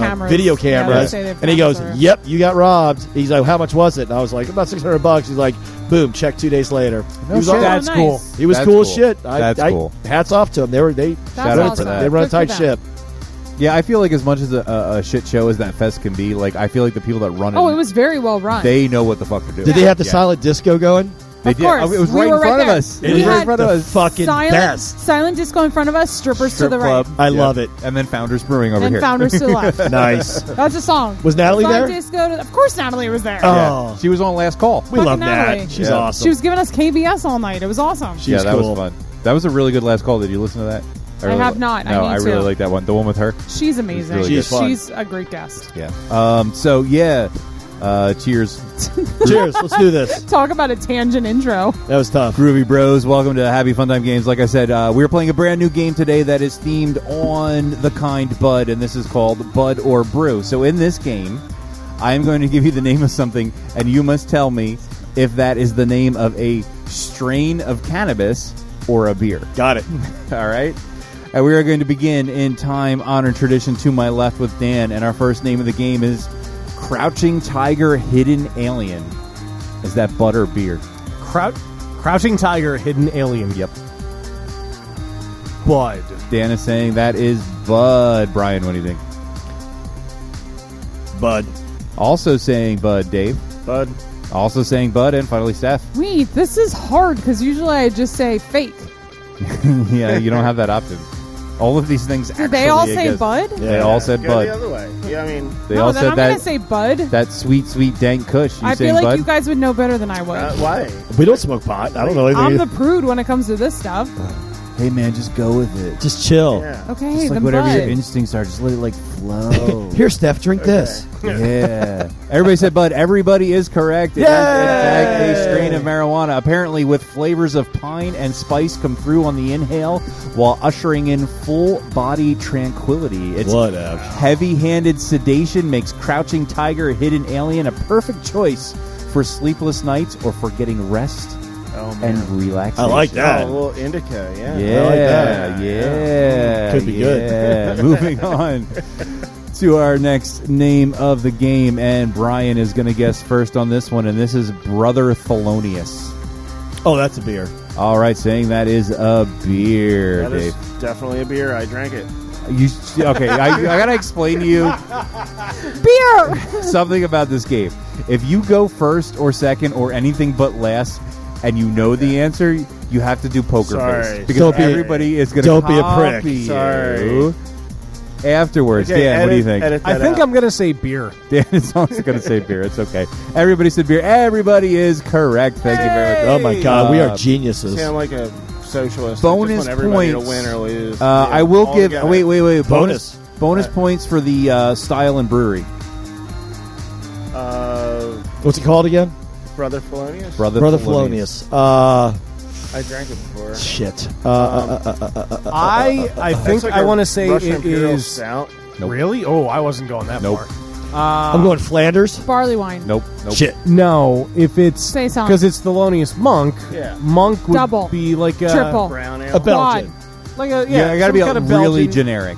Speaker 5: Cameras.
Speaker 7: video
Speaker 5: Yeah,
Speaker 7: cameras,
Speaker 5: they say they have
Speaker 7: and he goes,
Speaker 5: cameras.
Speaker 7: "Yep, you got robbed." He's like, "How much was it?" And I was like, "About $600." He's like, "Boom, check 2 days later." He was
Speaker 5: Oh,
Speaker 7: awesome.
Speaker 2: That's
Speaker 5: nice.
Speaker 2: cool.
Speaker 7: He was
Speaker 6: That's
Speaker 7: cool as
Speaker 6: cool.
Speaker 7: shit.
Speaker 6: That's cool.
Speaker 7: Hats off to him. They
Speaker 5: That's
Speaker 6: Shout out to
Speaker 5: awesome.
Speaker 6: that.
Speaker 7: they run a
Speaker 5: Good for
Speaker 7: tight
Speaker 5: them.
Speaker 7: ship.
Speaker 6: Yeah, I feel like as much as a shit show as that fest can be, like I feel like the people that run it,
Speaker 5: Oh, it was very well run.
Speaker 6: they know what the fuck they're doing.
Speaker 7: Did they have the
Speaker 6: Yeah.
Speaker 7: silent disco going?
Speaker 6: They
Speaker 5: Of
Speaker 6: did.
Speaker 5: course.
Speaker 6: Oh, it was
Speaker 5: We
Speaker 6: right
Speaker 5: were
Speaker 6: in front
Speaker 5: right
Speaker 6: of
Speaker 5: there.
Speaker 6: us.
Speaker 5: We
Speaker 6: It was right in
Speaker 5: had
Speaker 6: front of
Speaker 7: the
Speaker 6: us.
Speaker 7: fucking best.
Speaker 5: Silent disco in front of us, strippers
Speaker 6: Strip
Speaker 5: to the
Speaker 6: club.
Speaker 5: right,
Speaker 7: I love it.
Speaker 6: And then Founders Brewing over
Speaker 5: and
Speaker 6: here.
Speaker 5: founders to the left.
Speaker 7: Nice.
Speaker 5: That's a song.
Speaker 7: Was Natalie
Speaker 5: Silent
Speaker 7: there?
Speaker 5: Disco of course, Natalie was there.
Speaker 7: Oh.
Speaker 6: Yeah. She was on last call.
Speaker 7: We
Speaker 5: Fucking
Speaker 7: love
Speaker 5: Natalie.
Speaker 7: that. She's
Speaker 6: Yeah.
Speaker 7: awesome.
Speaker 5: She was giving us KBS all night. It was awesome.
Speaker 7: She's
Speaker 6: that
Speaker 7: cool.
Speaker 6: was fun. That was a really good last call. Did you listen to that?
Speaker 5: I have not. I
Speaker 6: No,
Speaker 5: need
Speaker 6: I really
Speaker 5: to.
Speaker 6: like that one. The one with her.
Speaker 5: She's amazing.
Speaker 6: really
Speaker 7: good. She's fun.
Speaker 5: She's a great guest.
Speaker 6: Yeah. So yeah. Cheers,
Speaker 7: Cheers. Let's do this.
Speaker 5: Talk about a tangent intro.
Speaker 7: That was tough.
Speaker 6: Groovy Bros. Welcome to Happy Fun Time Games. Like I said, we're playing a brand new game today that is themed on the kind bud, and this is called Bud or Brew. So in this game, I am going to give you the name of something, and you must tell me if that is the name of a strain of cannabis or a beer.
Speaker 7: Got it.
Speaker 6: All right? And we are going to begin in time, honor, and tradition to my left with Dan, and our first name of the game is Crouching Tiger Hidden Alien. Is that bud or beer?
Speaker 2: Crouching Tiger, Hidden Alien.
Speaker 6: Yep.
Speaker 2: Bud.
Speaker 6: Dan is saying that is bud. Brian, what do you think?
Speaker 7: Bud.
Speaker 6: Also saying bud, Dave.
Speaker 8: Bud.
Speaker 6: Also saying bud, and finally Steph.
Speaker 5: Wait, this is hard because usually I just say fake.
Speaker 6: Yeah, you don't have that option. All of these things
Speaker 5: Did
Speaker 6: actually
Speaker 5: they all
Speaker 6: I
Speaker 5: say
Speaker 6: guess-
Speaker 5: bud?
Speaker 6: They all said
Speaker 8: Go
Speaker 6: bud.
Speaker 8: the other way. Yeah, I mean,
Speaker 6: They
Speaker 5: No,
Speaker 6: all
Speaker 5: then
Speaker 6: said
Speaker 5: I'm gonna
Speaker 6: that
Speaker 5: say bud.
Speaker 6: that sweet, sweet dank kush. You
Speaker 5: I
Speaker 6: saying
Speaker 5: feel like
Speaker 6: bud?
Speaker 5: you guys would know better than I would.
Speaker 8: why?
Speaker 7: We don't smoke pot. I don't know anything.
Speaker 5: I'm the prude when it comes to this stuff.
Speaker 6: Hey man, just go with it.
Speaker 7: Just chill.
Speaker 8: Yeah.
Speaker 5: Okay,
Speaker 6: Just like
Speaker 5: then
Speaker 6: whatever
Speaker 5: bud.
Speaker 6: your instincts are, just let it like flow.
Speaker 7: Here, Steph, drink this.
Speaker 6: Yeah. Everybody said bud. Everybody is correct. It is, in fact, a strain of marijuana, apparently with flavors of pine and spice come through on the inhale while ushering in full body tranquility. It's
Speaker 7: Whatever.
Speaker 6: heavy-handed sedation makes Crouching Tiger Hidden Alien a perfect choice for sleepless nights or for getting rest and relaxation.
Speaker 7: I like
Speaker 8: Oh,
Speaker 7: that.
Speaker 8: a little indica, yeah.
Speaker 6: Yeah,
Speaker 7: I like that.
Speaker 6: yeah.
Speaker 7: Could be good.
Speaker 6: Yeah. Moving on to our next name of the game, and Brian is going to guess first on this one, and this is Brother Thelonious.
Speaker 7: Oh, that's a beer.
Speaker 6: All right, saying that is a beer,
Speaker 8: That is
Speaker 6: Dave.
Speaker 8: definitely a beer. I drank it.
Speaker 6: Okay, I got to explain to you
Speaker 5: Beer.
Speaker 6: something about this game. If you go first or second or anything but last, and you know the answer, you have to do poker
Speaker 8: Sorry.
Speaker 6: face because
Speaker 7: Don't be-
Speaker 6: everybody is going to
Speaker 7: don't be a prick.
Speaker 6: copy you
Speaker 8: Sorry.
Speaker 6: afterwards.
Speaker 8: Okay,
Speaker 6: Dan, what do you think?
Speaker 8: edit
Speaker 2: I
Speaker 8: that
Speaker 2: think
Speaker 8: out.
Speaker 2: I'm going to say beer.
Speaker 6: Dan is also going to say beer. It's okay. Everybody said beer. Everybody is correct. Thank you very much.
Speaker 7: Oh my God, we are
Speaker 6: Uh,
Speaker 7: geniuses.
Speaker 8: sound like a socialist.
Speaker 6: Bonus
Speaker 8: I just want everybody
Speaker 6: points.
Speaker 8: to win or lose.
Speaker 6: I will
Speaker 8: all
Speaker 6: give.
Speaker 8: together.
Speaker 6: Wait.
Speaker 7: Bonus.
Speaker 6: Bonus points for the style and brewery.
Speaker 7: What's it called again?
Speaker 8: Brother Felonious.
Speaker 7: Brother Felonious.
Speaker 8: I drank it before.
Speaker 7: Shit.
Speaker 2: I think
Speaker 8: It's like
Speaker 2: I
Speaker 8: a
Speaker 2: want to say
Speaker 8: Russian
Speaker 2: it
Speaker 8: Imperial
Speaker 2: is.
Speaker 8: Stout.
Speaker 6: Nope.
Speaker 2: Really? Oh, I wasn't going that
Speaker 6: Nope.
Speaker 2: far.
Speaker 7: I'm going Flanders.
Speaker 5: Barley wine.
Speaker 6: Nope.
Speaker 7: Shit.
Speaker 2: No, if it's
Speaker 5: Say something.
Speaker 2: because it's Thelonious Monk.
Speaker 8: Yeah.
Speaker 2: Monk would
Speaker 5: Double.
Speaker 2: be like a
Speaker 5: Triple.
Speaker 8: Brown ale.
Speaker 7: A Belgian.
Speaker 2: like a
Speaker 6: Yeah, it got to
Speaker 2: some
Speaker 6: be
Speaker 2: kind of
Speaker 6: really
Speaker 2: Belgian-
Speaker 6: generic.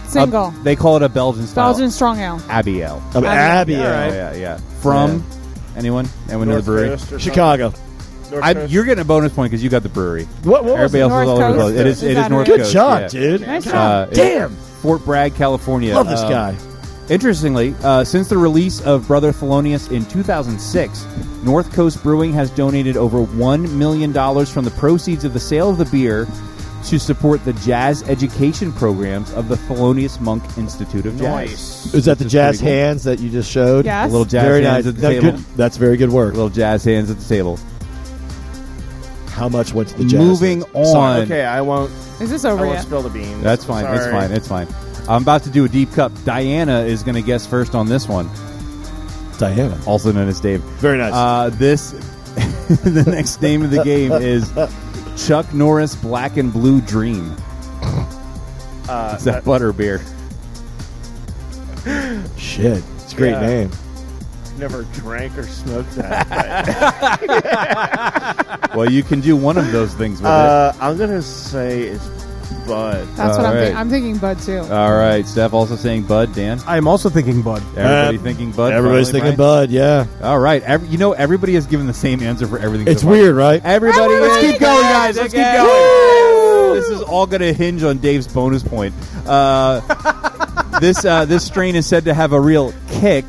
Speaker 5: Single.
Speaker 6: They call it a Belgian style.
Speaker 5: Belgian strong ale.
Speaker 6: Abbey Ale.
Speaker 7: Abbey.
Speaker 6: Yeah. From anyone? Anyone know the
Speaker 8: North
Speaker 6: brewery?
Speaker 8: Coast or
Speaker 7: Chicago.
Speaker 8: something? North Coast?
Speaker 6: You're getting a bonus point because you got the brewery.
Speaker 7: What was
Speaker 6: Everybody
Speaker 7: it?
Speaker 6: else is
Speaker 5: North
Speaker 6: all over the
Speaker 5: Coast?
Speaker 6: place. It is.
Speaker 5: Is
Speaker 6: It is
Speaker 5: that
Speaker 6: North
Speaker 5: right?
Speaker 7: Good
Speaker 6: Coast.
Speaker 7: job,
Speaker 6: yeah.
Speaker 7: dude.
Speaker 5: Nice job.
Speaker 7: Damn.
Speaker 6: Fort Bragg, California.
Speaker 7: Love this guy.
Speaker 6: Interestingly, since the release of Brother Thelonious in 2006, North Coast Brewing has donated over $1 million from the proceeds of the sale of the beer to support the jazz education programs of the Thelonious Monk Institute of Jazz.
Speaker 8: Nice.
Speaker 7: Is that the
Speaker 6: Which is
Speaker 7: jazz
Speaker 6: pretty cool.
Speaker 7: hands that you just showed?
Speaker 5: Yes.
Speaker 6: A little jazz
Speaker 7: Very
Speaker 6: hands
Speaker 7: nice.
Speaker 6: at the
Speaker 7: That's
Speaker 6: table.
Speaker 7: good. That's very good work.
Speaker 6: Little jazz hands at the table.
Speaker 7: How much went to the jazz?
Speaker 6: Moving
Speaker 7: hands?
Speaker 6: on.
Speaker 8: Okay, I won't.
Speaker 5: Is this
Speaker 8: I
Speaker 5: over
Speaker 8: won't
Speaker 5: yet?
Speaker 8: spill the beans.
Speaker 6: That's fine. It's
Speaker 8: Sorry.
Speaker 6: fine. It's fine. I'm about to do a deep cup. Diana is going to guess first on this one,
Speaker 7: Diana.
Speaker 6: also known as Dave.
Speaker 7: Very nice.
Speaker 6: This, the next name of the game is Chuck Norris Black and Blue Dream. It's that butter beer.
Speaker 7: Shit. It's a great
Speaker 8: Yeah.
Speaker 7: name.
Speaker 8: Never drank or smoked that.
Speaker 6: Well, you can do one of those things with
Speaker 8: I'm gonna say it's Bud.
Speaker 5: That's what
Speaker 6: All
Speaker 5: I'm
Speaker 6: right.
Speaker 5: thinking. I'm thinking Bud too.
Speaker 6: it. All right, Steph also saying Bud. Dan,
Speaker 2: I'm also thinking Bud.
Speaker 6: everybody thinking Bud.
Speaker 7: Everybody's
Speaker 6: finally,
Speaker 7: thinking Bud, yeah.
Speaker 6: Brian? All right, everybody has given the same answer for everything.
Speaker 7: It's
Speaker 6: so far.
Speaker 7: weird, right?
Speaker 6: Everybody,
Speaker 5: Let's
Speaker 6: is-
Speaker 5: keep going, guys.
Speaker 6: Let's
Speaker 5: Let's
Speaker 6: keep
Speaker 5: go.
Speaker 6: going. This is all going to hinge on Dave's bonus point. This strain is said to have a real kick.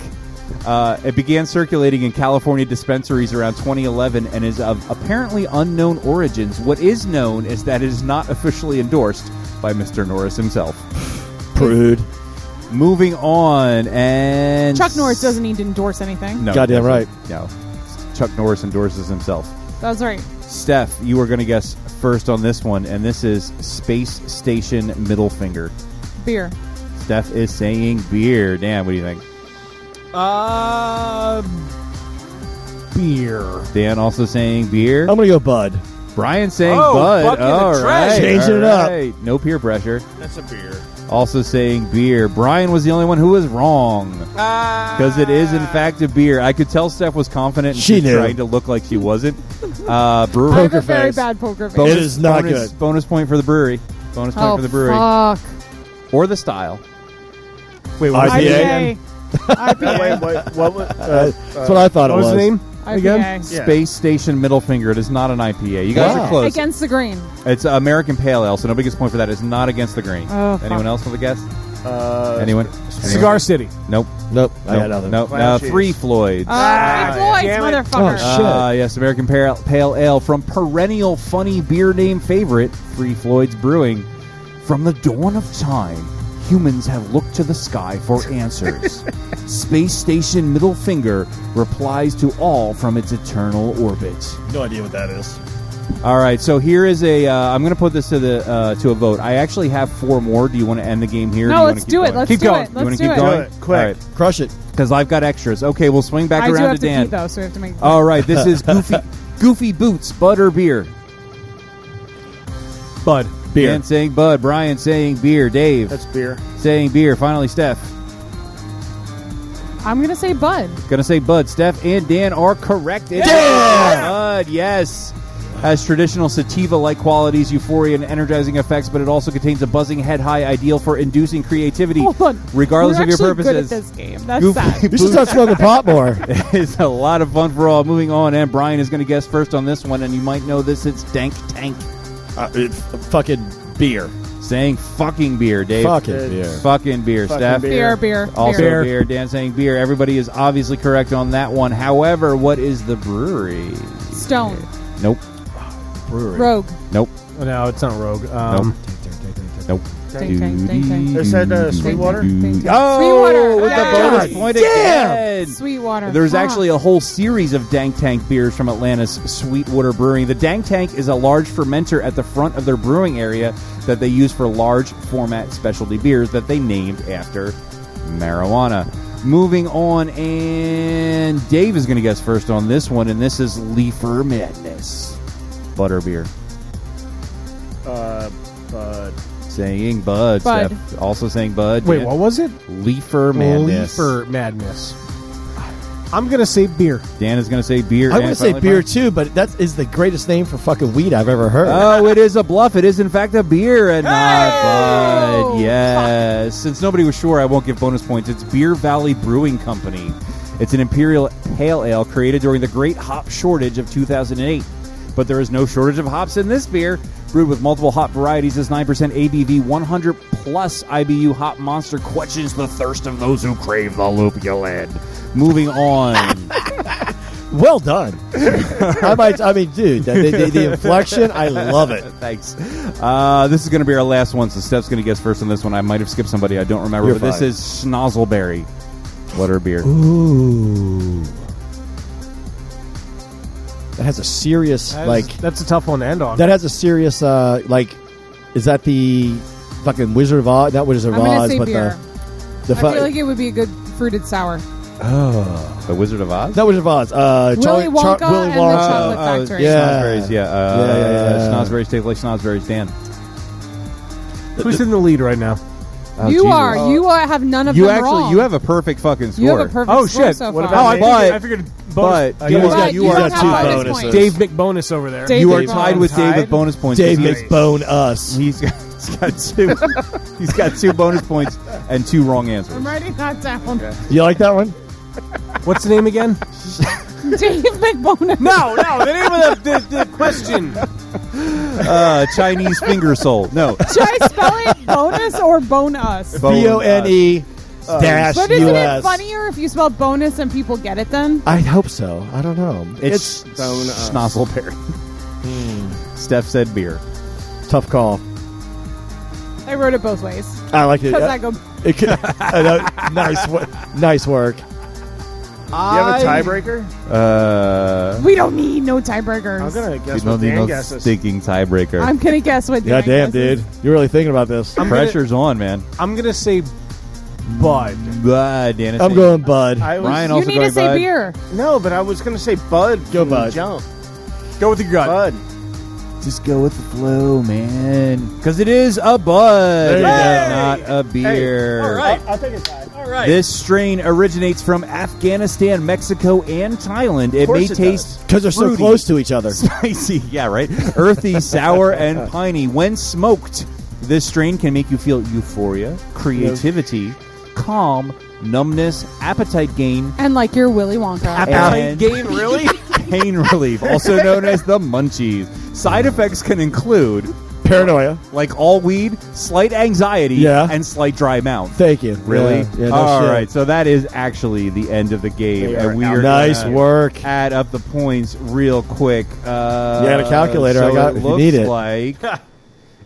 Speaker 6: It began circulating in California dispensaries around 2011 and is of apparently unknown origins. What is known is that it is not officially endorsed by Mr. Norris himself.
Speaker 7: Prude.
Speaker 6: Moving on, and
Speaker 5: Chuck Norris doesn't need to endorse anything.
Speaker 6: No,
Speaker 7: Goddamn
Speaker 6: doesn't.
Speaker 7: right.
Speaker 6: No, Chuck Norris endorses himself.
Speaker 5: That's right.
Speaker 6: Steph, you are going to guess first on this one, and this is Space Station Middle Finger.
Speaker 5: Beer.
Speaker 6: Steph is saying beer. Dan, what do you think?
Speaker 2: Beer.
Speaker 6: Dan also saying beer.
Speaker 7: I'm going to go Bud.
Speaker 6: Brian saying
Speaker 2: Oh,
Speaker 6: Bud.
Speaker 2: bucket of
Speaker 6: All
Speaker 2: trash.
Speaker 6: right,
Speaker 7: Changing it
Speaker 6: all
Speaker 7: up.
Speaker 6: right. No peer pressure.
Speaker 8: That's a beer.
Speaker 6: Also saying beer. Brian was the only one who was wrong. Because it is, in fact, a beer. I could tell Steph was confident and
Speaker 7: She
Speaker 6: she's
Speaker 7: knew.
Speaker 6: trying to look like she wasn't. Brewery.
Speaker 5: I have
Speaker 7: Poker
Speaker 5: a very
Speaker 7: face.
Speaker 5: bad poker face.
Speaker 7: It is not good.
Speaker 6: Bonus point for the brewery. Bonus point
Speaker 5: Oh,
Speaker 6: for the brewery.
Speaker 5: fuck.
Speaker 6: Or the style.
Speaker 2: Wait, what was the
Speaker 7: IPA?
Speaker 2: name?
Speaker 5: IPA.
Speaker 8: Wait, what was?
Speaker 7: That's what I thought
Speaker 2: What
Speaker 7: it
Speaker 2: was
Speaker 7: was.
Speaker 2: the name?
Speaker 5: IPA.
Speaker 2: Again?
Speaker 8: Yeah.
Speaker 6: Space Station Middle Finger. It is not an IPA. You guys
Speaker 7: Wow.
Speaker 6: are close.
Speaker 5: Against the grain.
Speaker 6: It's American Pale Ale, so nobody gets a point for that. It's not against the grain.
Speaker 5: Oh, fuck.
Speaker 6: Anyone else with a guess?
Speaker 8: Anyone?
Speaker 2: Cigar City.
Speaker 6: Nope.
Speaker 7: Nope. I
Speaker 6: Nope.
Speaker 7: got nothing.
Speaker 6: Nope.
Speaker 8: Flannel cheese.
Speaker 6: Three Floyds.
Speaker 5: Floyd's,
Speaker 8: damn it.
Speaker 5: motherfucker.
Speaker 7: Oh, shit.
Speaker 6: Yes, American Pale Ale from perennial funny beer name favorite, Three Floyds Brewing. From the dawn of time, humans have looked to the sky for answers. Space Station Middle Finger replies to all from its eternal orbit.
Speaker 7: No idea what that is.
Speaker 6: All right, so here is a. I'm going to put this to a vote. I actually have four more. Do you want to end the game here?
Speaker 5: No,
Speaker 6: do you
Speaker 5: let's
Speaker 6: wanna keep
Speaker 5: do it.
Speaker 6: going?
Speaker 5: Let's
Speaker 6: keep
Speaker 5: do
Speaker 6: going.
Speaker 5: it.
Speaker 6: You wanna
Speaker 5: Let's
Speaker 6: keep
Speaker 5: do it.
Speaker 6: going?
Speaker 8: Do it. Quick.
Speaker 6: All right,
Speaker 7: Crush it.
Speaker 6: because I've got extras. Okay, we'll swing back
Speaker 5: I do
Speaker 6: around
Speaker 5: have
Speaker 6: to
Speaker 5: to
Speaker 6: Dan.
Speaker 5: pee, though, so we have to make...
Speaker 6: All right, this is Goofy Boots, Bud or beer?
Speaker 2: Bud.
Speaker 7: Beer.
Speaker 6: Dan saying Bud, Brian saying beer, Dave
Speaker 8: That's beer.
Speaker 6: saying beer. Finally, Steph.
Speaker 5: I'm going to say Bud.
Speaker 6: Gonna say Bud. Steph and Dan are correct. It's
Speaker 7: Yeah!
Speaker 6: Bud, yes. Has traditional sativa-like qualities, euphoria, and energizing effects, but it also contains a buzzing head high, ideal for inducing creativity.
Speaker 5: Hold on.
Speaker 6: Regardless
Speaker 5: You're
Speaker 6: of your
Speaker 5: actually good
Speaker 6: purposes.
Speaker 5: at this game. That's
Speaker 6: Goofy
Speaker 5: sad.
Speaker 7: You should start smoking pot more.
Speaker 6: It's a lot of fun for all. Moving on, and Brian is going to guess first on this one, and you might know this. It's Dank Tank.
Speaker 7: It's fucking beer.
Speaker 6: Saying fucking beer, Dave.
Speaker 7: Fucking beer.
Speaker 6: Fucking beer,
Speaker 8: Fucking
Speaker 6: Steph.
Speaker 5: Beer.
Speaker 6: Also
Speaker 5: beer.
Speaker 6: beer. Dan saying beer. Everybody is obviously correct on that one. However, what is the brewery?
Speaker 5: Stone.
Speaker 6: Nope.
Speaker 2: Brewery.
Speaker 5: Rogue.
Speaker 6: Nope.
Speaker 2: Oh, no, it's not Rogue.
Speaker 6: Nope.
Speaker 5: Ding, ding, ding, ding.
Speaker 8: They said Sweetwater?
Speaker 5: Ding, ding, ding.
Speaker 6: Oh,
Speaker 5: Sweetwater.
Speaker 6: with the
Speaker 5: Yeah.
Speaker 6: bonus point
Speaker 7: Damn.
Speaker 6: again.
Speaker 5: Sweetwater.
Speaker 6: There's
Speaker 5: Fuck.
Speaker 6: actually a whole series of Dank Tank beers from Atlanta's Sweetwater Brewing. The Dank Tank is a large fermenter at the front of their brewing area that they use for large format specialty beers that they named after marijuana. Moving on, and Dave is going to guess first on this one, and this is Leafer Madness. Butterbeer. Saying Bud.
Speaker 5: Bud.
Speaker 6: Steph. Also saying Bud.
Speaker 2: Wait,
Speaker 6: Dan.
Speaker 2: what was it?
Speaker 6: Leafer Madness.
Speaker 2: Leafer Madness. I'm going to say beer.
Speaker 6: Dan is going to say beer.
Speaker 7: I'm
Speaker 6: and
Speaker 7: going to say
Speaker 6: finally
Speaker 7: beer
Speaker 6: Brian.
Speaker 7: too, but that is the greatest name for fucking weed I've ever heard.
Speaker 6: Oh, it is a bluff. It is, in fact, a beer and not
Speaker 5: Hey!
Speaker 6: Bud. Yes. Since nobody was sure, I won't give bonus points. It's Beer Valley Brewing Company. It's an imperial pale ale created during the great hop shortage of 2008. But there is no shortage of hops in this beer. Brewed with multiple hop varieties, this 9% ABV, 100-plus IBU hop monster quenches the thirst of those who crave the lupulin. Moving on.
Speaker 7: Well done. I mean, dude, the inflection, I love it.
Speaker 6: Thanks. This is going to be our last one, so Steph's going to guess first on this one. I might have skipped somebody. I don't remember.
Speaker 7: You're
Speaker 6: but this
Speaker 7: fine.
Speaker 6: is Snozzleberry. Butter beer.
Speaker 7: Ooh. That has a serious,
Speaker 2: That's a tough one to end on.
Speaker 7: that has a serious, is that the fucking Wizard of Oz? Not Wizard of
Speaker 5: I'm going to
Speaker 7: Oz,
Speaker 5: say
Speaker 7: but
Speaker 5: beer.
Speaker 7: the
Speaker 5: I feel like it would be a good fruited sour.
Speaker 6: The Wizard of Oz?
Speaker 7: not Wizard of Oz.
Speaker 5: Willy Wonka
Speaker 7: Willy
Speaker 5: and the
Speaker 7: Wonka.
Speaker 5: Chocolate Factory.
Speaker 7: yeah.
Speaker 6: Snozzberries, yeah.
Speaker 7: Yeah.
Speaker 6: Snozzberries taste like Snozzberries. Dan.
Speaker 2: Who's in the lead right now?
Speaker 6: Oh,
Speaker 5: You
Speaker 6: Jesus.
Speaker 5: are. You have none of
Speaker 6: You
Speaker 5: them
Speaker 6: actually,
Speaker 5: wrong.
Speaker 6: you have a perfect fucking score.
Speaker 5: You have a perfect
Speaker 2: Oh,
Speaker 5: score
Speaker 2: shit.
Speaker 5: so
Speaker 8: What
Speaker 5: far.
Speaker 8: about
Speaker 2: I
Speaker 8: me?
Speaker 2: figured,
Speaker 6: But-
Speaker 2: I figured
Speaker 6: but
Speaker 2: bonus.
Speaker 6: you
Speaker 7: But
Speaker 6: got-
Speaker 7: you
Speaker 5: don't
Speaker 7: got
Speaker 5: have
Speaker 7: two
Speaker 5: bonus
Speaker 7: bonuses.
Speaker 5: points.
Speaker 2: Dave McBonus over there.
Speaker 5: Dave
Speaker 6: you are
Speaker 5: McBone.
Speaker 6: tied with Dave with bonus points.
Speaker 7: Dave
Speaker 6: because
Speaker 7: McBone us.
Speaker 6: he's got two. He's got 2 bonus points and 2 wrong answers.
Speaker 5: I'm writing that down.
Speaker 7: You like that one?
Speaker 2: What's the name again?
Speaker 5: Dave McBone.
Speaker 2: No, the name of the question.
Speaker 6: Chinese finger sole. No.
Speaker 5: Should I spell it bonus or bone us?
Speaker 7: BONE dash
Speaker 5: But isn't it
Speaker 7: US.
Speaker 5: funnier if you spell bonus and people get it then?
Speaker 7: I hope so. I don't know.
Speaker 6: It's
Speaker 8: Bone Us.
Speaker 6: Snozzleberry. Steph said beer.
Speaker 7: Tough call.
Speaker 5: I wrote it both ways.
Speaker 7: I like it.
Speaker 5: Because I go,
Speaker 7: It could, nice work.
Speaker 8: Do you have a tiebreaker?
Speaker 5: we don't need no
Speaker 8: I'm
Speaker 5: tiebreakers.
Speaker 8: going to
Speaker 6: You
Speaker 8: guess
Speaker 6: don't
Speaker 8: what
Speaker 6: need
Speaker 8: Dan
Speaker 6: no
Speaker 8: guesses.
Speaker 6: stinking tiebreaker.
Speaker 5: I'm going to guess what
Speaker 7: Yeah,
Speaker 5: Dan
Speaker 7: damn,
Speaker 5: guesses.
Speaker 7: dude. You're really thinking about this.
Speaker 6: Pressure's on, man.
Speaker 2: I'm going to say Bud.
Speaker 6: Dan is
Speaker 7: I'm
Speaker 6: saying-
Speaker 7: going Bud.
Speaker 8: I was,
Speaker 6: Brian
Speaker 5: You
Speaker 6: also
Speaker 5: need
Speaker 6: going
Speaker 5: to say
Speaker 6: Bud.
Speaker 5: beer.
Speaker 8: No, but I was going to say Bud.
Speaker 7: Go
Speaker 8: from the
Speaker 7: Bud.
Speaker 8: Jump.
Speaker 2: Go with your gut.
Speaker 8: Bud.
Speaker 6: Just go with the flow, man. Because it is a Bud,
Speaker 7: There you go.
Speaker 6: not a beer.
Speaker 2: All right.
Speaker 8: I'll take a tie.
Speaker 2: All right.
Speaker 6: This strain originates from Afghanistan, Mexico, and Thailand. It
Speaker 8: course
Speaker 6: may
Speaker 8: it
Speaker 6: taste
Speaker 7: Because they're so
Speaker 6: fruity,
Speaker 7: close to each other.
Speaker 6: spicy, yeah, right? Earthy, sour, and piney. When smoked, this strain can make you feel euphoria, creativity, calm, numbness, appetite gain,
Speaker 5: And like your Willy Wonka.
Speaker 6: and
Speaker 2: Game, really?
Speaker 6: pain relief, also known as the munchies. Side effects can include,
Speaker 7: Paranoia.
Speaker 6: like all weed, slight anxiety
Speaker 7: Yeah.
Speaker 6: and slight dry mouth.
Speaker 7: Thank you.
Speaker 6: Really?
Speaker 7: Yeah, no
Speaker 6: All
Speaker 7: shit.
Speaker 6: right. So that is actually the end of the game,
Speaker 8: They
Speaker 6: and
Speaker 8: are
Speaker 6: we are
Speaker 7: Nice
Speaker 6: gonna
Speaker 7: work.
Speaker 6: add up the points real quick.
Speaker 7: You got a calculator.
Speaker 6: So
Speaker 7: I got
Speaker 6: it
Speaker 7: if you
Speaker 6: looks
Speaker 7: need it.
Speaker 6: like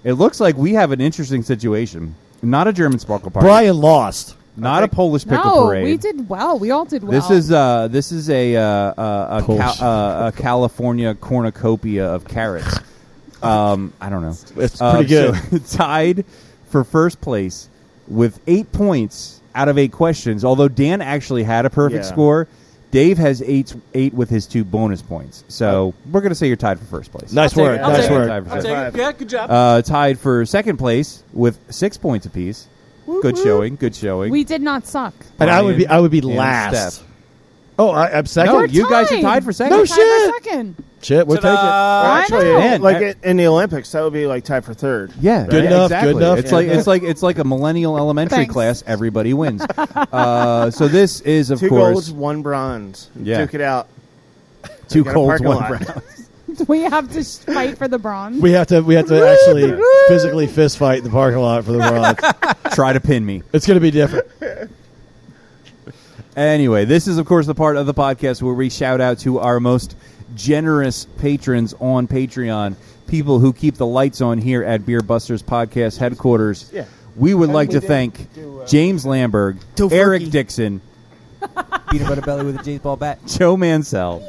Speaker 6: it looks like we have an interesting situation. Not a German sparkle party.
Speaker 7: Brian lost.
Speaker 6: Not a Polish pickle
Speaker 5: No,
Speaker 6: parade.
Speaker 5: we did well. We all did well.
Speaker 6: This is a
Speaker 7: Polish.
Speaker 6: California cornucopia of carrots. I don't know.
Speaker 7: It's pretty good.
Speaker 6: So, tied for first place with 8 points out of 8 questions. Although Dan actually had a perfect
Speaker 8: Yeah.
Speaker 6: score, Dave has eight with his 2 bonus points. So we're going to say you're tied for first place.
Speaker 7: Nice
Speaker 2: take
Speaker 7: work.
Speaker 2: it. I'll
Speaker 7: Nice
Speaker 2: take it.
Speaker 7: work.
Speaker 6: Tied for
Speaker 2: I'll
Speaker 6: second.
Speaker 2: take it. Yeah, good job.
Speaker 6: Tied for second place with 6 points apiece. Good showing. Good showing.
Speaker 5: we did not suck.
Speaker 7: And I would be
Speaker 6: and
Speaker 7: last.
Speaker 6: Steph.
Speaker 7: Oh, I'm second.
Speaker 6: No, you guys are tied for second.
Speaker 7: No
Speaker 5: Tied for
Speaker 7: shit.
Speaker 5: second.
Speaker 7: Shit, we'll take it.
Speaker 8: Actually,
Speaker 6: Man,
Speaker 8: in the Olympics, that would be like tied for third.
Speaker 6: Yeah,
Speaker 7: Good enough,
Speaker 6: Exactly.
Speaker 7: good enough.
Speaker 6: It's like a millennial elementary
Speaker 5: Thanks.
Speaker 6: class. Everybody wins. So this is of
Speaker 8: 2
Speaker 6: course
Speaker 8: golds, 1 bronze.
Speaker 6: Yeah.
Speaker 8: Duke it out.
Speaker 6: 2
Speaker 8: Got a
Speaker 6: colds,
Speaker 8: parking
Speaker 6: 1
Speaker 8: lot.
Speaker 6: brown.
Speaker 5: We have to fight for the bronze.
Speaker 7: We have to actually physically fist fight in the parking lot for the bronze.
Speaker 6: Try to pin me.
Speaker 7: It's going to be different.
Speaker 6: Anyway, this is, of course, the part of the podcast where we shout out to our most generous patrons on Patreon, people who keep the lights on here at Beer Busters Podcast headquarters.
Speaker 8: Yeah.
Speaker 6: We would like to thank James Lamberg, Eric Dixon,
Speaker 9: Peanut butter belly with a J's ball bat.
Speaker 6: Joe Mansell,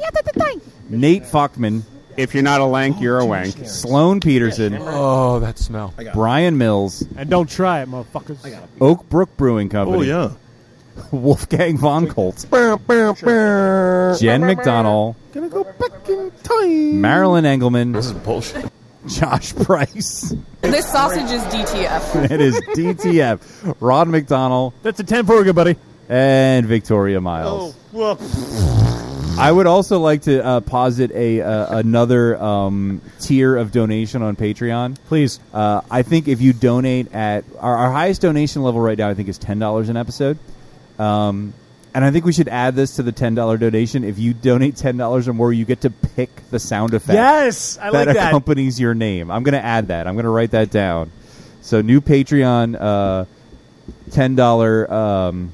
Speaker 6: Nate Falkman,
Speaker 10: If you're not a lank, you're a wank.
Speaker 6: Sloan Peterson,
Speaker 10: Oh, that smell.
Speaker 6: Brian Mills,
Speaker 1: And don't try it, motherfuckers.
Speaker 6: Oak Brook Brewing Company, Wolfgang Von Colt, Jen McDonnell,
Speaker 8: Gonna go back in time.
Speaker 6: Marilyn Engelman,
Speaker 10: This is bullshit.
Speaker 6: Josh Price.
Speaker 11: This sausage is DTF.
Speaker 6: It is DTF. Rod McDonnell
Speaker 1: That's a 10 for you, buddy.
Speaker 6: and Victoria Miles. I would also like to posit another tier of donation on Patreon.
Speaker 2: Please.
Speaker 6: I think if you donate at our highest donation level right now, I think is $10 an episode. And I think we should add this to the $10 donation. If you donate $10 or more, you get to pick the sound effect.
Speaker 2: Yes, I like
Speaker 6: that
Speaker 2: that.
Speaker 6: accompanies your name. I'm going to add that. I'm going to write that down. So new Patreon $10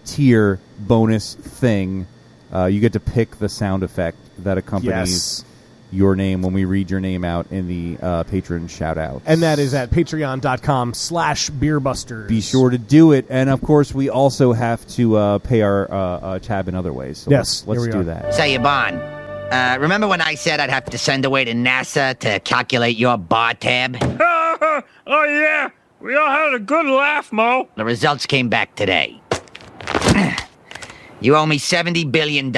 Speaker 6: tier bonus thing. You get to pick the sound effect that accompanies your name when we read your name out in the patron shout-out.
Speaker 2: And that is at patreon.com/beerbusters.
Speaker 6: Be sure to do it. And, of course, we also have to pay our tab in other ways. So
Speaker 2: Yes,
Speaker 6: let's
Speaker 2: here we
Speaker 6: do
Speaker 2: are.
Speaker 6: that.
Speaker 12: Say, Yvonne, remember when I said I'd have to send away to NASA to calculate your bar tab?
Speaker 4: Oh, yeah. We all had a good laugh, Mo.
Speaker 12: The results came back today. You owe me $70 billion.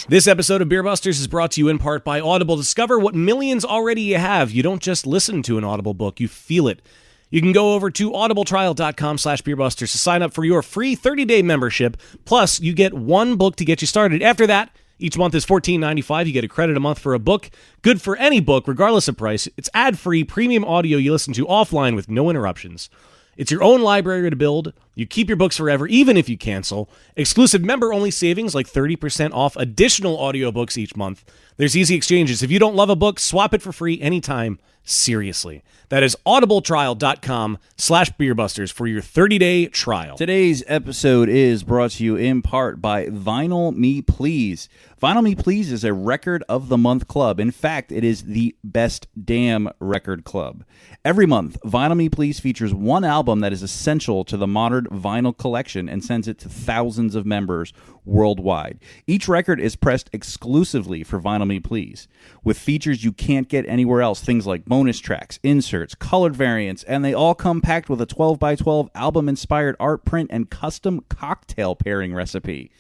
Speaker 2: This episode of Beer Busters is brought to you in part by Audible. Discover what millions already have. You don't just listen to an Audible book, you feel it. You can go over to audibletrial.com/beerbusters to sign up for your free 30-day membership. Plus, you get 1 book to get you started. After that, each month is $14.95. You get a credit a month for a book. Good for any book, regardless of price. It's ad-free, premium audio you listen to offline with no interruptions. It's your own library to build. You keep your books forever, even if you cancel. Exclusive member-only savings like 30% off additional audiobooks each month. There's easy exchanges. If you don't love a book, swap it for free anytime. Seriously. That is audibletrial.com/beerbusters for your 30-day trial.
Speaker 13: Today's episode is brought to you in part by Vinyl Me Please. Vinyl Me Please is a Record of the Month club. In fact, it is the best damn record club. Every month, Vinyl Me Please features one album that is essential to the modern vinyl collection and sends it to thousands of members worldwide. Each record is pressed exclusively for Vinyl Me Please, with features you can't get anywhere else, things like bonus tracks, inserts, colored variants, and they all come packed with a 12x12 album-inspired art print and custom cocktail pairing recipe.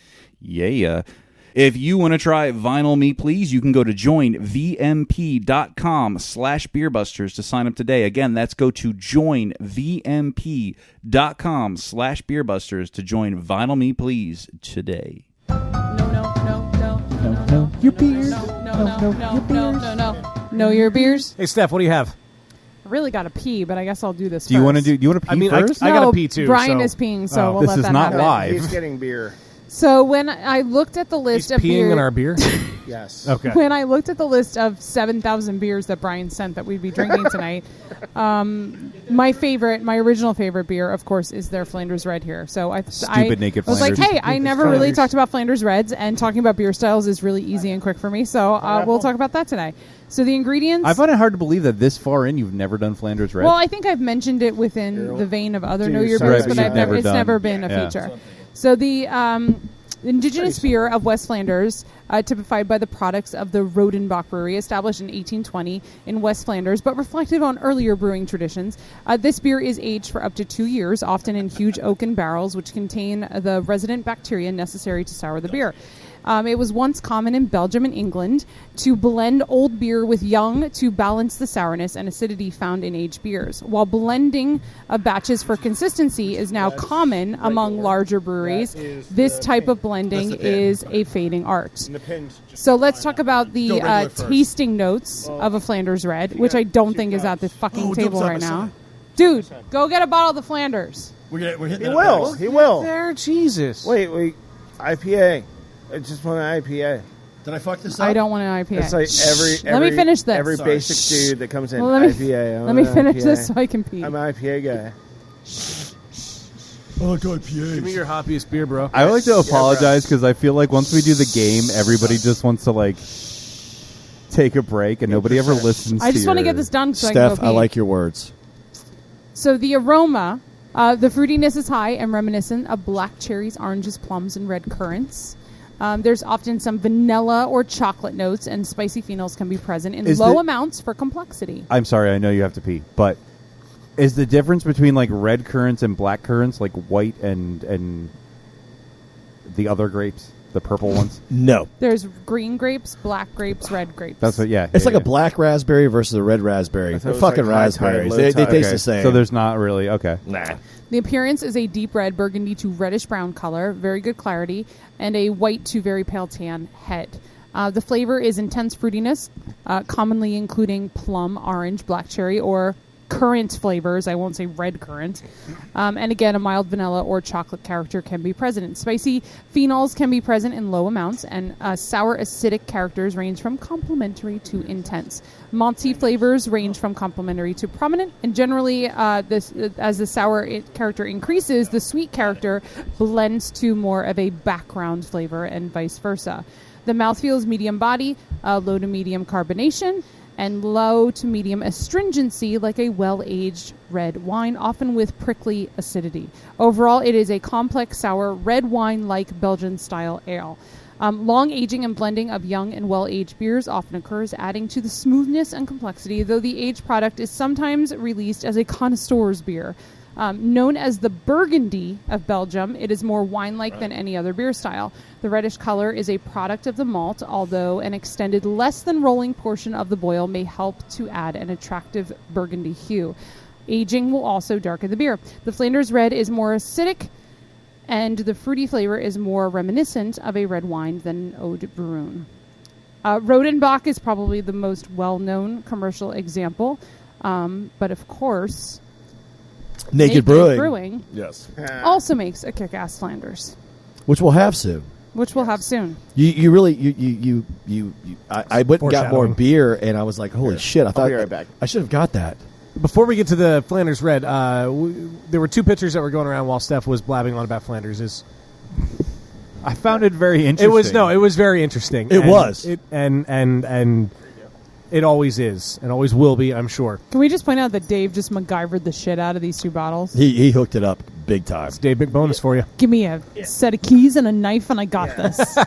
Speaker 13: Yeah. If you want to try Vinyl Me Please, you can go to joinvmp.com/beerbusters to sign up today. Again, that's go to joinvmp.com/beerbusters to join Vinyl Me Please today.
Speaker 5: No, your beers. No, your beers.
Speaker 2: Hey, Steph, what do you have?
Speaker 5: I really got to pee, but I guess I'll do this
Speaker 6: Do you want to
Speaker 5: first.
Speaker 6: pee
Speaker 2: I mean,
Speaker 6: first?
Speaker 2: I got to pee too.
Speaker 5: Brian
Speaker 2: so.
Speaker 5: is peeing, so we'll
Speaker 6: this
Speaker 5: let
Speaker 6: is
Speaker 5: that
Speaker 6: not
Speaker 5: happen.
Speaker 6: live.
Speaker 8: He's getting beer.
Speaker 5: So when I looked at the list
Speaker 2: He's
Speaker 5: of
Speaker 2: peeing
Speaker 5: beer,
Speaker 2: in our beer?
Speaker 8: Yes.
Speaker 2: Okay.
Speaker 5: when I looked at the list of 7,000 beers that Brian sent that we'd be drinking tonight, my original favorite beer, of course, is their Flanders Red here. So I was
Speaker 6: Flanders.
Speaker 5: like, hey, I never really
Speaker 8: Flanders.
Speaker 5: talked about Flanders Reds, and talking about beer styles is really easy and quick for me. So we'll talk about that today. So the ingredients.
Speaker 6: I find it hard to believe that this far in you've never done Flanders Red.
Speaker 5: Well, I think I've mentioned it within the vein of other Know Your
Speaker 8: Right,
Speaker 5: Beers,
Speaker 6: but
Speaker 5: but
Speaker 6: you've never
Speaker 5: it's
Speaker 6: done-
Speaker 5: never been a
Speaker 6: yeah.
Speaker 5: feature. So the indigenous beer of West Flanders, typified by the products of the Rodenbach Brewery, established in 1820 in West Flanders, but reflective on earlier brewing traditions. This beer is aged for up to 2 years, often in huge oaken barrels, which contain the resident bacteria necessary to sour the beer. It was once common in Belgium and England to blend old beer with young to balance the sourness and acidity found in aged beers. While blending of batches for consistency is now common among larger breweries, this type of blending is a fading art. So let's talk about the tasting notes of a Flanders Red, which I don't think is at the fucking table right now. Dude, go get a bottle of the Flanders.
Speaker 7: We're hitting
Speaker 8: He will. He will.
Speaker 2: There, Jesus.
Speaker 8: Wait. IPA. I just want an IPA.
Speaker 7: Did I fuck this up?
Speaker 5: I don't want an IPA.
Speaker 8: It's like
Speaker 5: Let me finish this.
Speaker 8: Every basic dude that comes in,
Speaker 5: Well, let me,
Speaker 8: IPA.
Speaker 5: Let me finish this so I can pee.
Speaker 8: I'm an IPA guy.
Speaker 7: I like IPAs.
Speaker 2: Give me your hoppiest beer, bro.
Speaker 6: I would like to apologize because I feel like once we do the game, everybody just wants to like take a break, and nobody ever listens.
Speaker 5: I just want to get this done so I can go
Speaker 7: Steph,
Speaker 5: pee.
Speaker 7: I like your words.
Speaker 5: So the aroma, the fruitiness is high and reminiscent of black cherries, oranges, plums, and red currants. There's often some vanilla or chocolate notes, and spicy phenols can be present in low amounts for complexity.
Speaker 6: I'm sorry, I know you have to pee, but is the difference between like red currants and black currants like white and the other grapes, the purple ones?
Speaker 7: No.
Speaker 5: There's green grapes, black grapes, red grapes.
Speaker 6: That's what. Yeah,
Speaker 7: It's
Speaker 6: yeah,
Speaker 7: like a black raspberry versus a red raspberry. They're fucking raspberries. They taste the same.
Speaker 6: So there's not really
Speaker 7: Nah.
Speaker 5: The appearance is a deep red, burgundy to reddish brown color, very good clarity, and a white to very pale tan head. The flavor is intense fruitiness, commonly including plum, orange, black cherry, or currant flavors. I won't say red currant. And again, a mild vanilla or chocolate character can be present. Spicy phenols can be present in low amounts, and sour acidic characters range from complementary to intense. Malty flavors range from complementary to prominent, and generally, as the sour character increases, the sweet character blends to more of a background flavor, and vice versa. The mouthfeel is medium body, low to medium carbonation, and low to medium astringency, like a well-aged red wine, often with prickly acidity. Overall, it is a complex, sour, red wine-like Belgian-style ale. Long aging and blending of young and well-aged beers often occurs, adding to the smoothness and complexity, though the aged product is sometimes released as a connoisseur's beer. Known as the Burgundy of Belgium, it is more wine-like than any other beer style. The reddish color is a product of the malt, although an extended less than rolling portion of the boil may help to add an attractive burgundy hue. Aging will also darken the beer. The Flanders Red is more acidic, and the fruity flavor is more reminiscent of a red wine than Eau de Brune. Rodenbach is probably the most well-known commercial example, but of course...
Speaker 7: Naked Brewing.
Speaker 5: Yes. Also makes a kick-ass Flanders.
Speaker 7: Which we'll have soon.
Speaker 5: You
Speaker 7: really I went and got more beer, and I was like, holy shit, I thought
Speaker 8: be right back.
Speaker 7: I should have got that.
Speaker 2: Before we get to the Flanders Red, there were two pictures that were going around while Steph was blabbing on about Flanders.
Speaker 6: I found it very interesting.
Speaker 2: It was very interesting.
Speaker 7: It was.
Speaker 2: And it always is, and always will be, I'm sure.
Speaker 5: Can we just point out that Dave just MacGyvered the shit out of these two bottles?
Speaker 7: He hooked it up big time.
Speaker 2: It's Dave, big bonus for you.
Speaker 5: Give me a set of keys and a knife, and I got this.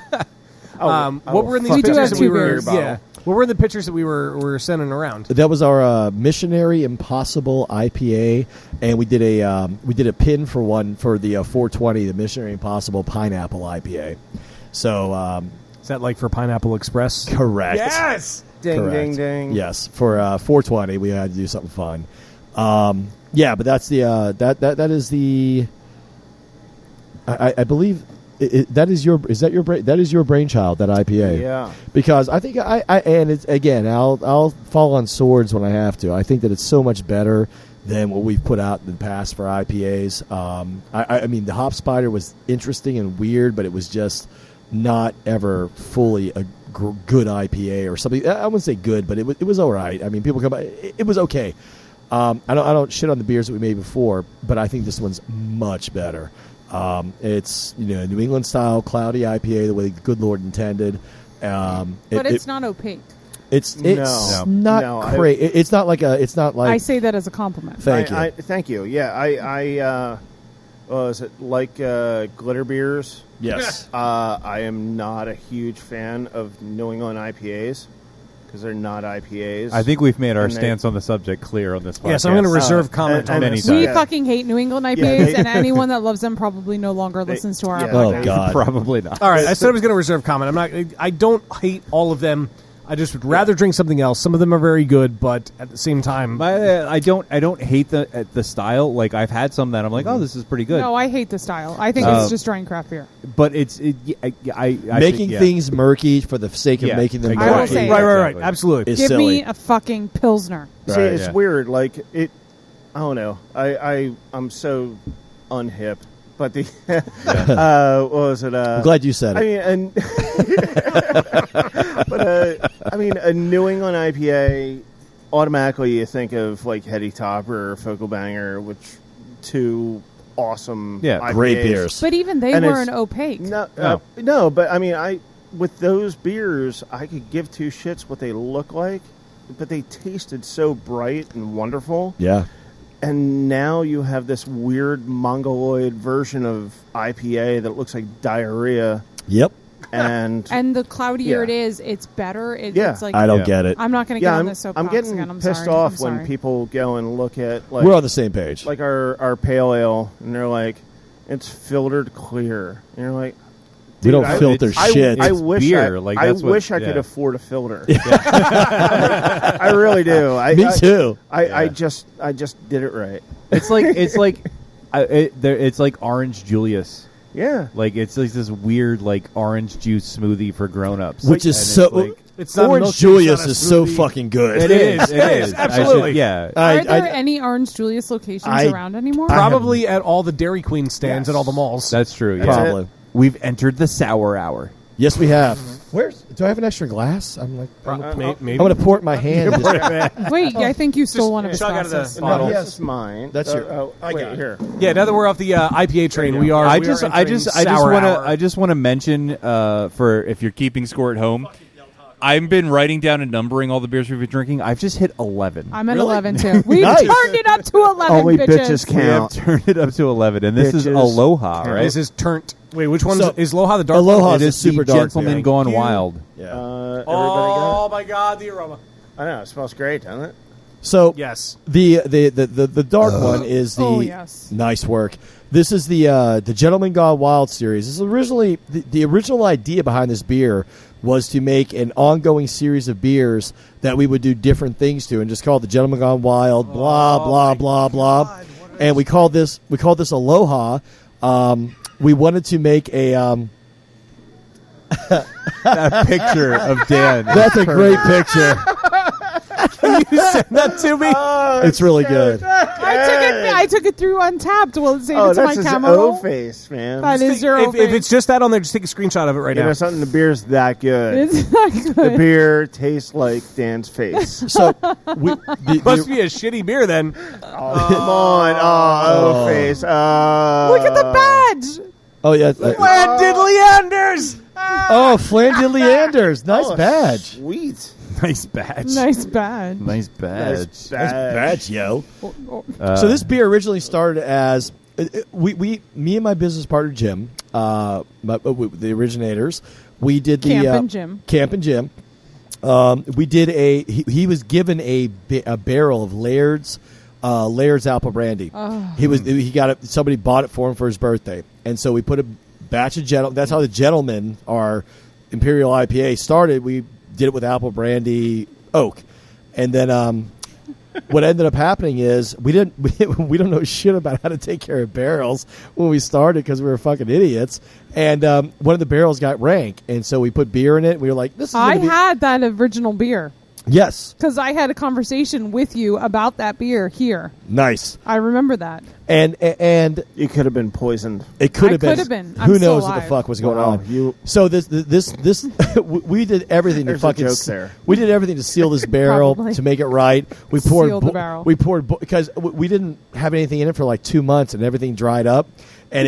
Speaker 2: What were in these
Speaker 5: We do
Speaker 2: pictures
Speaker 5: have
Speaker 2: that we
Speaker 5: two
Speaker 2: were?
Speaker 5: beers.
Speaker 2: Yeah. What were in the pictures that we were sending around?
Speaker 7: That was our Missionary Impossible IPA, and we did a pin for one for the 420, the Missionary Impossible Pineapple IPA. So
Speaker 2: is that like for Pineapple Express?
Speaker 7: Correct.
Speaker 2: Yes.
Speaker 8: Ding,
Speaker 7: Correct.
Speaker 8: ding, ding.
Speaker 7: Yes, for 420, we had to do something fun. Yeah, but that's the that is the. I believe that is your brainchild, that IPA.
Speaker 8: Yeah.
Speaker 7: Because I think and it's again I'll fall on swords when I have to. I think that it's so much better than what we've put out in the past for IPAs. I mean, the Hop Spider was interesting and weird, but it was just not ever fully a good IPA or something. I wouldn't say good, but it was all right. I mean, people come by, it was okay. I don't shit on the beers that we made before, but I think this one's much better. It's New England style cloudy IPA the way the good Lord intended.
Speaker 5: But it's not opaque.
Speaker 7: It's not crazy. It's not like
Speaker 5: I say that as a compliment.
Speaker 7: Thank you.
Speaker 8: Thank you. Yeah, I is it like glitter beers?
Speaker 7: Yes.
Speaker 8: I am not a huge fan of New England IPAs. because they're not IPAs.
Speaker 6: I think we've made our
Speaker 8: And they-
Speaker 6: stance on the subject clear on this podcast.
Speaker 2: Yes, I'm going to reserve comment on
Speaker 6: many
Speaker 2: this.
Speaker 6: times.
Speaker 5: We fucking hate New England IPAs, and anyone that loves them probably no longer listens to our podcast.
Speaker 7: Oh, God.
Speaker 6: Probably not.
Speaker 2: All right, I said I was going to reserve comment. I don't hate all of them. I just would rather drink something else. Some of them are very good, but at the same time,
Speaker 6: I don't hate the style. Like I've had some that I'm like, oh, this is pretty good.
Speaker 5: No, I hate the style. I think it's just drawing craft beer.
Speaker 6: But I
Speaker 7: Making things murky for the sake of
Speaker 6: Yeah,
Speaker 7: making them
Speaker 6: exactly.
Speaker 5: I will
Speaker 7: murky.
Speaker 5: say-
Speaker 2: right, absolutely.
Speaker 7: Is
Speaker 5: Give
Speaker 7: silly.
Speaker 5: me a fucking Pilsner.
Speaker 8: See,
Speaker 7: Right,
Speaker 8: it's
Speaker 6: yeah.
Speaker 8: weird. Like it, I don't know. I'm so unhip. But the what was it?
Speaker 7: I'm glad you said it.
Speaker 8: I mean, a New England IPA. Automatically, you think of like Heady Topper or Focal Banger, which two awesome, IPAs.
Speaker 7: great beers.
Speaker 5: But even they
Speaker 8: And
Speaker 5: weren't
Speaker 8: it's-
Speaker 5: opaque.
Speaker 8: No, but I mean, with those beers, I could give two shits what they look like, but they tasted so bright and wonderful.
Speaker 7: Yeah.
Speaker 8: And now you have this weird mongoloid version of IPA that looks like diarrhea.
Speaker 7: Yep.
Speaker 8: And
Speaker 5: the cloudier
Speaker 8: Yeah.
Speaker 5: it is, it's better.
Speaker 8: Yeah.
Speaker 5: It's like
Speaker 7: I don't get it.
Speaker 5: I'm not going to get on this
Speaker 8: I'm
Speaker 5: soapbox
Speaker 8: getting
Speaker 5: again. I'm
Speaker 8: pissed
Speaker 5: sorry.
Speaker 8: off
Speaker 5: I'm
Speaker 8: when
Speaker 5: sorry.
Speaker 8: people go and look at like
Speaker 7: We're on the same page.
Speaker 8: like our pale ale, and they're like, it's filtered clear, and you're like,
Speaker 7: We don't
Speaker 8: dude,
Speaker 7: filter shit.
Speaker 8: I
Speaker 6: It's
Speaker 8: wish
Speaker 6: beer.
Speaker 8: I,
Speaker 6: Like,
Speaker 8: I
Speaker 6: that's what-
Speaker 8: wish I could
Speaker 6: yeah.
Speaker 8: afford a filter. I really do.
Speaker 7: Me too.
Speaker 8: I just did it right.
Speaker 6: It's like it's like Orange Julius.
Speaker 8: Yeah.
Speaker 6: Like it's like this weird like orange juice smoothie for grown-ups.
Speaker 7: Which is
Speaker 6: And
Speaker 7: so.
Speaker 6: it's like,
Speaker 2: It's not
Speaker 7: Orange
Speaker 2: milkshake,
Speaker 7: Julius
Speaker 2: it's not a
Speaker 7: is so
Speaker 2: smoothie.
Speaker 7: fucking good.
Speaker 6: it is. It is.
Speaker 2: absolutely.
Speaker 6: Yeah.
Speaker 5: Are there any Orange Julius locations
Speaker 7: I-
Speaker 5: around anymore?
Speaker 2: Probably at all the Dairy Queen stands
Speaker 8: Yes.
Speaker 2: at all the malls.
Speaker 6: That's true. Yeah.
Speaker 7: Probably.
Speaker 6: We've entered the sour hour.
Speaker 7: Yes, we have. Do I have an extra glass? I'm like,
Speaker 2: Maybe.
Speaker 7: I'm going to pour it in my hand.
Speaker 5: Wait, I think you stole one of his
Speaker 2: chug out of the
Speaker 5: glasses.
Speaker 2: bottle.
Speaker 8: No,
Speaker 7: Yes.
Speaker 8: this is mine.
Speaker 7: That's your-
Speaker 8: Oh,
Speaker 7: I
Speaker 8: wait,
Speaker 7: got it.
Speaker 8: here.
Speaker 2: Yeah, now that we're off the IPA train, we are.
Speaker 6: I
Speaker 2: we
Speaker 6: just
Speaker 2: are entering sour hour.
Speaker 6: I just want to mention for if you're keeping score at home, I've been writing down and numbering all the beers we've been drinking. I've just hit 11.
Speaker 5: I'm at
Speaker 7: Really?
Speaker 5: 11 too. We
Speaker 7: Nice.
Speaker 5: turned it up to 11.
Speaker 8: Only
Speaker 5: bitches.
Speaker 8: bitches
Speaker 6: We have
Speaker 8: count.
Speaker 6: turned it up to 11, and this is
Speaker 8: Bitches
Speaker 6: Aloha,
Speaker 8: count.
Speaker 6: right?
Speaker 2: This is turnt. Wait, which one
Speaker 7: So-
Speaker 2: is Aloha the dark?
Speaker 7: Aloha
Speaker 2: one?
Speaker 7: is
Speaker 6: It
Speaker 7: a
Speaker 6: is
Speaker 7: super
Speaker 6: the
Speaker 7: dark
Speaker 6: Gentleman
Speaker 7: beer.
Speaker 6: Gone Wild.
Speaker 7: Yeah.
Speaker 8: Everybody
Speaker 2: Oh
Speaker 8: got
Speaker 2: my God, the aroma.
Speaker 8: it? I know. It smells great, doesn't it?
Speaker 7: So
Speaker 2: Yes.
Speaker 7: the dark one is the
Speaker 5: Oh, yes.
Speaker 7: nice work. This is the Gentleman Gone Wild series. This is originally the original idea behind this beer was to make an ongoing series of beers that we would do different things to, and just call it the Gentleman Gone Wild. Blah blah blah blah. And we called this Aloha. We wanted to make a.
Speaker 6: That picture of Dan.
Speaker 7: That's a great picture.
Speaker 2: You send that to me.
Speaker 7: It's really good.
Speaker 5: I took it through Untapped. Will it save
Speaker 8: Oh,
Speaker 5: it to my
Speaker 8: that's his
Speaker 5: camera
Speaker 8: O
Speaker 5: roll?
Speaker 8: face, man.
Speaker 5: That is your O
Speaker 2: If it's just that on there, just take a screenshot of it right
Speaker 8: You know
Speaker 2: now.
Speaker 8: something? The beer's that good.
Speaker 5: It's not
Speaker 8: The
Speaker 5: good.
Speaker 8: beer tastes like Dan's face.
Speaker 7: So
Speaker 2: Must be a shitty beer then.
Speaker 8: Come on. Oh, face.
Speaker 5: Look at the badge.
Speaker 7: Oh yeah.
Speaker 2: Leanders.
Speaker 7: Oh, Flandin Leanders. Nice
Speaker 8: Oh,
Speaker 7: badge.
Speaker 8: Sweet.
Speaker 6: Nice badge.
Speaker 5: Nice badge.
Speaker 6: Nice badge.
Speaker 8: Nice badge.
Speaker 7: yo.
Speaker 6: Uh,
Speaker 7: So this beer originally started as me and my business partner Jim, the originators. We did the
Speaker 5: Camp and Jim.
Speaker 7: We did he was given a barrel of Laird's apple brandy.
Speaker 5: Oh.
Speaker 7: He got it. Somebody bought it for him for his birthday, and so we put a batch of That's how the Gentleman, our Imperial IPA, started. We did it with apple brandy oak, and then what ended up happening is we don't know shit about how to take care of barrels when we started because we were fucking idiots. And one of the barrels got rank, and so we put beer in it. We were like, "This is."
Speaker 5: I had that original beer.
Speaker 7: Yes.
Speaker 5: Because I had a conversation with you about that beer here.
Speaker 7: Nice.
Speaker 5: I remember that.
Speaker 7: And
Speaker 8: you could have been poisoned.
Speaker 7: It could have been.
Speaker 5: Could have been.
Speaker 7: Who
Speaker 5: I'm still
Speaker 7: knows what the
Speaker 5: alive.
Speaker 7: fuck was going
Speaker 8: Wow,
Speaker 7: on? So this we did everything to
Speaker 8: There's a
Speaker 7: fucking.
Speaker 8: joke there.
Speaker 7: We did everything to seal this barrel
Speaker 5: Probably.
Speaker 7: to make it right. We poured.
Speaker 5: Seal the barrel.
Speaker 7: We poured because we didn't have anything in it for like 2 months, and everything dried up, and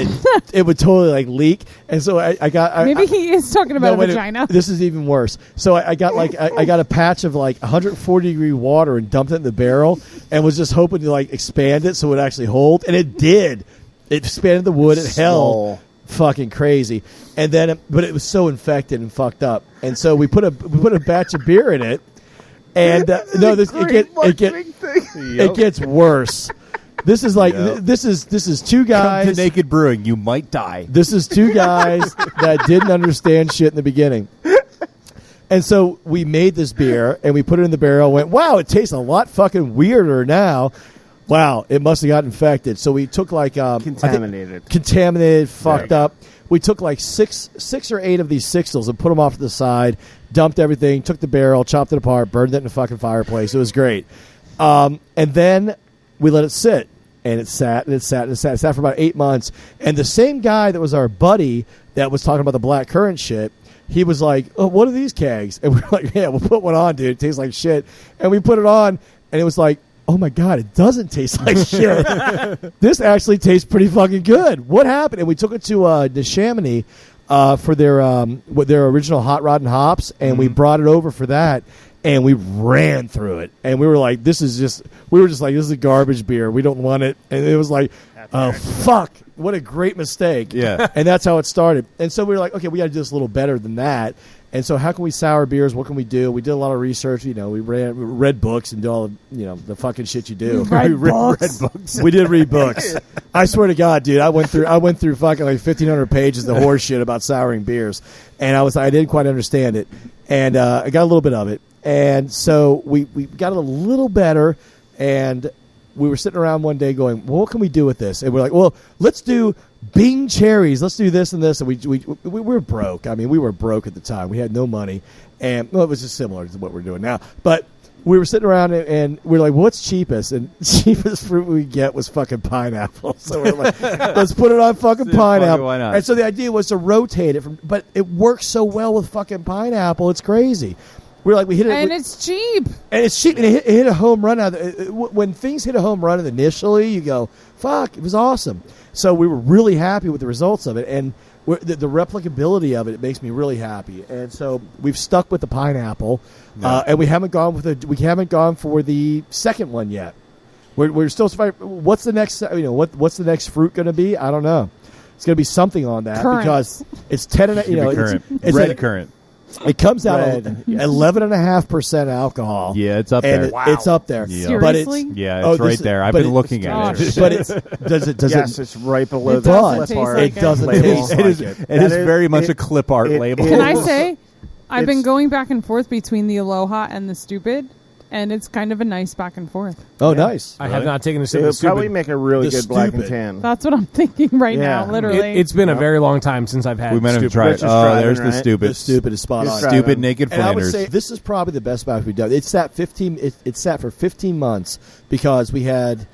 Speaker 7: it would totally like leak. And so I got.
Speaker 5: Maybe he is talking about a
Speaker 7: wait,
Speaker 5: vagina.
Speaker 7: This is even worse. So I got like I got a patch of like 140-degree water and dumped it in the barrel, and was just hoping to like expand it so it would actually hold, and it did. It expanded the wood. It held. Fucking crazy. And then, but it was so infected and fucked up. And so we put a batch of beer in it, And it gets worse. This is like this is two guys.
Speaker 6: Come to Naked Brewing, you might die.
Speaker 7: This is two guys that didn't understand shit in the beginning. And so we made this beer and we put it in the barrel and went, wow, it tastes a lot fucking weirder now. Wow, it must have got infected. So we took like
Speaker 8: contaminated,
Speaker 7: fucked up. We took like six or eight of these sixtels and put them off to the side, dumped everything, took the barrel, chopped it apart, burned it in the fucking fireplace. It was great. And then we let it sit. And it sat and it sat and it sat. It sat for about 8 months. And the same guy that was our buddy that was talking about the black currant shit, he was like, oh, what are these kegs? And we were like, yeah, we'll put one on, dude. It tastes like shit. And we put it on, and it was like, oh, my God, it doesn't taste like shit. This actually tastes pretty fucking good. What happened? And we took it to Neshaminy for their original Hot Rod and Hops, and we brought it over for that. And we ran through it, and we were like, "This is just." We were just like, "This is a garbage beer. We don't want it." And it was like, "Oh fuck! What a great mistake!"
Speaker 6: Yeah,
Speaker 7: and that's how it started. And so we were like, "Okay, we got to do this a little better than that." And so, how can we sour beers? What can we do? We did a lot of research. We read books and do all the fucking shit you do.
Speaker 5: Read
Speaker 7: books. We did read books. I swear to God, dude, I went through fucking like 1,500 pages of horse shit about souring beers, and I didn't quite understand it, and I got a little bit of it. And so we got it a little better, and we were sitting around one day going, well, what can we do with this? And we're like, well, let's do Bing cherries. Let's do this and this. And we were broke. I mean, we were broke at the time. We had no money. And it was just similar to what we're doing now. But we were sitting around and we were like, what's cheapest? And cheapest fruit we get was fucking pineapple. So we're like, let's put it on fucking pineapple.
Speaker 6: Why not?
Speaker 7: And so the idea was to rotate it but it works so well with fucking pineapple. It's crazy. We hit it,
Speaker 5: and it's cheap.
Speaker 7: And it's cheap, and it hit a home run. When things hit a home run initially, you go, "Fuck!" It was awesome. So we were really happy with the results of it, and the replicability of it. It makes me really happy. And so we've stuck with the pineapple, and we haven't gone for the second one yet. We're still fighting. What's the next? What's the next fruit going to be? I don't know. It's going to be something on that because it's 10. It's
Speaker 6: red currant.
Speaker 7: It comes out at 11.5% alcohol.
Speaker 6: Yeah, it's up there.
Speaker 7: It's up there.
Speaker 6: Yeah.
Speaker 5: Seriously?
Speaker 6: It's right there. I've been looking at it.
Speaker 7: But does it?
Speaker 8: Yes, it's right below
Speaker 5: It
Speaker 8: the
Speaker 5: doesn't
Speaker 8: clip art.
Speaker 5: taste
Speaker 7: It doesn't
Speaker 8: label.
Speaker 7: taste like it.
Speaker 6: It is very much a clip art label.
Speaker 5: Can I say, I've been
Speaker 8: It's-
Speaker 5: going back and forth between the Aloha and the Stupid, and it's kind of a nice back and forth.
Speaker 7: Oh, nice.
Speaker 2: I have not taken a
Speaker 8: It
Speaker 2: sip
Speaker 8: would
Speaker 2: of Stupid.
Speaker 8: probably make a really
Speaker 7: The
Speaker 8: good black and
Speaker 7: Stupid.
Speaker 8: tan.
Speaker 5: That's what I'm thinking right
Speaker 8: Yeah.
Speaker 5: now, literally.
Speaker 2: It's been a very long time since I've had
Speaker 6: We might have to
Speaker 2: Stupid.
Speaker 6: try it.
Speaker 8: Rich is driving,
Speaker 6: There's the
Speaker 8: right?
Speaker 6: stupid.
Speaker 7: The Stupid is spot
Speaker 8: He's
Speaker 7: on.
Speaker 8: driving.
Speaker 6: Stupid naked
Speaker 7: And I would
Speaker 6: Flanders.
Speaker 7: say this is probably the best batch we've done. It sat 15. It sat for 15 months because we had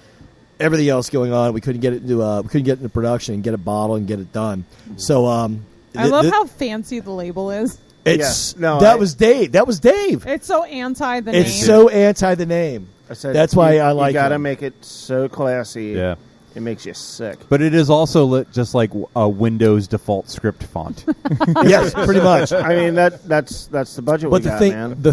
Speaker 7: everything else going on. We couldn't get it into production and get it bottled and get it done. So
Speaker 5: I love how fancy the label is.
Speaker 7: that was Dave. That was Dave.
Speaker 5: It's so anti the name.
Speaker 7: It's so anti the name.
Speaker 8: I said,
Speaker 7: That's why I like
Speaker 8: You got to
Speaker 7: him.
Speaker 8: make it so classy.
Speaker 6: Yeah.
Speaker 8: It makes you sick.
Speaker 6: But it is also lit just like a Windows default script font.
Speaker 7: Yes, pretty much.
Speaker 8: I mean that's the budget
Speaker 7: But
Speaker 8: we
Speaker 7: the
Speaker 8: got,
Speaker 7: thing,
Speaker 8: man.
Speaker 7: the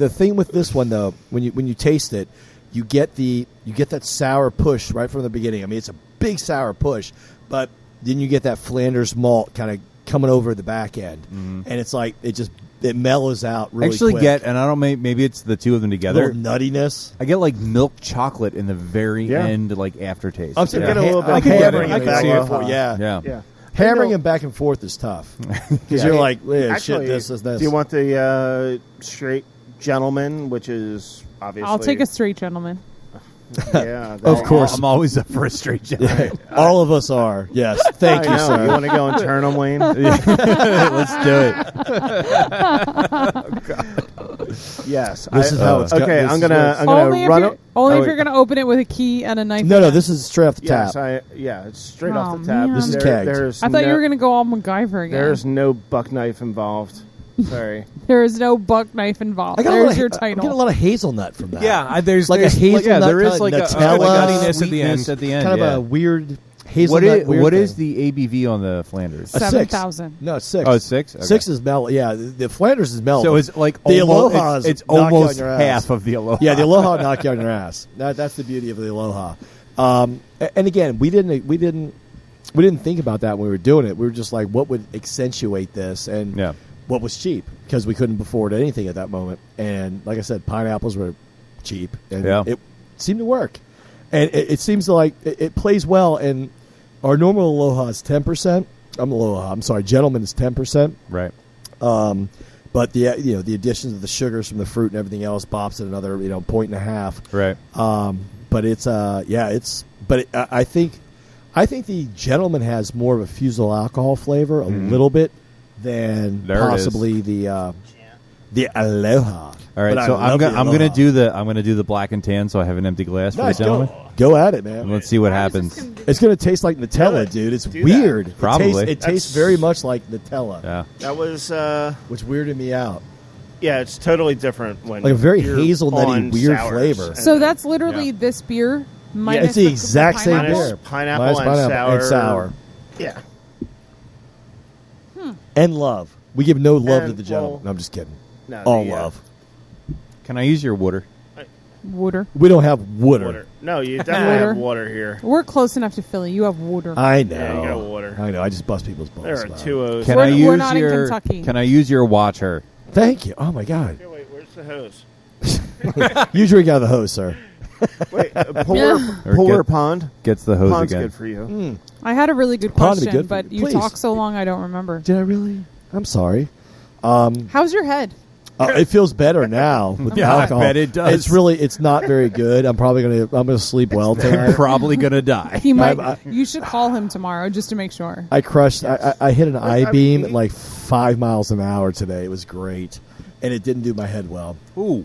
Speaker 7: thing with this one though, when you taste it, you get that sour push right from the beginning. I mean, it's a big sour push, but then you get that Flanders malt kind of coming over the back end, and it's like it mellows out really
Speaker 6: Actually,
Speaker 7: quick.
Speaker 6: and I don't know, maybe it's the two of them together.
Speaker 7: Little nuttiness.
Speaker 6: I get like milk chocolate in the very
Speaker 8: Yeah.
Speaker 6: end, like aftertaste.
Speaker 7: I'm saying
Speaker 8: get a little bit
Speaker 7: I'm
Speaker 8: of hammering
Speaker 7: hammering
Speaker 8: it
Speaker 7: it back
Speaker 8: back
Speaker 7: and
Speaker 8: and
Speaker 7: forth.
Speaker 8: forth.
Speaker 7: Yeah.
Speaker 6: Yeah.
Speaker 7: Hammering them back and forth is tough because you're like,
Speaker 8: Actually,
Speaker 7: shit, this is this.
Speaker 8: Do you want the straight gentleman, which is obviously?
Speaker 5: I'll take a straight gentleman.
Speaker 8: Yeah,
Speaker 7: Of course.
Speaker 6: I'm always up for a straight gentleman.
Speaker 7: All of us are. Yes. Thank you,
Speaker 8: I know.
Speaker 7: sir.
Speaker 8: You want to go and turn them, Wayne?
Speaker 6: Let's do it.
Speaker 8: Yes.
Speaker 7: This is how it's got-
Speaker 8: okay.
Speaker 7: this
Speaker 8: I'm
Speaker 7: is
Speaker 8: gonna
Speaker 7: what
Speaker 8: I'm
Speaker 5: Only
Speaker 8: gonna run
Speaker 5: if
Speaker 8: it.
Speaker 5: you're going to open it with a key and a knife.
Speaker 7: No,
Speaker 5: in
Speaker 7: no,
Speaker 5: it.
Speaker 7: this is straight off the
Speaker 8: Yes,
Speaker 7: tap.
Speaker 8: it's straight
Speaker 5: Oh,
Speaker 8: off the tap.
Speaker 5: man. This
Speaker 7: is kegged.
Speaker 5: I thought you were going to go all MacGyver again.
Speaker 8: There's no buck knife involved. Sorry.
Speaker 5: There is no buck knife involved.
Speaker 7: I got
Speaker 5: There's
Speaker 7: a
Speaker 5: your
Speaker 7: lot of, I
Speaker 5: title.
Speaker 7: get a lot of hazelnut from that.
Speaker 2: Yeah, there's
Speaker 7: like
Speaker 2: there's,
Speaker 7: a hazelnut.
Speaker 6: there is
Speaker 7: kind
Speaker 6: like
Speaker 7: of
Speaker 6: a
Speaker 7: Nutella,
Speaker 2: nuttiness at the end.
Speaker 6: sweetness at the end.
Speaker 7: kind
Speaker 6: yeah.
Speaker 7: of a weird hazelnut.
Speaker 6: What is
Speaker 7: thing.
Speaker 6: the ABV on the Flanders?
Speaker 7: A
Speaker 5: 7,000.
Speaker 7: No, it's 6.
Speaker 6: Oh, it's 6? Okay.
Speaker 7: 6 is mellow. Yeah, the Flanders is mellow.
Speaker 6: So it's like
Speaker 7: the
Speaker 6: almost,
Speaker 7: Aloha is
Speaker 6: it's
Speaker 7: knock you on
Speaker 6: almost
Speaker 7: your ass.
Speaker 6: half of the Aloha.
Speaker 7: Yeah, the Aloha knock you on your ass. That's the beauty of the Aloha. And again, we didn't think about that when we were doing it. We were just like, what would accentuate this? And
Speaker 6: Yeah.
Speaker 7: what was cheap because we couldn't afford anything at that moment. And like I said, pineapples were cheap, and it seemed to work. And it seems like it plays well. And our normal Aloha is 10%. I'm sorry, Gentleman is 10%.
Speaker 6: Right.
Speaker 7: But the additions of the sugars from the fruit and everything else bops at another 1.5.
Speaker 6: Right.
Speaker 7: But I think the Gentleman has more of a fusel alcohol flavor, a little bit, than possibly the Aloha.
Speaker 6: All right,
Speaker 7: but
Speaker 6: so I'm gonna do the black and tan, so I have an empty glass for the Gentleman.
Speaker 7: Go at it, man.
Speaker 6: And let's see what happens.
Speaker 7: It's gonna taste like Nutella, dude. It's weird.
Speaker 6: Probably.
Speaker 7: It tastes very much like Nutella.
Speaker 6: Yeah.
Speaker 8: That was
Speaker 7: which weirded me out.
Speaker 8: Yeah, it's totally different when
Speaker 7: Like a very
Speaker 8: you're
Speaker 7: hazelnutty,
Speaker 8: on
Speaker 7: weird
Speaker 8: sours.
Speaker 7: flavor.
Speaker 5: So that's literally this beer minus
Speaker 7: it's the exact same
Speaker 5: pineapple?
Speaker 7: beer.
Speaker 8: Pineapple
Speaker 7: Minus
Speaker 8: and
Speaker 7: pineapple
Speaker 8: sour.
Speaker 7: and sour.
Speaker 5: Hmm.
Speaker 7: And love. We give no love
Speaker 8: And,
Speaker 7: to the Gentleman.
Speaker 8: well,
Speaker 7: No, I'm just kidding.
Speaker 8: No,
Speaker 7: All
Speaker 8: the,
Speaker 7: love.
Speaker 6: Can I use your water?
Speaker 5: Water.
Speaker 7: We don't have water.
Speaker 8: No, you definitely have water here.
Speaker 5: We're close enough to Philly. You have water.
Speaker 7: I know.
Speaker 8: Yeah, you got water.
Speaker 7: I know. I just bust people's balls.
Speaker 8: There are
Speaker 7: about it.
Speaker 8: 2 O's.
Speaker 6: Can I use
Speaker 5: we're not in
Speaker 6: your?
Speaker 5: Kentucky.
Speaker 6: Can I use your watcher?
Speaker 7: Thank you. Oh my God.
Speaker 8: Here, wait, where's the hose?
Speaker 7: You drink out of the hose, sir.
Speaker 8: Wait,
Speaker 5: Yeah.
Speaker 8: Polar Pond.
Speaker 6: Gets the hose
Speaker 8: Pond's
Speaker 6: again.
Speaker 8: good for you.
Speaker 5: I had a really good
Speaker 7: Pond would be
Speaker 5: question,
Speaker 7: good for
Speaker 5: but
Speaker 7: you.
Speaker 5: you
Speaker 7: Please.
Speaker 5: talk so long I don't remember.
Speaker 7: Did I really? I'm sorry.
Speaker 5: How's your head?
Speaker 7: It feels better now with the
Speaker 6: Yeah, I
Speaker 7: alcohol.
Speaker 6: bet it does.
Speaker 7: It's not very good. I'm gonna sleep well tonight.
Speaker 6: Probably gonna die.
Speaker 5: He might. You should call him tomorrow just to make sure.
Speaker 7: I crushed. I hit an I-beam at like 5 miles an hour today. It was great, and it didn't do my head well.
Speaker 6: Ooh.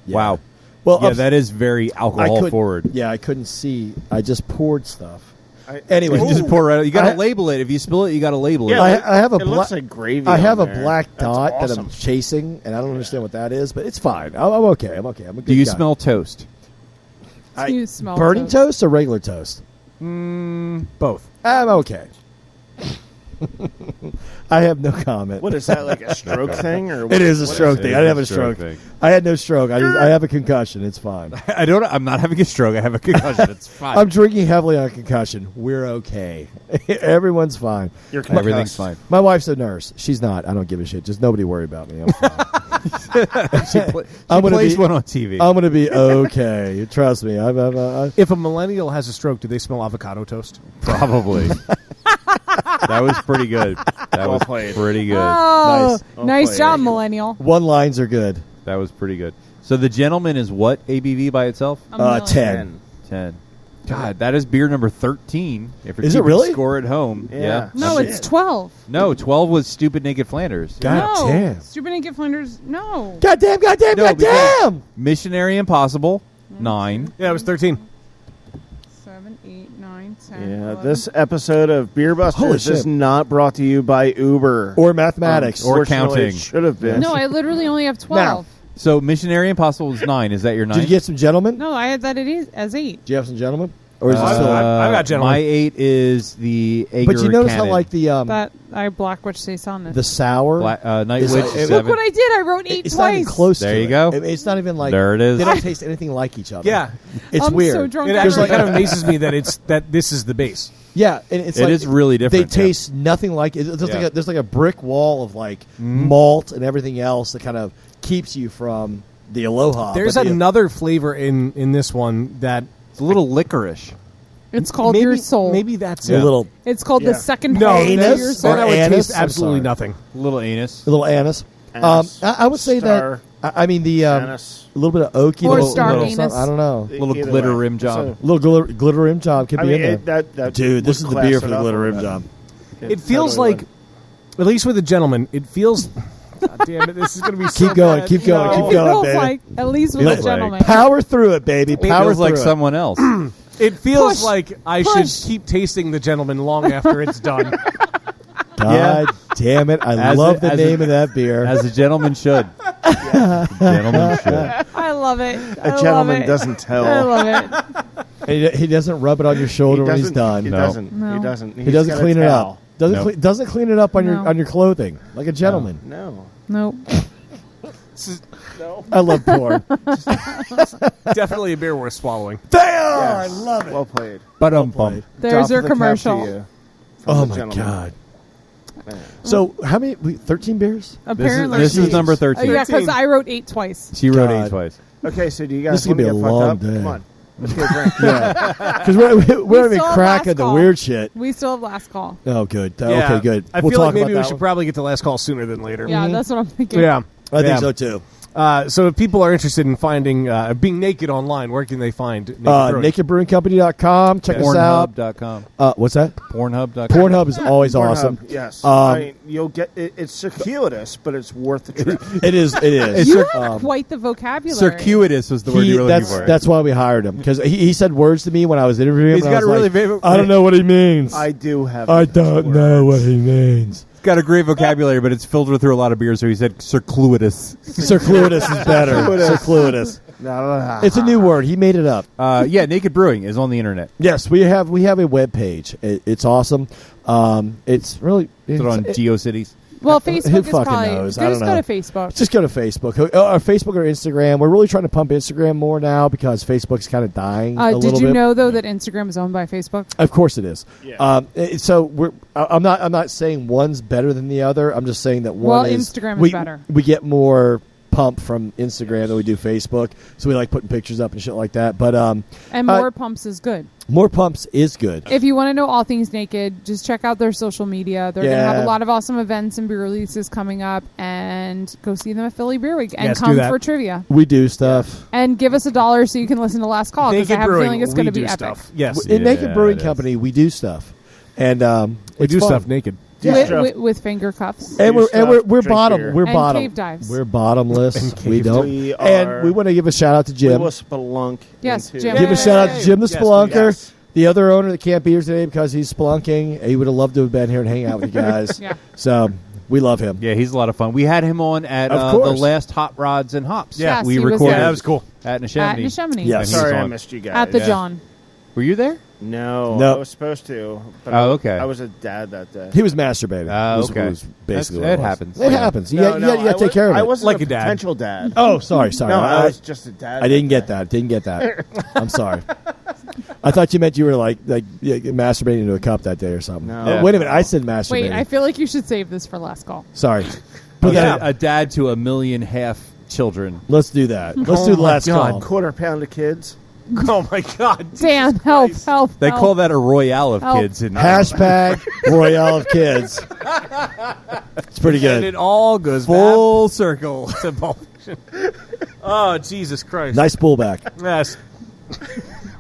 Speaker 7: Yeah.
Speaker 6: Wow.
Speaker 7: Well,
Speaker 6: yeah, that is very alcohol
Speaker 7: couldn't-
Speaker 6: forward.
Speaker 7: Yeah, I couldn't see. I just poured stuff. Anyway,
Speaker 6: You just pour right out. You got
Speaker 7: I-
Speaker 6: to label it. If you spill it, you got to label it.
Speaker 8: Yeah,
Speaker 7: I have a
Speaker 8: it looks
Speaker 7: black.
Speaker 8: like gravy
Speaker 7: I have a
Speaker 8: on there.
Speaker 7: black
Speaker 8: That's
Speaker 7: dot that
Speaker 8: awesome.
Speaker 7: I'm chasing, and I don't understand what that is, but it's fine. I'm okay. I'm okay. I'm a good
Speaker 6: Do you
Speaker 7: guy.
Speaker 6: smell toast?
Speaker 5: You smell
Speaker 7: burning
Speaker 5: toast.
Speaker 7: toast or regular toast?
Speaker 2: Both.
Speaker 7: I'm okay. I have no comment.
Speaker 8: What is that, like a stroke thing? Or
Speaker 7: It is a
Speaker 8: what
Speaker 7: stroke
Speaker 6: it?
Speaker 7: thing.
Speaker 6: It
Speaker 7: I
Speaker 6: is
Speaker 7: didn't have
Speaker 6: a
Speaker 7: a
Speaker 6: stroke
Speaker 7: stroke.
Speaker 6: thing.
Speaker 7: I had no stroke. I have a concussion. It's fine.
Speaker 6: I'm not having a stroke. I have a concussion. It's fine.
Speaker 7: I'm drinking heavily on concussion. We're okay. Everyone's fine.
Speaker 8: You're
Speaker 6: Everything's
Speaker 8: concussed.
Speaker 6: fine.
Speaker 7: My wife's a nurse. She's not. I don't give a shit. Just nobody worry about me. I'm fine.
Speaker 6: She
Speaker 7: I'm gonna
Speaker 6: plays
Speaker 7: be-
Speaker 6: one on TV.
Speaker 7: I'm going to be okay. Trust me.
Speaker 2: If a millennial has a stroke, do they smell avocado toast?
Speaker 6: Probably. That was pretty good. That
Speaker 8: Well
Speaker 6: was
Speaker 8: played.
Speaker 6: pretty good.
Speaker 5: Oh,
Speaker 8: Nice.
Speaker 5: nice
Speaker 8: Oh,
Speaker 5: job,
Speaker 8: yeah.
Speaker 5: millennial.
Speaker 7: One lines are good.
Speaker 6: That was pretty good. So the Gentleman is what ABV by itself?
Speaker 5: A million.
Speaker 7: 10.
Speaker 6: 10. God, that is beer number 13. If you're
Speaker 7: Is it
Speaker 6: keeping
Speaker 7: really?
Speaker 6: score at home?
Speaker 8: Yeah.
Speaker 5: No, it's 12.
Speaker 6: No, 12 was Stupid Naked Flanders.
Speaker 7: God
Speaker 5: no.
Speaker 7: damn.
Speaker 5: Stupid Naked Flanders. No.
Speaker 7: Goddamn.
Speaker 6: No, because-
Speaker 7: Goddamn.
Speaker 6: Missionary Impossible, 9.
Speaker 2: Yeah, it was 13.
Speaker 5: 7, 8, 9, 10.
Speaker 8: Yeah,
Speaker 5: 11.
Speaker 8: this episode of Beer
Speaker 7: Holy
Speaker 8: Busters
Speaker 7: shit.
Speaker 8: is not brought to you by Uber
Speaker 7: Or mathematics.
Speaker 6: Or
Speaker 8: Unfortunately,
Speaker 6: counting.
Speaker 8: It should have been.
Speaker 5: No, I literally only have 12.
Speaker 6: So Missionary Impossible was 9. Is that your 9?
Speaker 7: Did you get some gentlemen?
Speaker 5: No, I had that it is as 8.
Speaker 7: Do you have some gentlemen? Or is it still?
Speaker 2: I've got Gentleman.
Speaker 6: My 8 is the Ager
Speaker 7: But you notice how
Speaker 6: Cannon.
Speaker 7: like the
Speaker 5: That I black which stays on it.
Speaker 7: the sour.
Speaker 6: Night
Speaker 7: Is
Speaker 6: Witch
Speaker 7: it-
Speaker 6: is
Speaker 5: Look
Speaker 6: 7.
Speaker 5: what I did. I wrote 8
Speaker 7: It's not even
Speaker 5: twice.
Speaker 7: close.
Speaker 6: There
Speaker 7: to
Speaker 6: you
Speaker 7: it.
Speaker 6: go.
Speaker 7: It's not even like
Speaker 6: There it is.
Speaker 7: They don't taste anything like each other.
Speaker 2: Yeah.
Speaker 7: It's
Speaker 5: I'm
Speaker 7: weird.
Speaker 5: so drunk
Speaker 2: It
Speaker 5: already.
Speaker 2: actually kind of amazes me that this is the base.
Speaker 7: Yeah, and it's
Speaker 6: It
Speaker 7: like
Speaker 6: is really different,
Speaker 7: They taste nothing like it. There's like a brick wall of like
Speaker 6: Mm-hmm.
Speaker 7: malt and everything else that kind of keeps you from the Aloha.
Speaker 2: There's
Speaker 7: but the-
Speaker 2: another flavor in this one that
Speaker 6: It's a little licorice.
Speaker 5: It's called
Speaker 2: maybe,
Speaker 5: Your Soul.
Speaker 2: Maybe that's
Speaker 7: a
Speaker 2: it.
Speaker 7: little
Speaker 5: It's called
Speaker 8: Yeah.
Speaker 5: the second
Speaker 2: No,
Speaker 5: half of
Speaker 7: Anise
Speaker 5: Your
Speaker 7: or
Speaker 5: Soul.
Speaker 2: then I would
Speaker 7: anise?
Speaker 2: taste
Speaker 7: I'm
Speaker 2: absolutely
Speaker 7: sorry.
Speaker 2: nothing.
Speaker 6: A little anus.
Speaker 7: a little anise.
Speaker 8: Anise.
Speaker 7: I would say
Speaker 8: Star.
Speaker 7: that. I mean the
Speaker 8: Anise.
Speaker 7: a little bit of oaky,
Speaker 5: Or
Speaker 7: little,
Speaker 5: star
Speaker 7: little
Speaker 5: anise.
Speaker 7: something- I don't know.
Speaker 6: Little
Speaker 8: Either
Speaker 6: glitter
Speaker 8: way.
Speaker 6: rim job.
Speaker 7: A little glitter rim job could
Speaker 8: I
Speaker 7: be
Speaker 8: mean,
Speaker 7: in there.
Speaker 8: that
Speaker 7: Dude, this is
Speaker 8: would
Speaker 7: the beer
Speaker 8: class
Speaker 7: for
Speaker 8: it
Speaker 7: the
Speaker 8: up
Speaker 7: glitter
Speaker 8: a
Speaker 7: rim
Speaker 8: bit.
Speaker 7: job.
Speaker 2: It feels
Speaker 8: totally
Speaker 2: like, at least with a Gentleman, it feels. God damn it! This is going to be so
Speaker 7: Keep going,
Speaker 2: bad.
Speaker 7: keep going,
Speaker 2: No.
Speaker 7: keep
Speaker 5: It
Speaker 7: going,
Speaker 5: feels
Speaker 7: baby.
Speaker 5: like, at least with
Speaker 7: Feels
Speaker 5: a
Speaker 7: like-
Speaker 5: gentleman.
Speaker 7: Power through it, baby.
Speaker 6: It
Speaker 7: Power
Speaker 6: feels like
Speaker 7: through it.
Speaker 6: someone else.
Speaker 2: It feels
Speaker 5: Push.
Speaker 2: like I
Speaker 5: Push.
Speaker 2: should keep tasting the Gentleman long after it's done.
Speaker 7: God damn it! I
Speaker 6: As
Speaker 7: love
Speaker 6: a-
Speaker 7: the
Speaker 6: as a-
Speaker 7: name of that beer.
Speaker 6: As a gentleman should. Gentleman should.
Speaker 5: I love it.
Speaker 8: A gentleman doesn't tell.
Speaker 5: I love it.
Speaker 7: And he doesn't rub it on your shoulder when he's done.
Speaker 8: He
Speaker 6: No.
Speaker 8: doesn't.
Speaker 5: No.
Speaker 8: He doesn't.
Speaker 7: He doesn't clean it up. Doesn't
Speaker 6: No.
Speaker 7: doesn't clean it up on
Speaker 5: No.
Speaker 7: your clothing like a gentleman.
Speaker 8: No.
Speaker 5: Nope.
Speaker 7: I love porn.
Speaker 2: Definitely a beer worth swallowing.
Speaker 7: They are. I love it.
Speaker 8: Well played.
Speaker 6: But
Speaker 7: Played.
Speaker 5: There's
Speaker 8: Drop
Speaker 5: your
Speaker 8: of the cap to
Speaker 5: commercial.
Speaker 8: you from
Speaker 7: Oh
Speaker 8: the
Speaker 7: my
Speaker 8: gentleman.
Speaker 7: god. So how many? 13 beers?
Speaker 5: Apparently,
Speaker 6: This is number 13.
Speaker 5: Yeah, because I wrote 8 twice.
Speaker 6: She wrote
Speaker 7: God.
Speaker 6: 8 twice.
Speaker 8: Okay, so do you
Speaker 7: This
Speaker 8: guys
Speaker 7: is gonna
Speaker 8: want
Speaker 7: be
Speaker 8: to
Speaker 7: a
Speaker 8: get fucked
Speaker 7: long
Speaker 8: up?
Speaker 7: day.
Speaker 8: Come on. Let's get a drink.
Speaker 7: Yeah, because we're
Speaker 5: We
Speaker 7: not even
Speaker 5: still have
Speaker 7: cracking
Speaker 5: last
Speaker 7: the
Speaker 5: call.
Speaker 7: weird shit.
Speaker 5: We still have last call.
Speaker 7: Oh, good.
Speaker 2: Yeah.
Speaker 7: Okay, good.
Speaker 2: I
Speaker 7: We'll
Speaker 2: feel
Speaker 7: talk
Speaker 2: like maybe
Speaker 7: about
Speaker 2: we
Speaker 7: that
Speaker 2: should
Speaker 7: one.
Speaker 2: probably get the last call sooner than later.
Speaker 5: Yeah, that's what I'm thinking.
Speaker 2: Yeah.
Speaker 7: I
Speaker 2: Yeah.
Speaker 7: think so too.
Speaker 2: So if people are interested in finding being naked online, where can they find Naked Brewing?
Speaker 7: NakedBrewingCompany.com. Check us out.
Speaker 6: Pornhub.com.
Speaker 7: What's that?
Speaker 6: Pornhub.com.
Speaker 7: Pornhub is always
Speaker 8: Pornhub,
Speaker 7: awesome.
Speaker 8: Yes.
Speaker 7: Um,
Speaker 8: I mean, you'll get it's circuitous, but it's worth the trip.
Speaker 7: It is. It is.
Speaker 5: You have quite the vocabulary.
Speaker 6: Circuitous was the word you were looking for.
Speaker 7: That's why we hired him, because he said words to me when I was interviewing him.
Speaker 6: He's
Speaker 7: and I
Speaker 6: got
Speaker 7: was
Speaker 6: a really
Speaker 7: like,
Speaker 6: favorite-
Speaker 7: I don't know what he means.
Speaker 8: I do have.
Speaker 7: I don't know what he means.
Speaker 6: Got a great vocabulary, but it's filtered through a lot of beer, so he said circuitous.
Speaker 7: Circuitous is better. Circuitous. It's a new word. He made it up.
Speaker 6: Yeah, Naked Brewing is on the internet.
Speaker 7: Yes, we have a web page. It's awesome. It's really
Speaker 6: Is it on GeoCities?
Speaker 5: Well,
Speaker 7: Who
Speaker 5: Facebook is
Speaker 7: fucking
Speaker 5: probably.
Speaker 7: knows? I
Speaker 5: Just
Speaker 7: don't
Speaker 5: go
Speaker 7: know.
Speaker 5: to Facebook.
Speaker 7: Just go to Facebook. Our Facebook or Instagram. We're really trying to pump Instagram more now because Facebook's kind of dying a little
Speaker 5: Did you
Speaker 7: bit.
Speaker 5: know though that Instagram is owned by Facebook?
Speaker 7: Of course it is.
Speaker 8: Yeah.
Speaker 7: So I'm not saying one's better than the other. I'm just saying that one is
Speaker 5: Instagram is better.
Speaker 7: We get more pump from Instagram than we do Facebook, so we like putting pictures up and shit like that. But
Speaker 5: And more pumps is good.
Speaker 7: more pumps is good.
Speaker 5: If you want to know all things Naked, just check out their social media. They're going to have
Speaker 7: Yeah.
Speaker 5: a lot of awesome events and beer releases coming up, and go see them at Philly Beer Week and
Speaker 2: Yes, do
Speaker 5: come
Speaker 2: that.
Speaker 5: for trivia.
Speaker 7: We do stuff.
Speaker 5: And give us $1 so you can listen to Last Call, because I
Speaker 2: Naked
Speaker 5: have a
Speaker 2: Brewing,
Speaker 5: feeling it's going to
Speaker 2: we
Speaker 5: be
Speaker 2: do
Speaker 5: epic.
Speaker 2: stuff. Yes.
Speaker 7: In Naked
Speaker 6: Yeah,
Speaker 7: Brewing
Speaker 6: it is.
Speaker 7: Company, we do stuff, and
Speaker 2: We
Speaker 7: it's
Speaker 2: do
Speaker 7: fun.
Speaker 2: stuff naked.
Speaker 5: With finger cuffs.
Speaker 7: And
Speaker 8: Do
Speaker 7: we're
Speaker 8: stuff,
Speaker 7: we're
Speaker 8: drink
Speaker 7: bottom.
Speaker 8: beer.
Speaker 7: We're
Speaker 5: And
Speaker 7: bottom.
Speaker 5: cave dives.
Speaker 7: We're bottomless.
Speaker 2: And
Speaker 7: We
Speaker 2: cave
Speaker 7: don't.
Speaker 8: We
Speaker 7: And
Speaker 8: are-
Speaker 7: we want to give a shout out to
Speaker 8: We
Speaker 7: Jim.
Speaker 8: will spelunk.
Speaker 5: Yes,
Speaker 8: into-
Speaker 5: Jim.
Speaker 7: Give a shout out to Jim the
Speaker 2: Yes,
Speaker 7: Spelunker.
Speaker 8: yes.
Speaker 7: The other owner that can't be here today because he's spelunking. He would have loved to have been here and hang out with you guys.
Speaker 5: Yeah.
Speaker 7: So we love him.
Speaker 6: Yeah, he's a lot of fun. We had him on at
Speaker 7: Of
Speaker 6: the
Speaker 7: course.
Speaker 6: last Hot Rods and Hops.
Speaker 5: Yes,
Speaker 6: we
Speaker 5: he was
Speaker 6: recorded.
Speaker 5: there.
Speaker 2: Yeah, that was cool.
Speaker 6: At Neshaminy.
Speaker 5: At Neshaminy.
Speaker 7: Yes.
Speaker 6: And he was
Speaker 8: Sorry, I
Speaker 6: on.
Speaker 8: missed you guys.
Speaker 5: At the
Speaker 6: Yeah.
Speaker 5: John.
Speaker 6: Were you there?
Speaker 8: No,
Speaker 7: Nope.
Speaker 8: I was supposed to. But
Speaker 6: Oh, okay.
Speaker 8: I was a dad that day.
Speaker 7: He was masturbating.
Speaker 6: Okay.
Speaker 7: Was basically
Speaker 6: That's-
Speaker 7: what
Speaker 6: it
Speaker 7: was.
Speaker 6: happens.
Speaker 7: It
Speaker 6: Yeah.
Speaker 7: happens. You
Speaker 8: No,
Speaker 7: got
Speaker 8: no,
Speaker 7: to take care of it.
Speaker 8: I wasn't
Speaker 2: Like
Speaker 8: a
Speaker 2: a dad.
Speaker 8: potential dad.
Speaker 7: Oh, sorry.
Speaker 8: No, I was just a dad.
Speaker 7: I didn't
Speaker 8: that
Speaker 7: get that. Didn't get that. I'm sorry. I thought you meant you were like masturbating into a cup that day or something.
Speaker 8: No.
Speaker 7: Oh, wait a minute. I said masturbating.
Speaker 5: Wait, I feel like you should save this for Last Call.
Speaker 7: Sorry.
Speaker 6: But
Speaker 7: Yeah.
Speaker 6: a dad to 1.5 million children.
Speaker 7: Let's do that. Let's do the last call.
Speaker 8: Quarter pound of kids.
Speaker 2: Oh my God!
Speaker 5: Dan, help, help.
Speaker 6: They
Speaker 5: help.
Speaker 6: call that a royale of
Speaker 5: Help.
Speaker 6: kids. In
Speaker 7: Hashtag Royale of Kids. It's pretty
Speaker 2: And
Speaker 7: good.
Speaker 2: it all goes
Speaker 6: full circle.
Speaker 2: back to Pulp Fiction. Oh Jesus Christ!
Speaker 7: Nice pullback.
Speaker 2: Yes.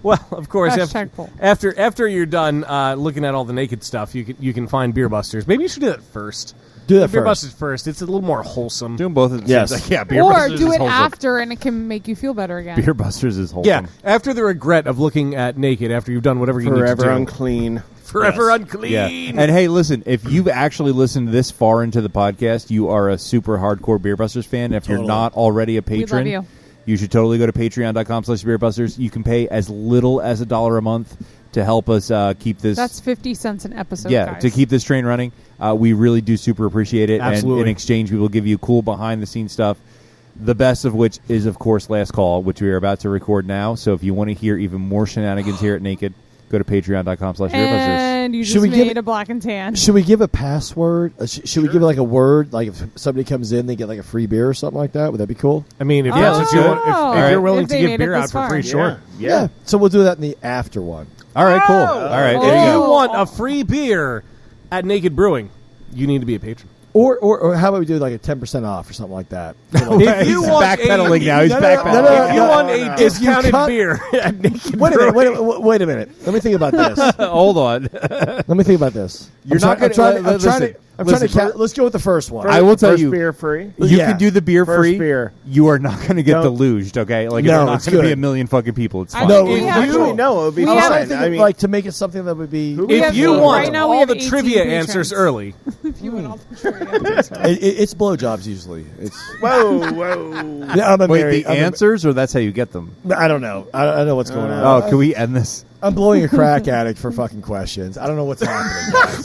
Speaker 2: Well, of course,
Speaker 5: Hashtag pull.
Speaker 2: after you're done looking at all the naked stuff, you can find Beer Busters. Maybe you should do that first.
Speaker 7: Do that
Speaker 2: Beer
Speaker 7: first.
Speaker 2: Busters first. It's a little more wholesome.
Speaker 6: Doing both at the
Speaker 7: Yes.
Speaker 6: same time. Yeah, Beer
Speaker 5: Or
Speaker 6: Busters
Speaker 5: do
Speaker 6: is
Speaker 5: it
Speaker 6: wholesome.
Speaker 5: after, and it can make you feel better again.
Speaker 6: Beer Busters is wholesome.
Speaker 2: Yeah, after the regret of looking at naked after you've done whatever you need to
Speaker 8: Forever
Speaker 2: do.
Speaker 8: unclean.
Speaker 2: Forever
Speaker 8: Yes.
Speaker 2: unclean.
Speaker 6: Yeah. And hey, listen, if you've actually listened this far into the podcast, you are a super hardcore Beer Busters fan. If you're
Speaker 7: Totally.
Speaker 6: not already a
Speaker 5: We love
Speaker 6: patron,
Speaker 5: you.
Speaker 6: you should totally go to patreon.com/beerbusters. You can pay as little as $1 a month to help us keep this.
Speaker 5: That's 50 cents an episode,
Speaker 6: yeah,
Speaker 5: guys.
Speaker 6: to keep this train running. We really do super appreciate it.
Speaker 2: Absolutely.
Speaker 6: And in exchange, we will give you cool behind-the-scenes stuff. The best of which is, of course, Last Call, which we are about to record now. So if you want to hear even more shenanigans here at Naked, go to patreon.com/beerbusters.
Speaker 5: And you
Speaker 7: Should
Speaker 5: just
Speaker 7: we give
Speaker 5: made
Speaker 7: it-
Speaker 5: a black and tan.
Speaker 7: Should we give a password? Should we give it like a word? Like if somebody comes in, they get like a free beer or something like that? Would that be cool?
Speaker 2: I mean, if,
Speaker 6: Yeah,
Speaker 2: that's
Speaker 6: let's
Speaker 2: what you
Speaker 6: do it.
Speaker 2: want, if
Speaker 5: Alright.
Speaker 2: you're willing
Speaker 5: If
Speaker 2: to
Speaker 5: they
Speaker 2: give
Speaker 5: made
Speaker 2: beer
Speaker 5: it
Speaker 2: out
Speaker 5: this
Speaker 2: for
Speaker 5: far.
Speaker 2: free, sure.
Speaker 7: Yeah. So we'll do that in the after one.
Speaker 6: All right, cool. All right,
Speaker 5: Oh.
Speaker 6: there
Speaker 2: If
Speaker 6: you
Speaker 2: you
Speaker 6: go.
Speaker 2: want a free beer at Naked Brewing, you need to be a patron.
Speaker 7: Or how about we do like a 10% off or something like that?
Speaker 2: If you want
Speaker 6: backpedaling
Speaker 2: a,
Speaker 6: now. He's
Speaker 7: No,
Speaker 6: backpedaling.
Speaker 7: no,
Speaker 2: if you
Speaker 7: no,
Speaker 2: want
Speaker 8: no,
Speaker 2: a
Speaker 8: no.
Speaker 2: discounted
Speaker 7: If you cut-
Speaker 2: beer at Naked
Speaker 7: Wait a minute.
Speaker 2: Brewing,
Speaker 7: Wait a minute. Let me think about this.
Speaker 6: Hold on.
Speaker 7: Let me think about this.
Speaker 6: You're not
Speaker 7: I'm trying
Speaker 6: gonna- listen.
Speaker 7: Let's go with the first one.
Speaker 6: I will tell
Speaker 8: First
Speaker 6: you.
Speaker 8: beer free.
Speaker 6: You
Speaker 7: Yeah.
Speaker 6: can do the beer
Speaker 8: First
Speaker 6: free.
Speaker 8: beer.
Speaker 6: You are not going to get
Speaker 8: Don't-
Speaker 6: deluged, okay? Like,
Speaker 7: No,
Speaker 6: there's not
Speaker 7: it's
Speaker 6: going to be
Speaker 7: good.
Speaker 6: a million fucking people. It's
Speaker 5: I
Speaker 6: fine.
Speaker 7: No,
Speaker 5: We
Speaker 7: we
Speaker 5: have-
Speaker 8: Actually, no, it would be
Speaker 5: We
Speaker 7: I was
Speaker 5: have-
Speaker 7: trying
Speaker 8: fine.
Speaker 7: to think
Speaker 8: I
Speaker 7: of,
Speaker 8: mean,
Speaker 7: like to make it something that would be.
Speaker 5: We
Speaker 2: if
Speaker 5: have-
Speaker 2: you
Speaker 5: right
Speaker 2: want
Speaker 5: now we
Speaker 2: all
Speaker 5: have
Speaker 2: the
Speaker 5: 18
Speaker 2: trivia
Speaker 5: patrons.
Speaker 2: answers early,
Speaker 5: If you want all the trivia answers.
Speaker 7: It's blowjobs usually. It's.
Speaker 8: whoa.
Speaker 7: Yeah, I'm a
Speaker 6: Wait,
Speaker 7: married-
Speaker 6: the
Speaker 7: I'm a-
Speaker 6: answers, or that's how you get them?
Speaker 7: I don't know. I don't know what's going on.
Speaker 6: Oh, can we end this?
Speaker 7: I'm blowing a crack addict for fucking questions. I don't know what's happening, guys.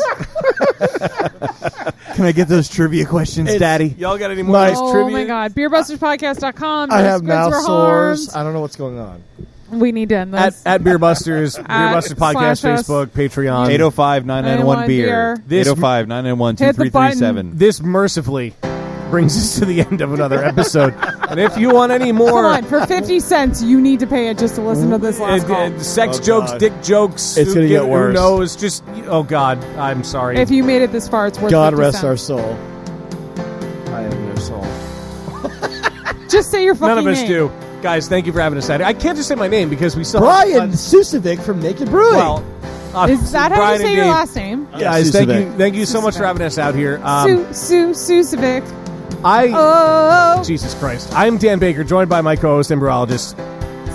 Speaker 6: Can I get those trivia questions,
Speaker 7: It's-
Speaker 6: Daddy?
Speaker 2: y'all got any more
Speaker 7: My-
Speaker 2: of this
Speaker 5: Oh
Speaker 2: trivia?
Speaker 5: my God. BeerBustersPodcast.com.
Speaker 7: I
Speaker 5: No
Speaker 7: have
Speaker 5: squids
Speaker 7: mouth
Speaker 5: were
Speaker 7: sores.
Speaker 5: harmed.
Speaker 7: I don't know what's going on.
Speaker 5: We need to end this.
Speaker 2: At Beer Busters, Beer Busters Podcast,
Speaker 5: slash us.
Speaker 2: Facebook, Patreon.
Speaker 6: 805-991 beer.
Speaker 2: This-
Speaker 6: 805-991-2337.
Speaker 2: This mercifully brings us to the end of another episode. And if you want any more...
Speaker 5: Come on, for 50 cents, you need to pay it just to listen to this last call.
Speaker 2: Sex jokes,
Speaker 7: God.
Speaker 2: dick jokes.
Speaker 7: It's gonna get worse.
Speaker 2: Who knows? Just, oh God, I'm sorry.
Speaker 5: If you made it this far, it's worth
Speaker 7: God
Speaker 5: 50
Speaker 7: rest our
Speaker 5: cents.
Speaker 7: soul.
Speaker 8: I have no soul.
Speaker 5: Just say your fucking
Speaker 2: None of us
Speaker 5: name.
Speaker 2: do. Guys, thank you for having us out here. I can't just say my name because we still
Speaker 7: Brian
Speaker 2: have...
Speaker 7: Susevic from Naked Brewing.
Speaker 2: Well,
Speaker 5: Is that how
Speaker 2: Brian
Speaker 5: you say
Speaker 2: and
Speaker 5: your
Speaker 2: Dave.
Speaker 5: last name?
Speaker 2: Guys,
Speaker 7: Susevic.
Speaker 2: thank you so much for having us out here.
Speaker 5: Susevic.
Speaker 2: I Jesus Christ. I'm Dan Baker, joined by my co-host and brewologist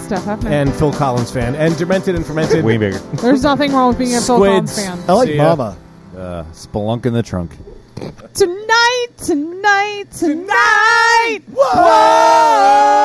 Speaker 5: Steph Huffman.
Speaker 2: and Phil Collins fan, and Demented and Fermented.
Speaker 6: Way bigger.
Speaker 5: There's nothing wrong with being a Phil Collins
Speaker 2: Squids.
Speaker 5: fan.
Speaker 7: I like
Speaker 2: See ya.
Speaker 7: Mama.
Speaker 6: Spelunk in the trunk.
Speaker 5: Tonight.
Speaker 2: Whoa!